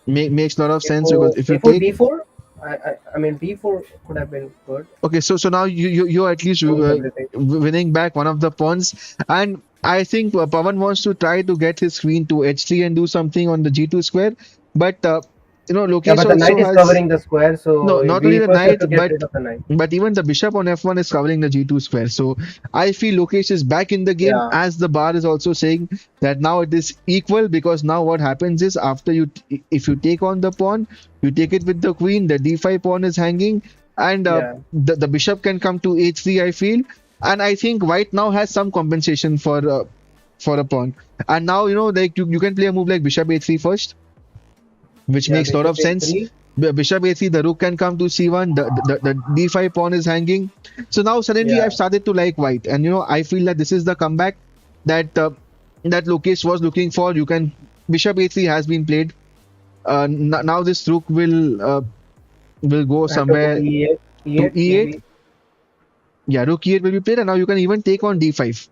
makes a lot of sense A4 because if you A4 take B4? I mean B4 could have been good. okay, so now you're at least Moves everything. winning back one of the pawns, and I think Pavan wants to try to get his queen to h3 and do something on the g2 square, but Yeah, Lokesh but the knight also is has covering the square, no, so not only we the first have knight, to get rid of the knight. but even the bishop on f1 is covering the g2 square. So I feel Lokesh is back in the game, Yeah. as the bar is also saying that now it is equal because now what happens is after if you take on the pawn, you take it with the queen, the d5 pawn is hanging, and Yeah. the bishop can come to h3, I feel. And I think white now has some compensation for a pawn. And now, like you can play a move like bishop a3 first, which Yeah, makes a lot bishop of sense. a3. Bishop a3, the rook can come to c1, the d5 pawn is hanging. So now suddenly I've Yeah. started to like white, and I feel that this is the comeback that that Lokesh was looking for. You can bishop a3 has been played. Now this rook will go I have to go somewhere e8. to E8 e8. maybe. Yeah, rook e8 will be played, and now you can even take on d5.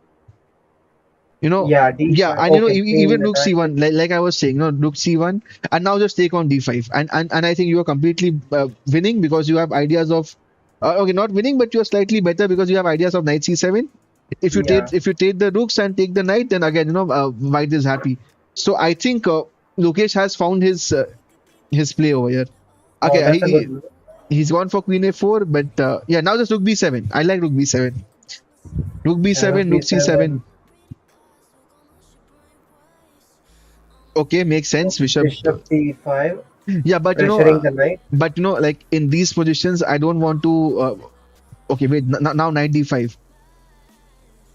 Yeah, Yeah, d5. and Okay, queen even rook attack. c1, like I was saying, rook c1, and now just take on d5, and I think you are completely winning because you have ideas of, okay, not winning, but you are slightly better because you have ideas of knight c7. Yeah. If you take the rooks and take the knight, then again, white is happy. So I think Lokesh has found his play over here. Oh, Okay, that's a good move. he's gone for queen a4, but yeah, now just rook b7. I like rook b7. Rook Yeah, rook b7, rook c7. b7. Okay, makes sense. Bishop. Bishop d5. Yeah, but Pressuring the knight. like in these positions, I don't want to. Okay, wait. Now knight d5.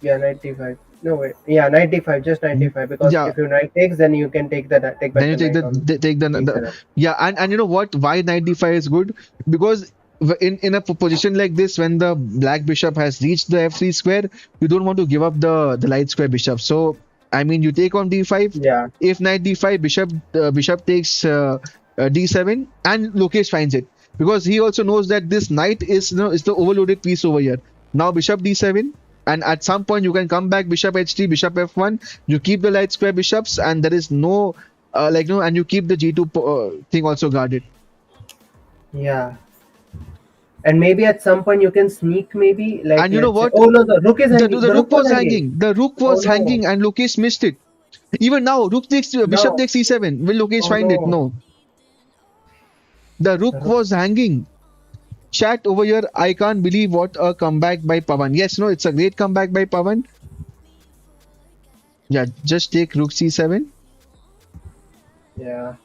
Yeah, 95. No wait. Yeah, 95. Just 95. Because Yeah, if your knight takes, then you can take back then you the take knight on take the d7. yeah, and you know what? Why knight d5 is good? Because in a position like this, when the black bishop has reached the f3 square, you don't want to give up the light square bishop. So I mean, you take on d5. Yeah. If knight d5, bishop takes d7, and Lokesh finds it. because he also knows that this knight is the overloaded piece over here. Now bishop d7, and at some point you can come back bishop h3, bishop f1. You keep the light square bishops, and there is no and you keep the g2 thing also guarded. Yeah. And maybe at some point you can sneak, maybe like And you know let's say, what? oh no, the rook is hanging. The The rook rook was was hanging. hanging. The rook Oh was no, hanging, and Lokesh missed it. Even now, rook takes bishop no, takes e7. Will Lokesh oh find it? no. No. The The rook rook. was hanging. Chat over here. I can't believe what a comeback by Pavan. Yes, no, it's a great comeback by Pavan. Yeah, just take rook c7. Yeah.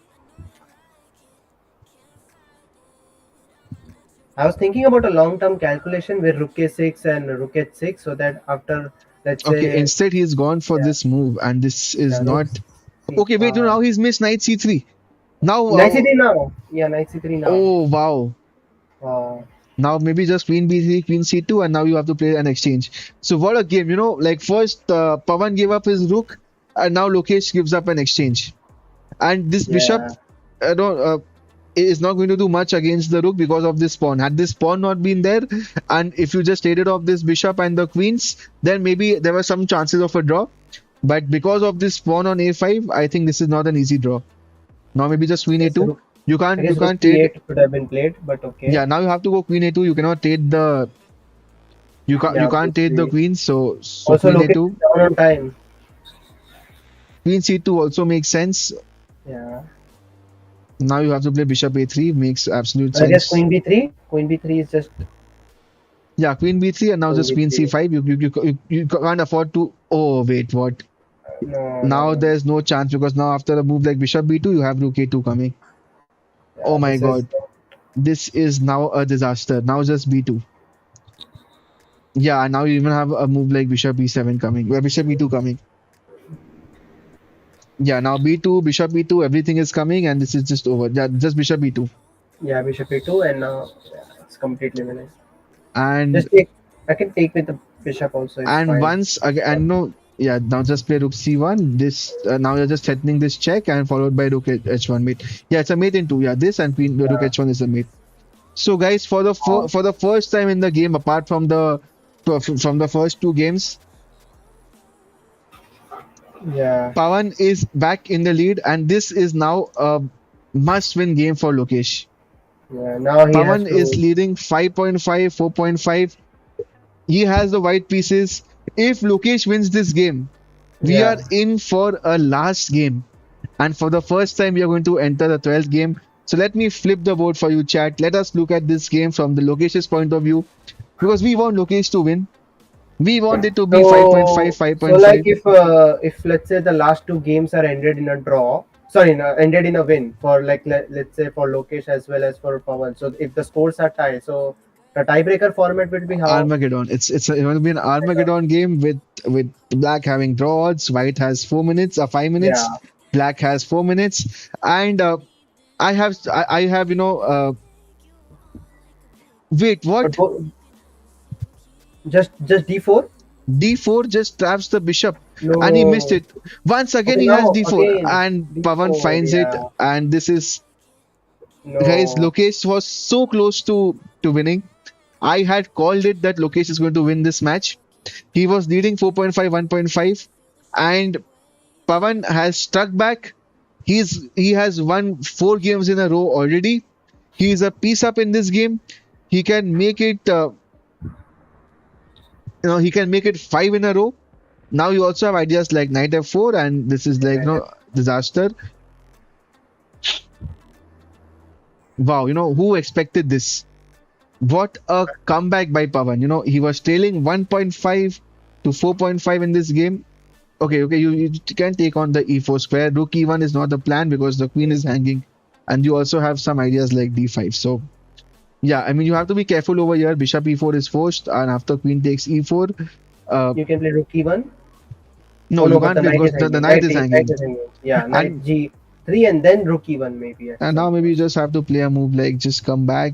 I was thinking about a long-term calculation with rook a6 and rook h6, so that after, let's Okay, say, instead he's gone for yeah, this move, and this is yeah, rook not. c, Okay, wait, no, now he's missed knight c3. Now, knight c3 now. Yeah, knight c3 now. oh wow. Uh, Now maybe just queen b3, queen c2, and now you have to play an exchange. So what a game, like first Pavan gave up his rook, and now Lokesh gives up an exchange. And this bishop, yeah, don't, is not going to do much against the rook because of this pawn. Had this pawn not been there, and if you just traded off this bishop and the queens, then maybe there were some chances of a draw. But because of this pawn on a5, I think this is not an easy draw. Now maybe just queen I guess a2. rook, I You guess rook can't trade. c8 could have been played, but okay. Yeah, now you have to go queen a2. You cannot trade the you Yeah, can't trade the b3. queen. So Also, queen Lokesh a2, is down on time. queen c2 also makes sense. Yeah. Now you have to play bishop a3. Makes absolute I guess sense. queen b3. Queen b3 is just Yeah, queen b3, and now queen just queen b3. c5. You can't afford to. Oh wait, what? No, no, Now no, no. there's no chance because now after a move like bishop b2, you have rook a2 coming. Oh Yeah, my this is. god, this is now a disaster. Now just b2. Yeah, now you even have a move like bishop b7 coming, bishop b2 coming. Yeah, now b2, bishop b2, everything is coming, and this is just over. Yeah, just bishop b2. Yeah, bishop a2, and now yeah, it's completely finished. And Just take. I can take with the bishop also. It's fine. once again, and no, yeah, now just play rook c1. This now you're just threatening this check, and followed by rook h1 mate. Yeah, it's a mate in two. Yeah, this and queen rook Yeah. h1 is a mate. So guys, for the first time in the game, apart from from the first two games, Yeah. Pawan is back in the lead, and this is now a must-win game for Lokesh. Yeah. Now he has Pawan is to. leading 5.5, 4.5. He has the white pieces. If Lokesh wins this game, we are Yeah. in for a last game. And for the first time, we are going to enter the 12th game. So let me flip the board for you, chat. Let us look at this game from the Lokesh's point of view. Because we want Lokesh to win. We want it to be 5.5, So like 5.5. if let's say the last two games are ended in a draw, sorry, no, ended in a win for like let's say for Lokesh as well as for Pawan. So if the scores are tied, so the tiebreaker format will be how? Armageddon. It will be an Armageddon game with black having draw odds, white has 4 minutes, 5 minutes, Yeah. black has 4 minutes, and I have wait, But what? just d4? D4 just traps the bishop, and he missed No. it. Once again, Okay, he has now D4, again and Pavan d4. finds it, Yeah. and this is, guys, No. Lokesh was so close to winning. I had called it that Lokesh is going to win this match. He was leading 4.5, 1.5, and Pavan has struck back. He has won 4 games in a row already. He is a piece up in this game. He can make it. He can make it 5 in a row. Now you also have ideas like knight f4, and this is like disaster. Wow, who expected this? What a comeback by Pavan. He was trailing 1.5 to 4.5 in this game. Okay, you can take on the e4 square. Rook e1 is not the plan because the queen is hanging, and you also have some ideas like d5. So yeah, I mean you have to be careful over here. Bishop e4 is forced, and after queen takes e4, uh, You can play rook e1. no, Oh you no, but can't the play knight because is the hanging. knight is Knight hanging, is hanging. Yeah, knight and g3 and then rook e1 maybe at and some now maybe you point. just have to play a move like just come back.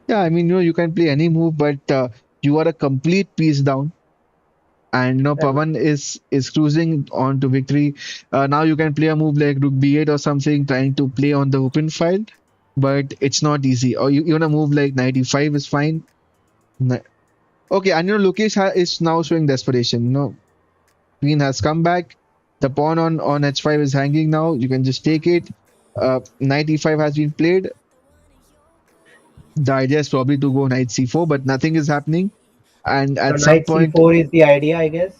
Yeah, I mean you can play any move, but you are a complete piece down. and Pavan is cruising on to victory. Now you can play a move like Rook B8 or something, trying to play on the open file, but it's not easy. Or even a move like Knight E5 is fine. Ni- Okay, and Lokesh is now showing desperation. Queen has come back. The pawn on H5 is hanging now. You can just take it. Knight E5 has been played. The idea is probably to go Knight C4, but nothing is happening. And So at some knight point, c4 is the idea, I guess.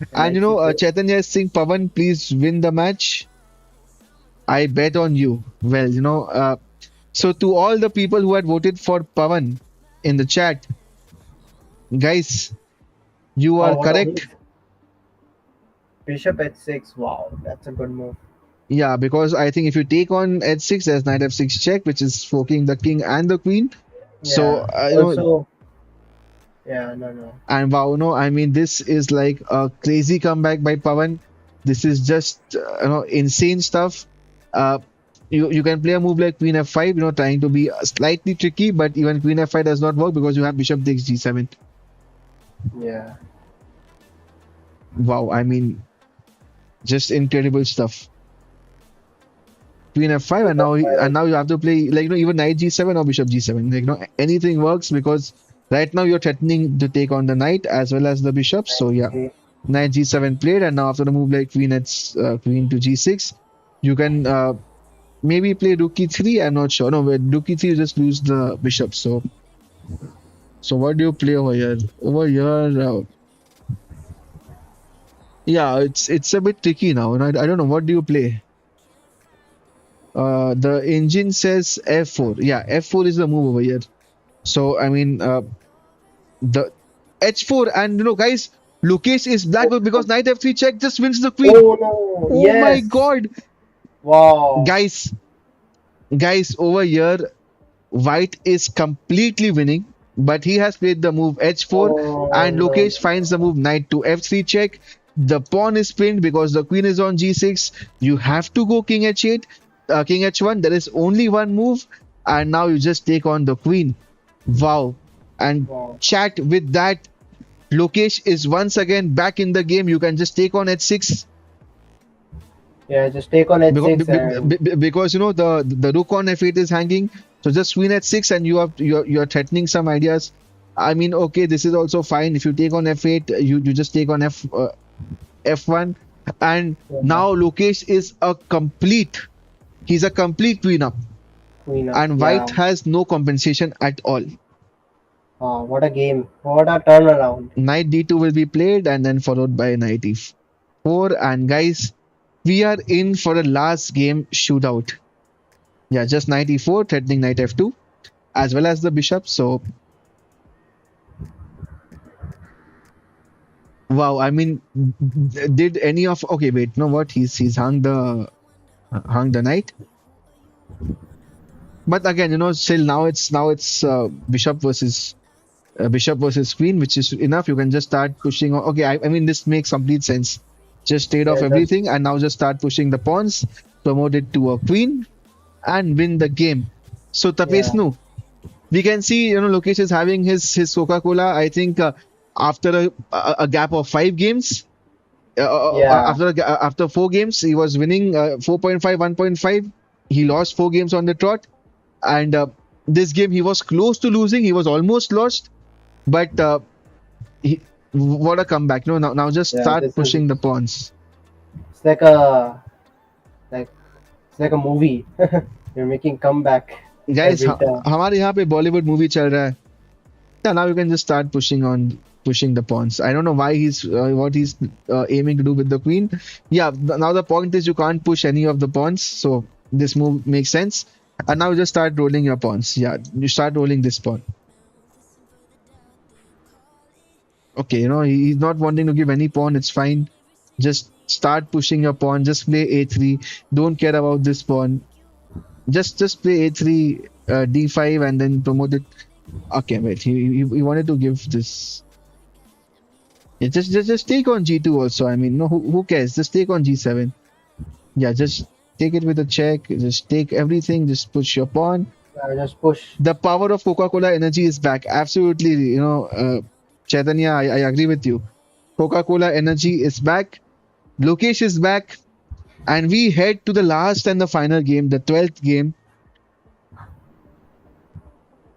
The and knight c4. Chaitanya is saying, Pavan, please win the match. I bet on you. Well, so to all the people who had voted for Pavan in the chat, guys, you Oh, are what a move! correct. Bishop h6. Wow, that's a good move. Yeah, because I think if you take on H6, there's Knight F6 check, which is forking the king and the queen. So, Yeah. Also, yeah, no, no. and wow, I mean, this is like a crazy comeback by Pavan. This is just, insane stuff. Uh, you can play a move like Queen F5, trying to be slightly tricky, but even Queen F5 does not work because you have Bishop takes G7. Yeah. Wow, I mean, just incredible stuff. Queen F5, and now you have to play like even Knight G7 or Bishop G7. Like anything works because right now you're threatening to take on the knight as well as the bishop. So yeah, Okay. Knight G7 played, and now after the move like Queen to G6, you can maybe play Rook E3. I'm not sure. No, with Rook E3 you just lose the bishop. So what do you play over here? Over here, yeah, it's a bit tricky now. And I don't know what do you play. The engine says F4. Yeah, F4 is the move over here. So I mean, the H4, and guys, Lokesh is black because Knight F3 check just wins the queen. Oh no! Oh my Yes! god, Wow! guys, over here, White is completely winning, but he has played the move H4, Oh and no! Lokesh finds the move Knight to F3 check. The pawn is pinned because the queen is on G6. You have to go King H8, King H1. There is only one move, and now you just take on the queen. Wow. And Wow! chat with that, Lokesh is once again back in the game. You can just take on H6 Yeah, just take on because, h6 and because the rook on F8 is hanging. So just queen H6, and you're threatening some ideas. I mean, okay, this is also fine. If you take on F8, you just take on F1, and yeah, now Lokesh is he's a complete queen up, queen up. and Yeah. White has no compensation at all. Oh, what a game! What a turnaround! Knight D2 will be played, and then followed by Knight E4. And guys, we are in for a last game shootout. Yeah, just Knight E4, threatening Knight F2, as well as the bishop. So, wow, I mean, did any of okay, wait, no, what? He's hung the knight. But again, still now it's bishop versus queen, which is enough. You can just start pushing. Okay, I mean this makes complete sense. Just trade off Yeah, just everything and now just start pushing the pawns, promote it to a queen, and win the game. So yeah, Tapesnu, we can see Lokesh is having his Coca-Cola. I think after a gap of 5 games. yeah, After 4 games, he was winning 4.5, 1.5. He lost 4 games on the trot, and this game he was close to losing. He was almost lost, but he, what a comeback! Now just yeah. start This is pushing the pawns, it's like a like it's like a movie. You're making comeback guys. every turn. हमारे यहाँ पे Bollywood movie चल रहा है. Yeah, now you can just start pushing the pawns. I don't know why what he's aiming to do with the queen. Yeah, now the point is you can't push any of the pawns, so this move makes sense. And now you just start rolling your pawns. Yeah, you start rolling this pawn. Okay, he's not wanting to give any pawn. It's fine. Just start pushing your pawn. Just play a3. Don't care about this pawn. Just play a3, d5, and then promote it. Okay, wait. He wanted to give this. Yeah, just take on g2 also. I mean, no, who cares? Just take on g7. Yeah, just take it with a check. Just take everything. Just push your pawn. Just push. The power of Coca-Cola energy is back. Absolutely, Chaitanya, I agree with you. Coca-Cola Energy is back. Lokesh is back. And we head to the last and the final game, the 12th game.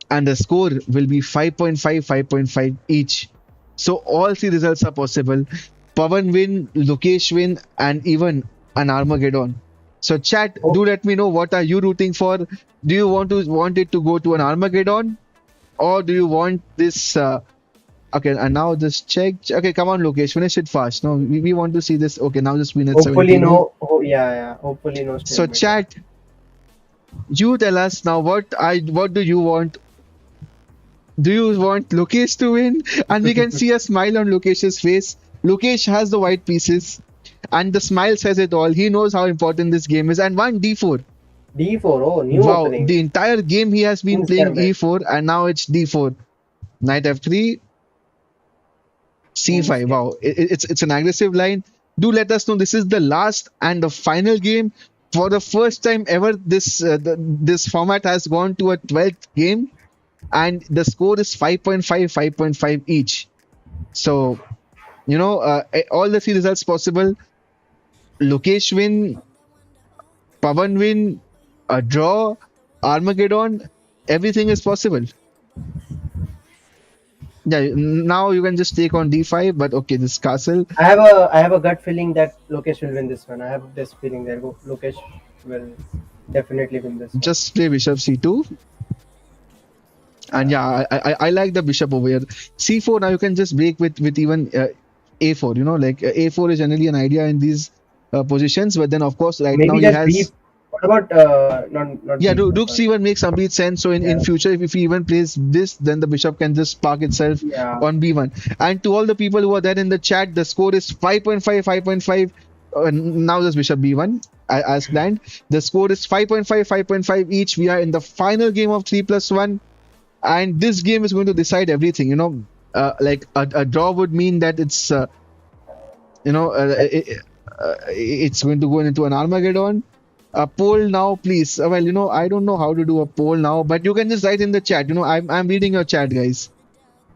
And the score will be 5.5, 5.5 each. So all three results are possible. Pavan win, Lokesh win, and even an Armageddon. So chat, Oh, do let me know what are you rooting for. Do you want it to go to an Armageddon, or do you want this? Okay, and now just check. Okay, come on, Lokesh, finish it fast. No, we want to see this. Okay, now just win at hopefully 17. No. no. Oh, yeah, yeah. Hopefully no So stalemate. Yeah. chat, you tell us now what do you want? Do you want Lokesh to win? And we can see a smile on Lokesh's face. Lokesh has the white pieces, and the smile says it all. He knows how important this game is. And one D4. D4. Oh, new Wow, opening. the entire game he has been King's playing Gambit. E4, and now it's D4. Knight F3, Queen's C5. Gambit. Wow, it's an aggressive line. Do let us know this is the last and the final game. For the first time ever, this format has gone to a 12th game, and the score is 5.5, 5.5 each. So all the three results possible. Lokesh win, Pavan win, a draw, Armageddon, everything is possible. Yeah, now you can just take on D5, but okay, this castle, I have a gut feeling that Lokesh will win this one. I have this feeling that Lokesh will definitely win this one. just play bishop C2. And Yeah. yeah, I like the bishop over here. C4, now you can just break with even A4, like A4 is generally an idea in these positions, but then of course, right now Maybe he just B. has. What about not Yeah, B4? Rook Sorry. C1 makes complete sense. So in Yeah. future, if he even plays this, then the bishop can just park itself Yeah. on B1. And to all the people who are there in the chat, the score is 5.5, 5.5. Now this bishop B1 as planned. The score is 5.5, 5.5 each. We are in the final game of 3 plus 1. And this game is going to decide everything. Like a draw would mean that you know, it's going to go into an Armageddon. A poll now, please. Well, I don't know how to do a poll now, but you can just write in the chat. I'm reading your chat, guys.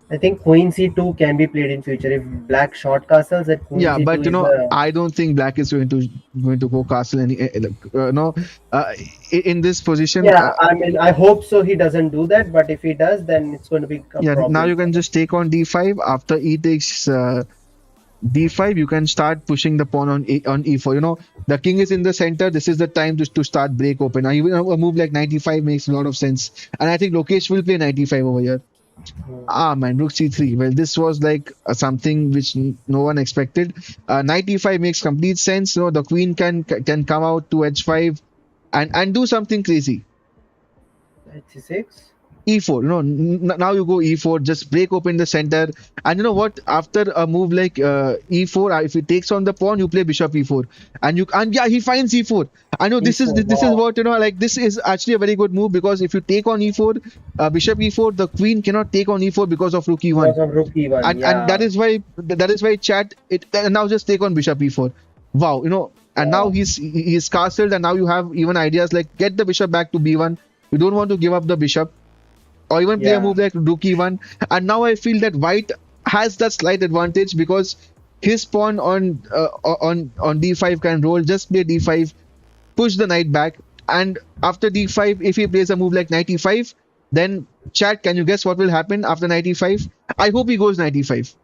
I think Queen C2 can be played in future if Black short castles. That Queen Yeah, C2 but is the I don't think Black is going to go castle any. No, in this position. yeah. I mean, I hope so. He doesn't do that, but if he does, then it's going to be a Yeah, now problem you for can him. just take on D5 after E takes D5. You can start pushing the pawn on E4. The king is in the center. This is the time to start break open. Now, even a move like 95 makes a lot of sense, and I think Lokesh will play 95 over here. Hmm. Ah man, Rook C3. Well, this was like something which no one expected. Knight E5 makes complete sense. The queen can come out to H5 and do something crazy. Knight C6. E4, now you go E4, just break open the center. And you know what? After a move like E4, if he takes on the pawn, you play bishop E4, and yeah, he finds E4. I know E4. this is Wow. what like this is actually a very good move because if you take on E4, bishop E4, the queen cannot take on E4 because of rook E1, Because of Rook E1. and that Yeah. is why chat it and now just take on bishop E4. Wow, and now Yeah. he's castled, and now you have even ideas like get the bishop back to B1. You don't want to give up the bishop or even play a Yeah. move like Rook E1. And now I feel that White has that slight advantage because his pawn on D5 can roll. Just play D5, push the knight back, and after D5, if he plays a move like Knight E5, then chat, can you guess what will happen after Knight E5? I hope he goes Knight E5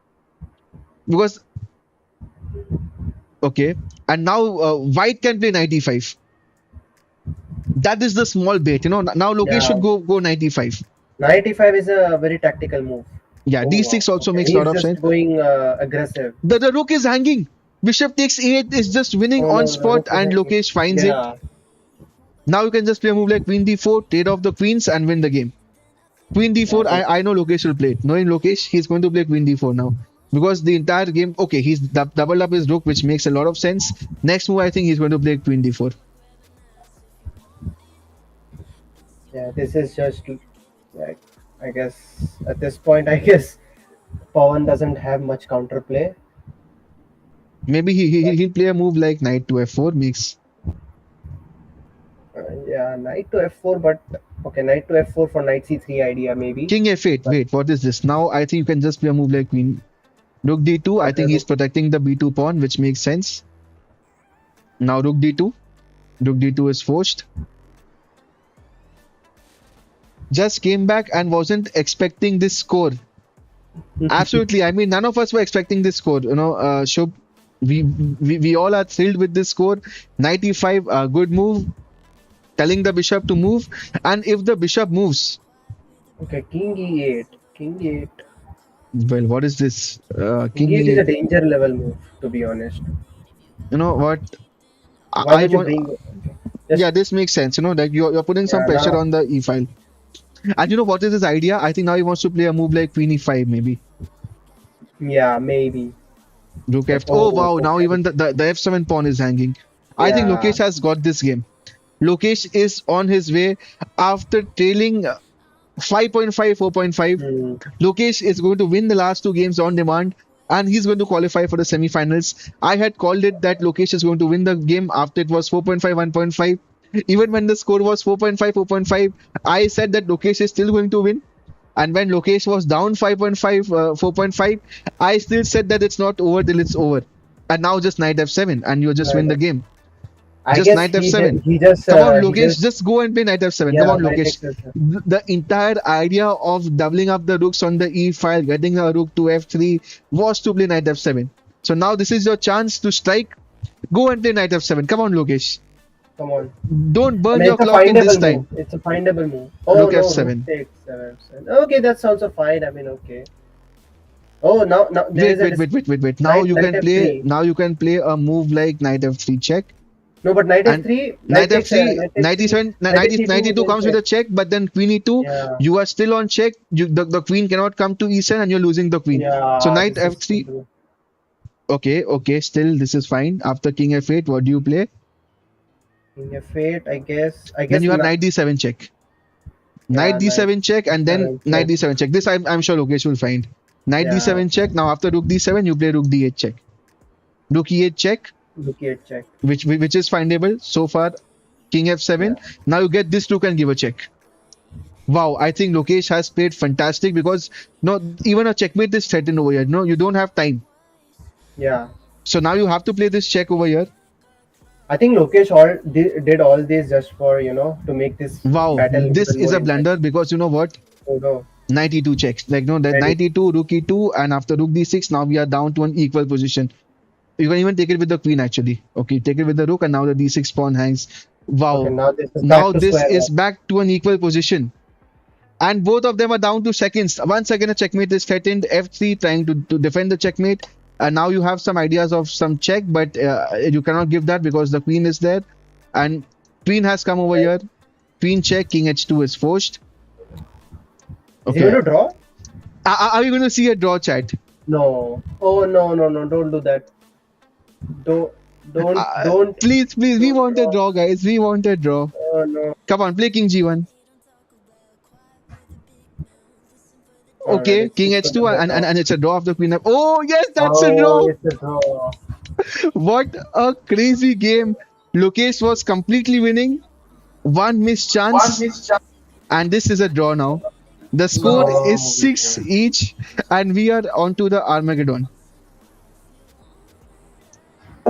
because okay, and now White can play Knight E5. That is the small bait, Now Lokesh Yeah. should go Knight E5. Knight E5 is a very tactical move. Yeah, Oh wow. D6 also Okay. makes a lot He's of just sense. going aggressive. The rook is hanging. Bishop takes e8 is just winning Oh on no, the spot, Rook is and hanging. Lokesh finds it. Yeah. Now you can just play a move like Queen D4, trade off the queens, and win the game. Queen Yeah. D4, I know Lokesh will play it. Knowing Lokesh, he's going to play Queen D4 now. Because the entire game, okay, he's doubled up his rook, which makes a lot of sense. Next move, I think he's going to play Queen D4. Yeah. This is just like I guess at this point I guess Pawan doesn't have much counterplay. Maybe he'll play a move like Knight to F4, makes Yeah, knight to f4, but okay, knight to f4 for knight c3 idea maybe. King F8. But Wait, what is this? Now I think you can just play a move like Queen. Rook d2. I Okay, think he's rook. protecting the b2 pawn, which makes sense. Now rook d2. Rook d2 is forced. Just came back and wasn't expecting this score. Absolutely. I mean, none of us were expecting this score. Shubh, we all are thrilled with this score. 95, good move, telling the bishop to move. And if the bishop moves, Okay, king e8. King e8. well, what is this? King King e8 is a e8. danger level move, to be honest. You know what? Why I would you want. bring? Okay. Just Yeah, this makes sense. That you're putting some yeah. pressure Now, on the e file. And you know what is his idea? I think now he wants to play a move like Queen e5, maybe. yeah, maybe. Rook Like f. Oh oh, wow! Now okay. even the f7 pawn is hanging. I think Yeah. Lokesh has got this game. Lokesh is on his way after trailing 5.5, 4.5. Hmm. Lokesh is going to win the last two games on demand and he's going to qualify for the semifinals. I had called it that Lokesh is going to win the game after it was 4.5, 1.5. Even when the score was 4.5, 4.5, I said that Lokesh is still going to win. And when Lokesh was down 5.5, 4.5, I still said that it's not over till it's over. And now just knight f7 and you just win the game. I Just guess knight f7. he just Come on, he Lokesh, just just go and play knight f7. Come yeah, on, knight Lokesh. x7. The entire idea of doubling up the rooks on the e file, getting a rook to f3 was to play knight f7. So now this is your chance to strike. Go and play knight f7. Come on, Lokesh. Come on. Don't I burn mean, your it's a clock in this findable move. time. It's a findable move. Oh Rook no, rook f7. takes 7. Okay, that's also fine. I mean, okay. Oh, now there is Wait, a wait, wait, wait, wait, wait. Now knight you knight can play. f3. Now you can play a move like knight f3 check No, but knight and f3, knight f3, knight takes knight c, e7, knight knight, takes c2, 92 then comes with check. a check, but then queen e2, Yeah, you are still on check. The queen cannot come to e7 and you're losing the queen. So yeah, knight this is f3. Okay, okay, still this is fine. After king f8, what do you play? king f8. I Then guess you have knight d7 check. Knight yeah, knight d7 check and then seven knight check. d7 check. This I'm sure Lokesh will find. Knight Yeah, d7 check. Now after rook d7, you play rook d8 check. Rook e8 check, rook 8 check. which is findable so far. King Yeah, f7. Now you get this rook and give a check. Wow, I think Lokesh has played fantastic because no, even a checkmate is threatened over here. No, you don't have time. yeah. So now you have to play this check over here. I think Lokesh did all this just for to make this Wow, battle this even is more a intense. blunder because you know what? Oh no, Knight e2 checks. Like no, that ready. knight e2, rook e2, and after rook d6, now we are down to an equal position. You can even take it with the queen actually. Okay, take it with the rook, and now the d6 pawn hangs. Okay, Wow. now this is Now back to this square is one. back to an equal position. And both of them are down to seconds. Once again, a checkmate is threatened. F3 trying to defend the checkmate. And now you have some ideas of some check, but you cannot give that because the queen is there. And queen has come over Right. here. Queen check, king h2 is forced. Is he going Okay. to draw? Are we going to see a draw chat? No. Oh no, no, no! Don't do that. Don't, Uh, don't, please, please, we don't want a draw. draw, guys. We want a draw. Oh no. Come on, play king g1. All right, Okay, king it's going to h2, be a and draw. it's a draw of the queen. Oh, yes, that's a Oh, draw. it's a draw. What a crazy game. Lokesh was completely winning. One missed chance, and this is a draw now. The score is Oh, 6 each, and we are on to the Armageddon.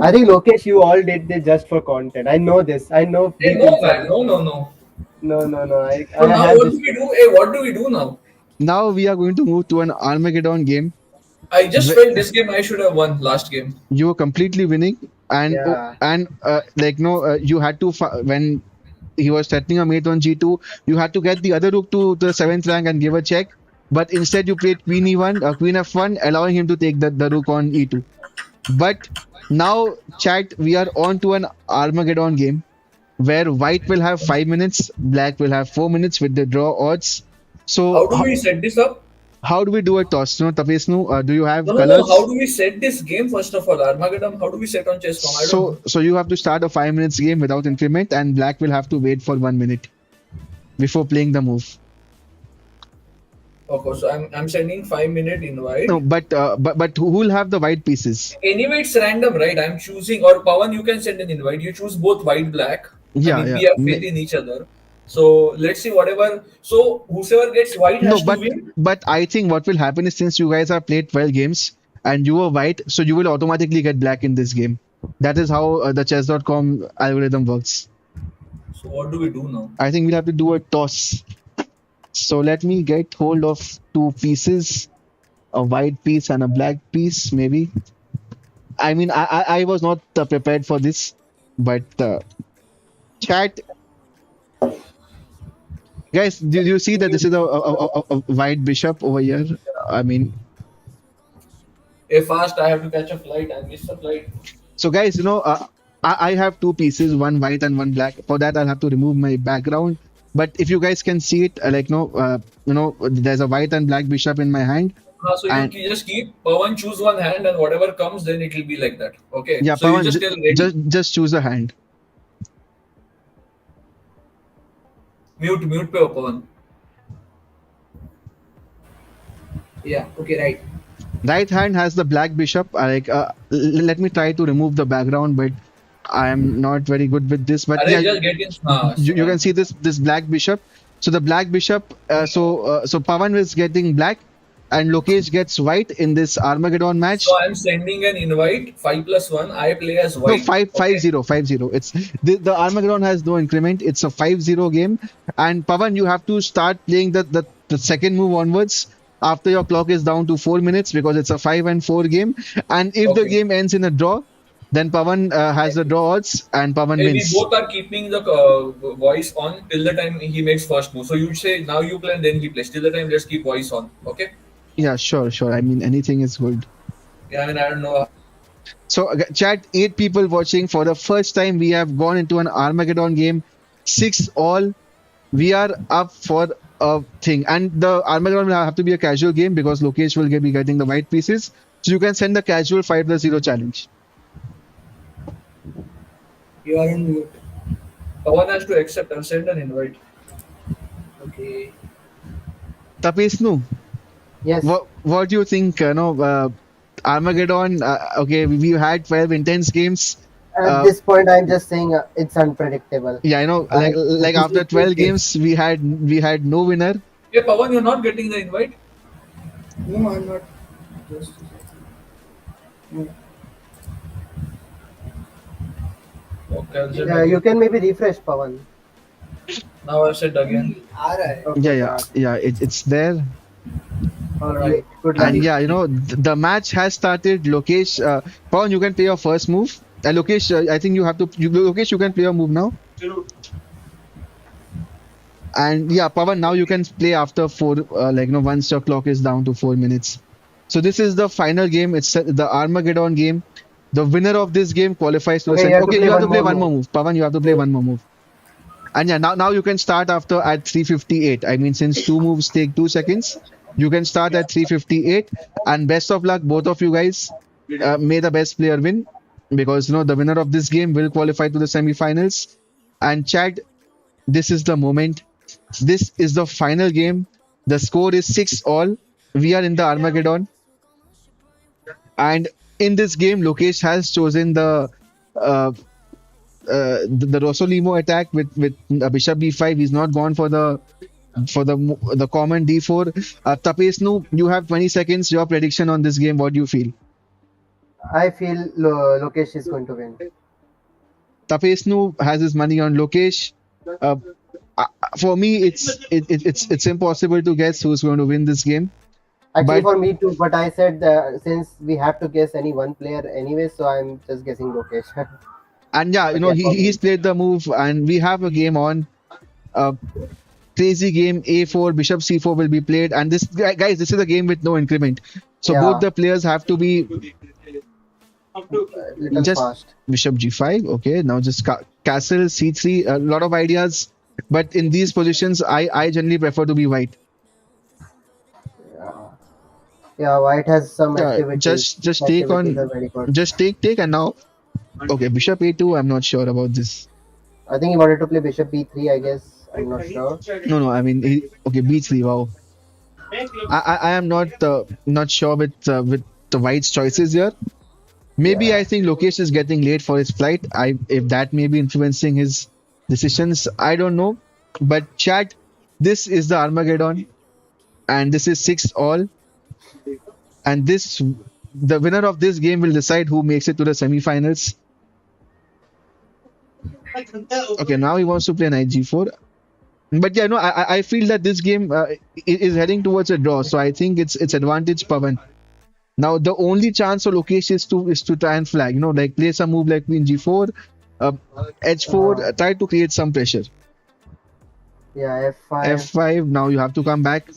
I think Lokesh, you all did this just for content. I know this. I know Hey, deep no, inside. man. No, no, no. No, no, no. So I now have what do this. we do? Hey, what do we do now? Now we are going to move to an Armageddon game. I just where felt this game I should have won last game. You were completely winning, and Yeah. like no, you had to when he was threatening a mate on g2, you had to get the other rook to the seventh rank and give a check. But instead, you played queen e1, queen f1, allowing him to take the rook on e2. But now, chat, we are on to an Armageddon game where white will have 5 minutes, black will have 4 minutes with the draw odds. How So, do we set this up? how do we do a toss? No, Tapesnu, do you No, have no, no. How colors? do we set this game first of all? Armageddon. How do we set on chess.com? I don't know. So you have to start a 5 minutes game without increment, and black will have to wait for 1 minute before playing the move. Okay, so I'm sending 5 minute invite. No, but who will have the white pieces? Anyway, it's random, right? I'm choosing, or Pawan, you can send an invite. You choose both white, black. I Yeah, mean, yeah. we have faith in each other. So let's see whatever. So whoever gets white No, has to but win. but I think what will happen is since you guys have played 12 games, and you were white, so you will automatically get black in this game. That is how the chess.com algorithm works. So what do we do now? I think we'll have to do a toss. So let me get hold of two pieces, a white piece and a black piece, maybe. I mean, I was not prepared for this, but chat, guys, do you see that this is a white bishop over here? I mean, If fast, I have to catch a flight. I missed the flight. so guys, I have two pieces, one white and one black. For that, I'll have to remove my background. But if you guys can see it, like no, there's a white and black bishop in my hand, So you and can just keep Pawan choose one hand and whatever comes, then it will be like that. Okay. yeah, So you Pawan, just tell ready. just choose a hand. Mute pe Pawan. Yeah. Okay. Right. Right hand has the black bishop. Let me try to remove the background, but I am not very good with this. But Arey yeah, just get in. you can see this black bishop. So the black bishop. So Pavan is getting black, and Lokesh gets white in this Armageddon match. So I'm sending an invite. 5+1. I play as No, white. Okay. 5-0. It's the Armageddon has no increment. It's a 5-0 game. And Pavan, you have to start playing the second move onwards after your clock is down to 4 minutes because it's a 5-4 game. And if the Okay. game ends in a draw, then Pavan has the draw odds and Pavan Hey, we wins. both are keeping the voice on till the time he makes first move. So you say now you play and then he plays. Till the time, just keep voice on. Okay. Yeah, sure. I mean, anything is good. Yeah, I mean, I don't know. So, chat, 8 people watching. For the first time, we have gone into an Armageddon game. 6 all. We are up for a thing. And the Armageddon will have to be a casual game because Lokesh will be getting the white pieces. So, you can send the casual 5+0 challenge. You are on mute. Pawan has to accept and send an invite. Okay. Tapesnu, Yes. what do you think? Armageddon, okay, we had 12 intense games. At Uh, this point, I'm just saying it's unpredictable. yeah, like after 12 games, we had no winner. Hey, Pawan, you're not getting the invite? No, I'm not. Just. No. Okay, I'll send You again. can maybe refresh, Pavan. Now I've said again. आ रहा है. Okay, Yeah, it's there. all right. Good luck. And yeah, the match has started. Lokesh, Pawan, you can play your first move. Lokesh, I think you have to. Lokesh, you can play your move now. And yeah, Pawan, now you can play after four. Once your clock is down to 4 minutes. So this is the final game. It's the Armageddon game. The winner of this game qualifies to the Okay, semi. you have to Okay, play you have to one play more one more move. Pawan, you have to play one more move. And yeah, now you can start after at 3:58. I mean, since two moves take 2 seconds, you can start at 3:58. And best of luck, both of you guys. May the best player win because the winner of this game will qualify to the semifinals. And Chad, this is the moment. This is the final game. The score is 6 all. We are in the Armageddon. And in this game, Lokesh has chosen uh, the Rosolimo attack with Bishop B5. He's not gone for the common D4. Tapesnu, you have 20 seconds. Your prediction on this game. What do you feel? I feel Lokesh is going to win. Tapesnu has his money on Lokesh. Uh, for me, it's impossible to guess who's going to win this game. Actually, But for me too. But I said since we have to guess any one player anyway, so I'm just guessing Lokesh. and yeah, But yeah, for he's me, played the move, and we have a game on. Uh, Crazy game. A4 Bishop C4 will be played, and guys, this is a game with no increment. So both yeah, the players have to be little just fast. Bishop G5. Okay, now just Castle C3. A lot of ideas, but in these positions, I generally prefer to be white. Yeah, yeah. White has some Yeah, activities. just take Activities are on, very good. just take, and now okay, Bishop A2. I'm not sure about this. I think he wanted to play Bishop B3. I guess I'm not sure. No, I mean okay, B3. Wow, I am not sure with the white's choices here. Maybe Yeah, I think Lokesh is getting late for his flight. If that may be influencing his decisions, I don't know. But chat, this is the Armageddon, and this is 6 all, and this the winner of this game will decide who makes it to the semifinals. Okay, now he wants to play knight g4. But yeah, no, I feel that this game is heading towards a draw. So I think it's advantage Pavan. Now the only chance for Lokesh is to try and flag. Like play some move like queen g4, uh, h4, Uh, try to create some pressure. yeah, F5. f5. Now you have to come back.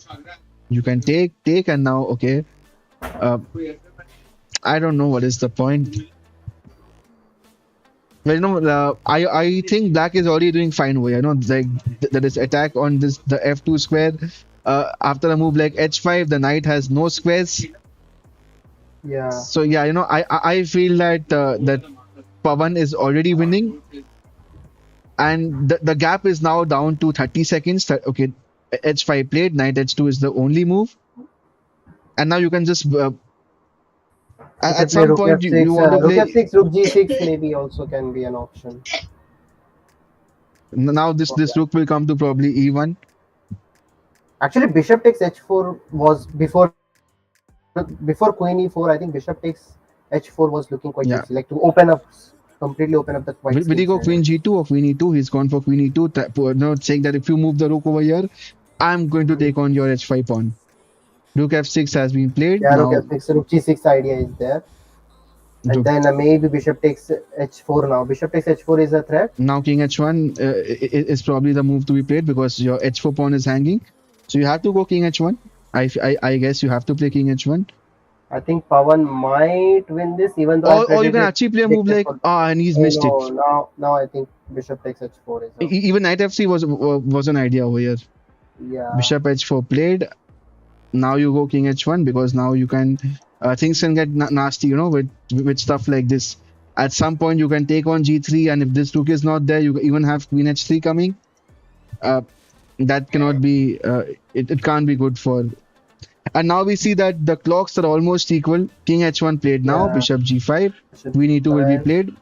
You can take, and now okay. Uh, I don't know what is the point. Well, I think black is already doing fine over here. Like there is attack on this the f2 square. After a move like h5, the knight has no squares. Yeah, So yeah, I feel that Pavan is already winning, and the gap is now down to 30 seconds. Okay, h5 played, knight h2 is the only move, and now you can just you at can play some rook point you f6. want to Rook play. f6, rook g6 maybe also can be an option. Now this rook will come to probably e1. Actually, bishop takes h4 was before queen e4. I think bishop takes h4 was looking quite juicy, like to Yeah. completely open up the white Will schemes he go there. queen g2 or queen e2? He's gone for queen e2, saying that if you move the rook over here, I'm going to take on your h5 pawn. Rook f6 has been played. Yeah, rook Now f6, rook g6 idea is there. And rook, then maybe bishop takes h4 now. Bishop takes h4 is a threat. now king h1 is probably the move to be played because your h4 pawn is hanging. So you have to go king h1. I guess you have to play king h1. I think Pavan might win this, even though I Or you can predicted actually play a big move like h4. and he's Oh missed no, it. now I think bishop takes h4 is a Even knight f3 was an idea over here. yeah. Bishop h4 played. Now you go king h1 because now you can things can get nasty, with stuff like this. At some point you can take on g3, and if this rook is not there, you even have queen h3 coming. uh, that cannot be it can't be good for. And now we see that the clocks are almost equal. King h1 played, now Yeah, bishop g5, bishop queen e2 will be g5. played.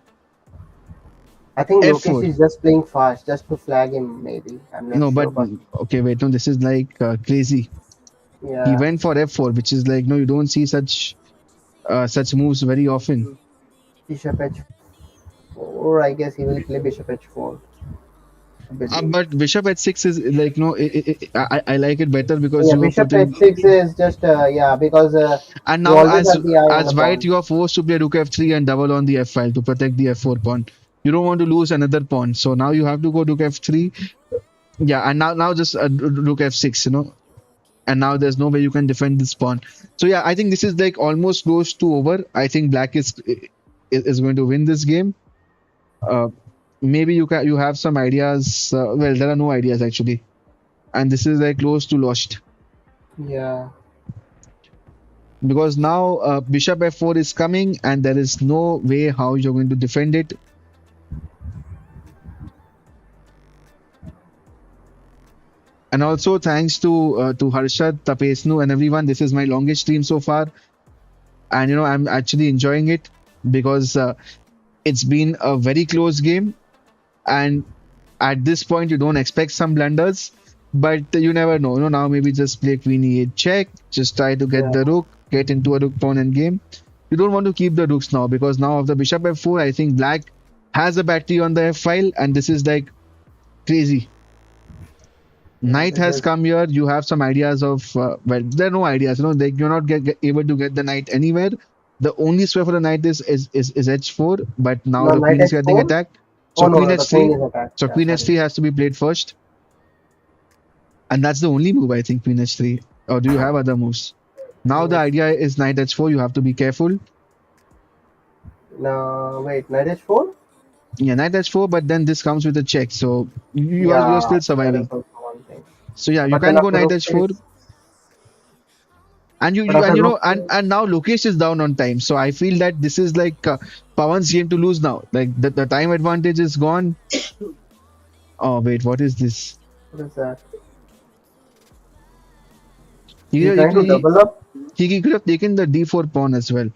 I think Lokesh f4. is just playing fast, just to flag him. Maybe I'm not No, but sure, but okay, wait, no, this is like crazy. He yeah, went for f4, which is like, no, you don't see such moves very often. bishop h4. I guess he will play bishop h4. I believe. But bishop h6 is like, no, I like it better because Yeah, you are bishop putting. h6 is just yeah, because And you now always as have the eye on the as white, pawn. you are forced to play rook f3 and double on the f file to protect the f4 pawn. You don't want to lose another pawn, so now you have to go rook f3. Yeah, and now just rook f6, and now there's no way you can defend this pawn. So yeah, I think this is like almost close to over. I think black is going to win this game. Uh, Maybe you have some ideas. Well, there are no ideas actually, and this is like close to lost Yeah, because now bishop f4 is coming, and there is no way how you're going to defend it. And also thanks to Harshad, Tapesnu, and everyone. This is my longest stream so far, and I'm actually enjoying it because it's been a very close game, and at this point you don't expect some blunders, but you never know. Now maybe just play queen e8 check, just try to get yeah, the rook, get into a rook pawn end game. You don't want to keep the rooks now because now after bishop f4, I think black has a battery on the f file, and this is like crazy. yeah. Knight This has is come here. You have some ideas of well, there are no ideas. Like you're not able to get the knight anywhere. The only square for the knight is h4, but now no the knight queen is getting h4. attacked. Oh So no, queen no, the queen h3. is attacked. So Yeah, queen sorry. h3 has to be played first, and that's the only move I think. Queen h3. Or do you have other moves? Now Queen the idea h4. is knight h4. You have to be careful. No, wait, knight h4. Yeah, knight h4, but then this comes with a check. So you're Yeah, still that is surviving. also one thing. So yeah, you But then can go after knight rook h4. takes, And but after rook takes, now Lokesh is down on time, so I feel that this is like Pawan's game to lose now. Like the time advantage is gone. Oh wait, what is this? what is that? He He's he, trying to he, double up. he could have taken the d4 pawn as well,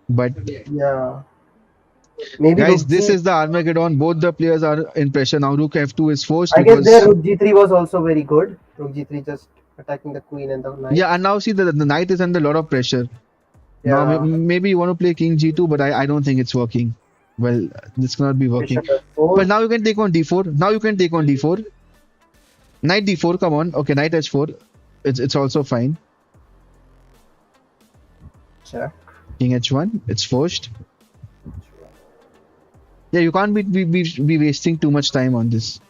but Yeah, maybe guys, rook this g. is the Armageddon. Both the players are in pressure now. Rook f2 is forced I guess there because rook g3 was also very good. Rook g3 just attacking the queen and the knight. yeah, and now see the knight is under a lot of pressure. Now Yeah. maybe you want to play king g2, but I don't think it's working. Well, this cannot be working. Bishop But f4. now you can take on d4. Now you can take on d4. Knight d4. Come on. Okay, knight h4. It's also fine. Check. King h1. It's forced. Yeah, you can't be wasting too much time on this.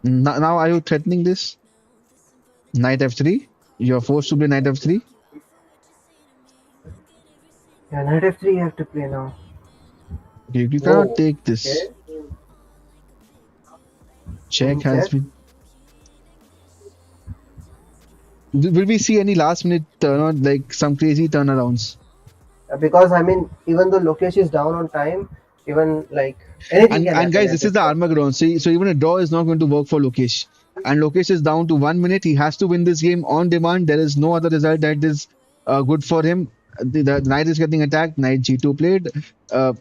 Now are you threatening this? Knight f3. You're forced to play knight f3. Yeah, knight f3 you have to play now. You cannot Whoa. take Okay. this. Check Queen has check. been. Will we see any last minute turn, like some crazy turnarounds? Because I mean, even though Lokesh is down on time, even like anything can And happen guys, at this is this the point. Armageddon. So even a draw is not going to work for Lokesh. And Lokesh is down to 1 minute. He has to win this game on demand. There is no other result that is good for him. The knight is getting attacked. Knight g2 played. Uh,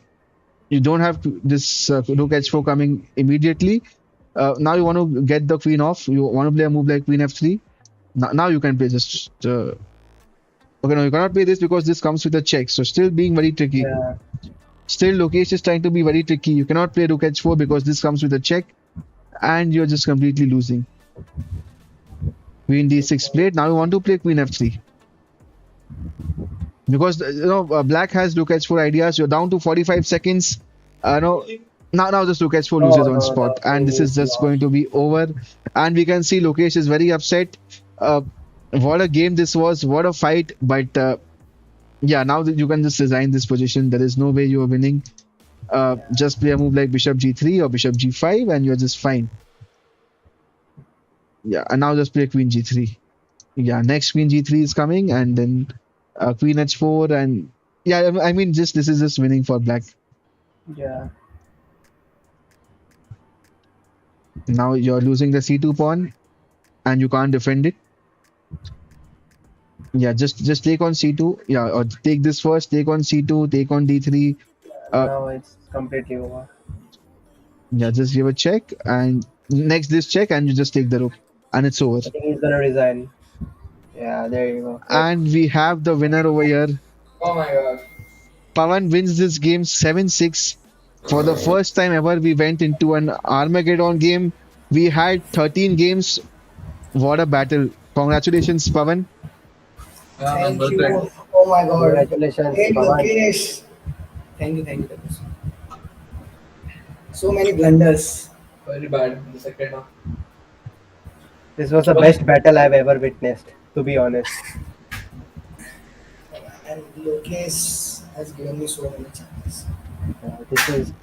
you don't have this rook h4 coming immediately. Now you want to get the queen off. You want to play a move like queen f3. Now you can play just. Okay, no, you cannot play this because this comes with a check. So still being very tricky. Yeah. Still, Lokesh is trying to be very tricky. You cannot play rook h4 because this comes with a check, and you're just completely losing. Queen d6 played. Now you want to play queen f3 because black has rook h4 ideas. You're down to 45 seconds. No, now just rook h4 No, loses on no, spot, the and king this is is just lost. going to be over. And we can see Lokesh is very upset. Uh, what a game this was! What a fight! But yeah, now that you can just resign this position. There is no way you are winning. Just play a move like bishop g3 or bishop g5, and you're just fine. Yeah, and now just play queen g3. Yeah, next queen g3 is coming, and then queen h4, and yeah, I mean, just this is just winning for black. Yeah. Now you're losing the c2 pawn, and you can't defend it. Yeah, just take on c2. Yeah, or take this first. Take on c2. Take on d3. Uh, Now it's completely over. yeah, just give a check, and next this check, and you just take the rook, and it's over. I think he's gonna resign. Yeah, there you go. Yep. And we have the winner over here. Oh my god. Pavan wins this game 7-6. For the first time ever, we went into an Armageddon game. We had 13 games. What a battle. Congratulations, Pavan. Yeah, man, Thank perfect. you. Oh my God. Congratulations, Hey, Pavan. Lokesh. Thank you. Thank you. So many blunders. Very bad in the second half. This was the But best battle I've ever witnessed, to be honest. And Lokesh has given me so many chances.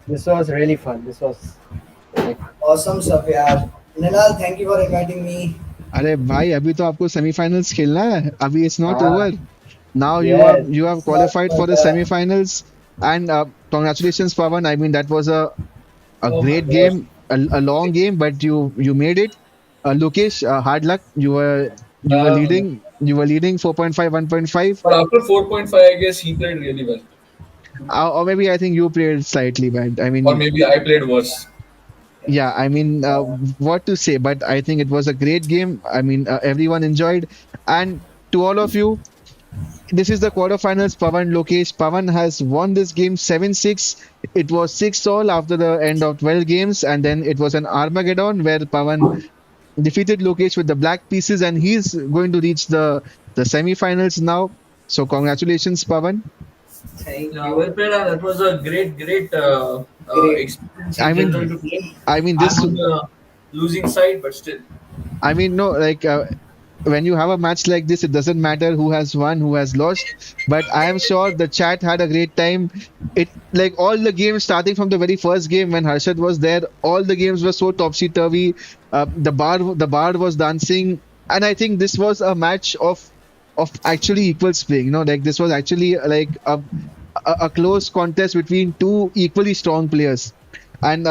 This was really fun. This was like Awesome stuff, yaar. Ninal, thank you for inviting me. अरे भाई अभी तो आपको semifinals खेलना है अभी it's not ah over. Now yes. you have But, qualified for but the semifinals, and congratulations, Pavan. I mean, that was a oh my great gosh. game, a long game, but you made it. Lokesh, hard luck. You were Um, leading. You were leading 4.5, 1.5, but after 4.5, I guess he played really well. or maybe I think you played slightly bad. I Or mean, maybe I played worse. yeah, I mean, what to say, but I think it was a great game. I mean, everyone enjoyed, and to all of you, this is the quarterfinals. Pavan Lokesh. Pavan has won this game 7-6. It was 6-all after the end of 12 games, and then it was an Armageddon where Pavan defeated Lokesh with the black pieces, and he's going to reach the semifinals now. So congratulations, Pavan. Thank Yeah, well you. played. That was a great Great. experience I in general mean, to play. I mean I'm this. on the losing side, but still. I mean, no, like when you have a match like this, it doesn't matter who has won, who has lost. But I am sure the chat had a great time. It like all the games starting from the very first game when Harshad was there, all the games were so topsy turvy. The bar was dancing, and I think this was a match of actually equals playing. Like this was actually like a close contest between two equally strong players. And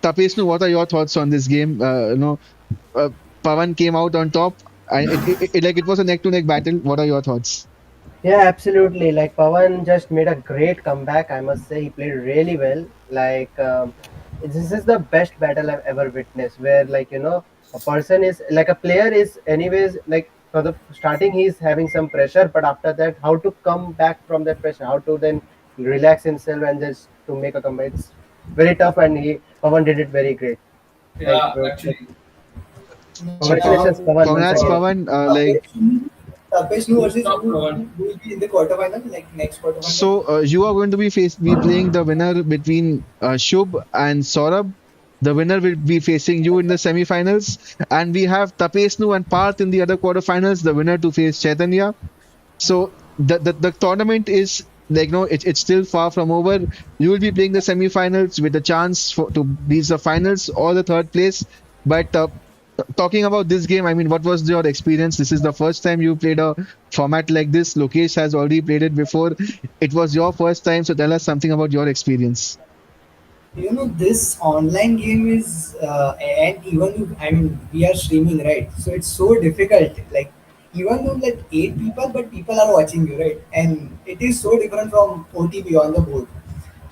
Tapesnu, what are your thoughts on this game? Uh, Pavan came out on top. It was a neck to neck battle. What are your thoughts? yeah, absolutely. Like Pavan just made a great comeback. I must say he played really well. Like this is the best battle I've ever witnessed. Where like a person is like a player is anyways like For the starting, he's having some pressure, but after that, how to come back from that pressure, how to then relax himself and just to make a comeback. It's very tough, and Pavan did it very great. Thank you, Yeah, bro. actually. So Congratulations, Pavan, once congrats, again. Pavan. Tapesh Good versus stuff, Pawan. who will be in the quarterfinal, like next quarterfinal? You are going to be playing the winner between Shubh and Saurabh. The winner will be facing you in the semifinals, and we have Tapesnu and Parth in the other quarterfinals. The winner to face Chaitanya. So the tournament is like no, it's still far from over. You will be playing the semifinals with a chance to reach the finals or the third place. But talking about this game, I mean, what was your experience? This is the first time you played a format like this. Lokesh has already played it before. It was your first time, so tell us something about your experience. This online game is, and even if, I mean, we are streaming, right? So it's so difficult. Like, even though like 8 people, but people are watching you, right? And it is so different from OTB on the board.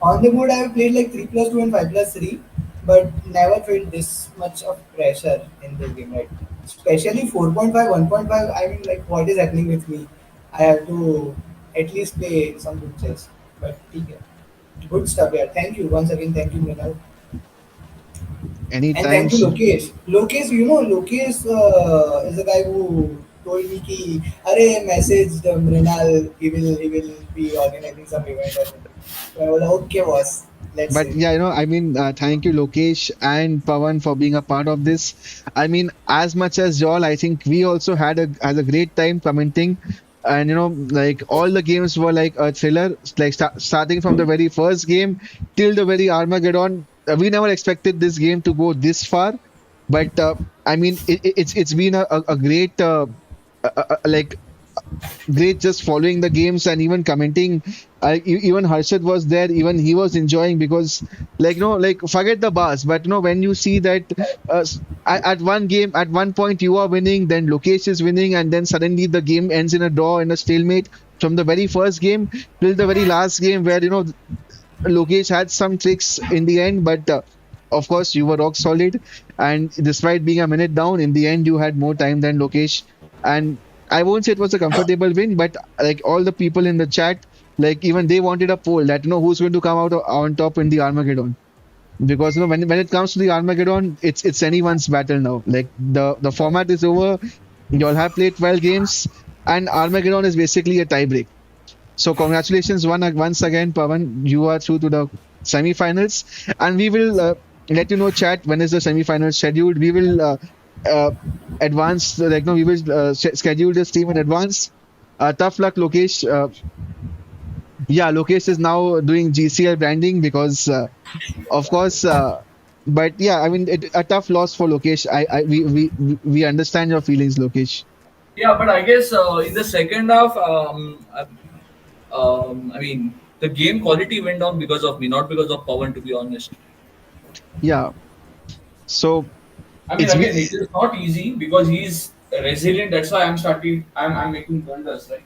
On the board, I have played like 3+2 and 5+3, but never felt this much of pressure in this game, right? Especially 4.5, 1.5. I mean, like, what is happening with me? I have to at least play some good chess. But okay. Good stuff, yeah. Thank you once again. Thank you, Mrinal. And Anytime. thank you, Lokesh. Lokesh, Lokesh is a guy who told me कि अरे message the Mrinal, he will be organizing some event or something. So I was like, okay, boss, let's But see. yeah, I mean, thank you, Lokesh and Pawan, for being a part of this. I mean, as much as y'all, I think we also had a great time commenting. And like all the games were like a thriller, like starting from the very first game till the very Armageddon. We never expected this game to go this far, but I mean, it's been a great like great just following the games and even commenting. Even Harshad was there, even he was enjoying because, like, like forget the bars, but when you see that at one game, at one point you are winning, then Lokesh is winning, and then suddenly the game ends in a draw and a stalemate from the very first game till the very last game where Lokesh had some tricks in the end, but of course you were rock solid. And despite being a minute down, in the end you had more time than Lokesh. And I won't say it was a comfortable win, but like all the people in the chat, like even they wanted a poll that who's going to come out on top in the Armageddon. Because when it comes to the Armageddon, it's anyone's battle now. Like the format is over. You all have played 12 games, and Armageddon is basically a tiebreak. So congratulations once again, Pavan. You are through to the semi-finals, and we will let you know, chat, when is the semi-finals scheduled. We will uh, advance, like no, we will schedule this team in advance. Tough luck, Lokesh. Yeah, Lokesh is now doing GCL branding because, of course. But yeah, I mean, a tough loss for Lokesh. We understand your feelings, Lokesh. Yeah, but I guess in the second half, I mean, the game quality went down because of me, not because of Pawan, to be honest. Yeah. So I mean, it's again, been it is not easy because he's resilient. That's why I'm starting. I'm making blunders, right?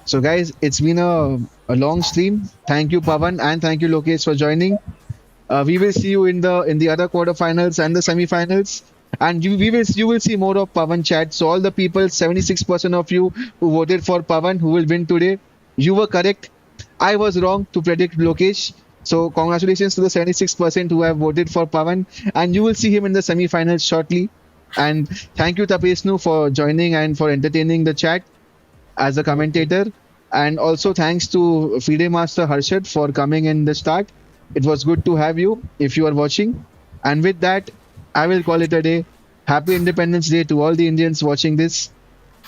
So, guys, it's been a long stream. Thank you, Pavan, and thank you, Lokesh, for joining. We will see you in the other quarterfinals and the semifinals. And you will see more of Pavan chat. So all the people, 76% of you who voted for Pavan, who will win today, you were correct. I was wrong to predict Lokesh. So congratulations to the 76% who have voted for Pavan, and you will see him in the semifinals shortly. And thank you, Tapesnu, for joining and for entertaining the chat as a Thank you. commentator. And also thanks to FIDE Master Harshad for coming in the start. It was good to have you if you are watching. And with that, I will call it a day. Happy Independence Day to all the Indians watching this.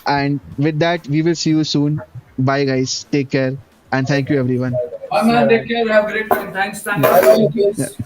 And with that, we will see you soon. Bye, guys. Take care. And thank you, everyone. Bye, Bye man. Take bye. care. Have a great time. Thanks. Thanks Yeah. Bye for bye, joining. Yeah. Lokesh.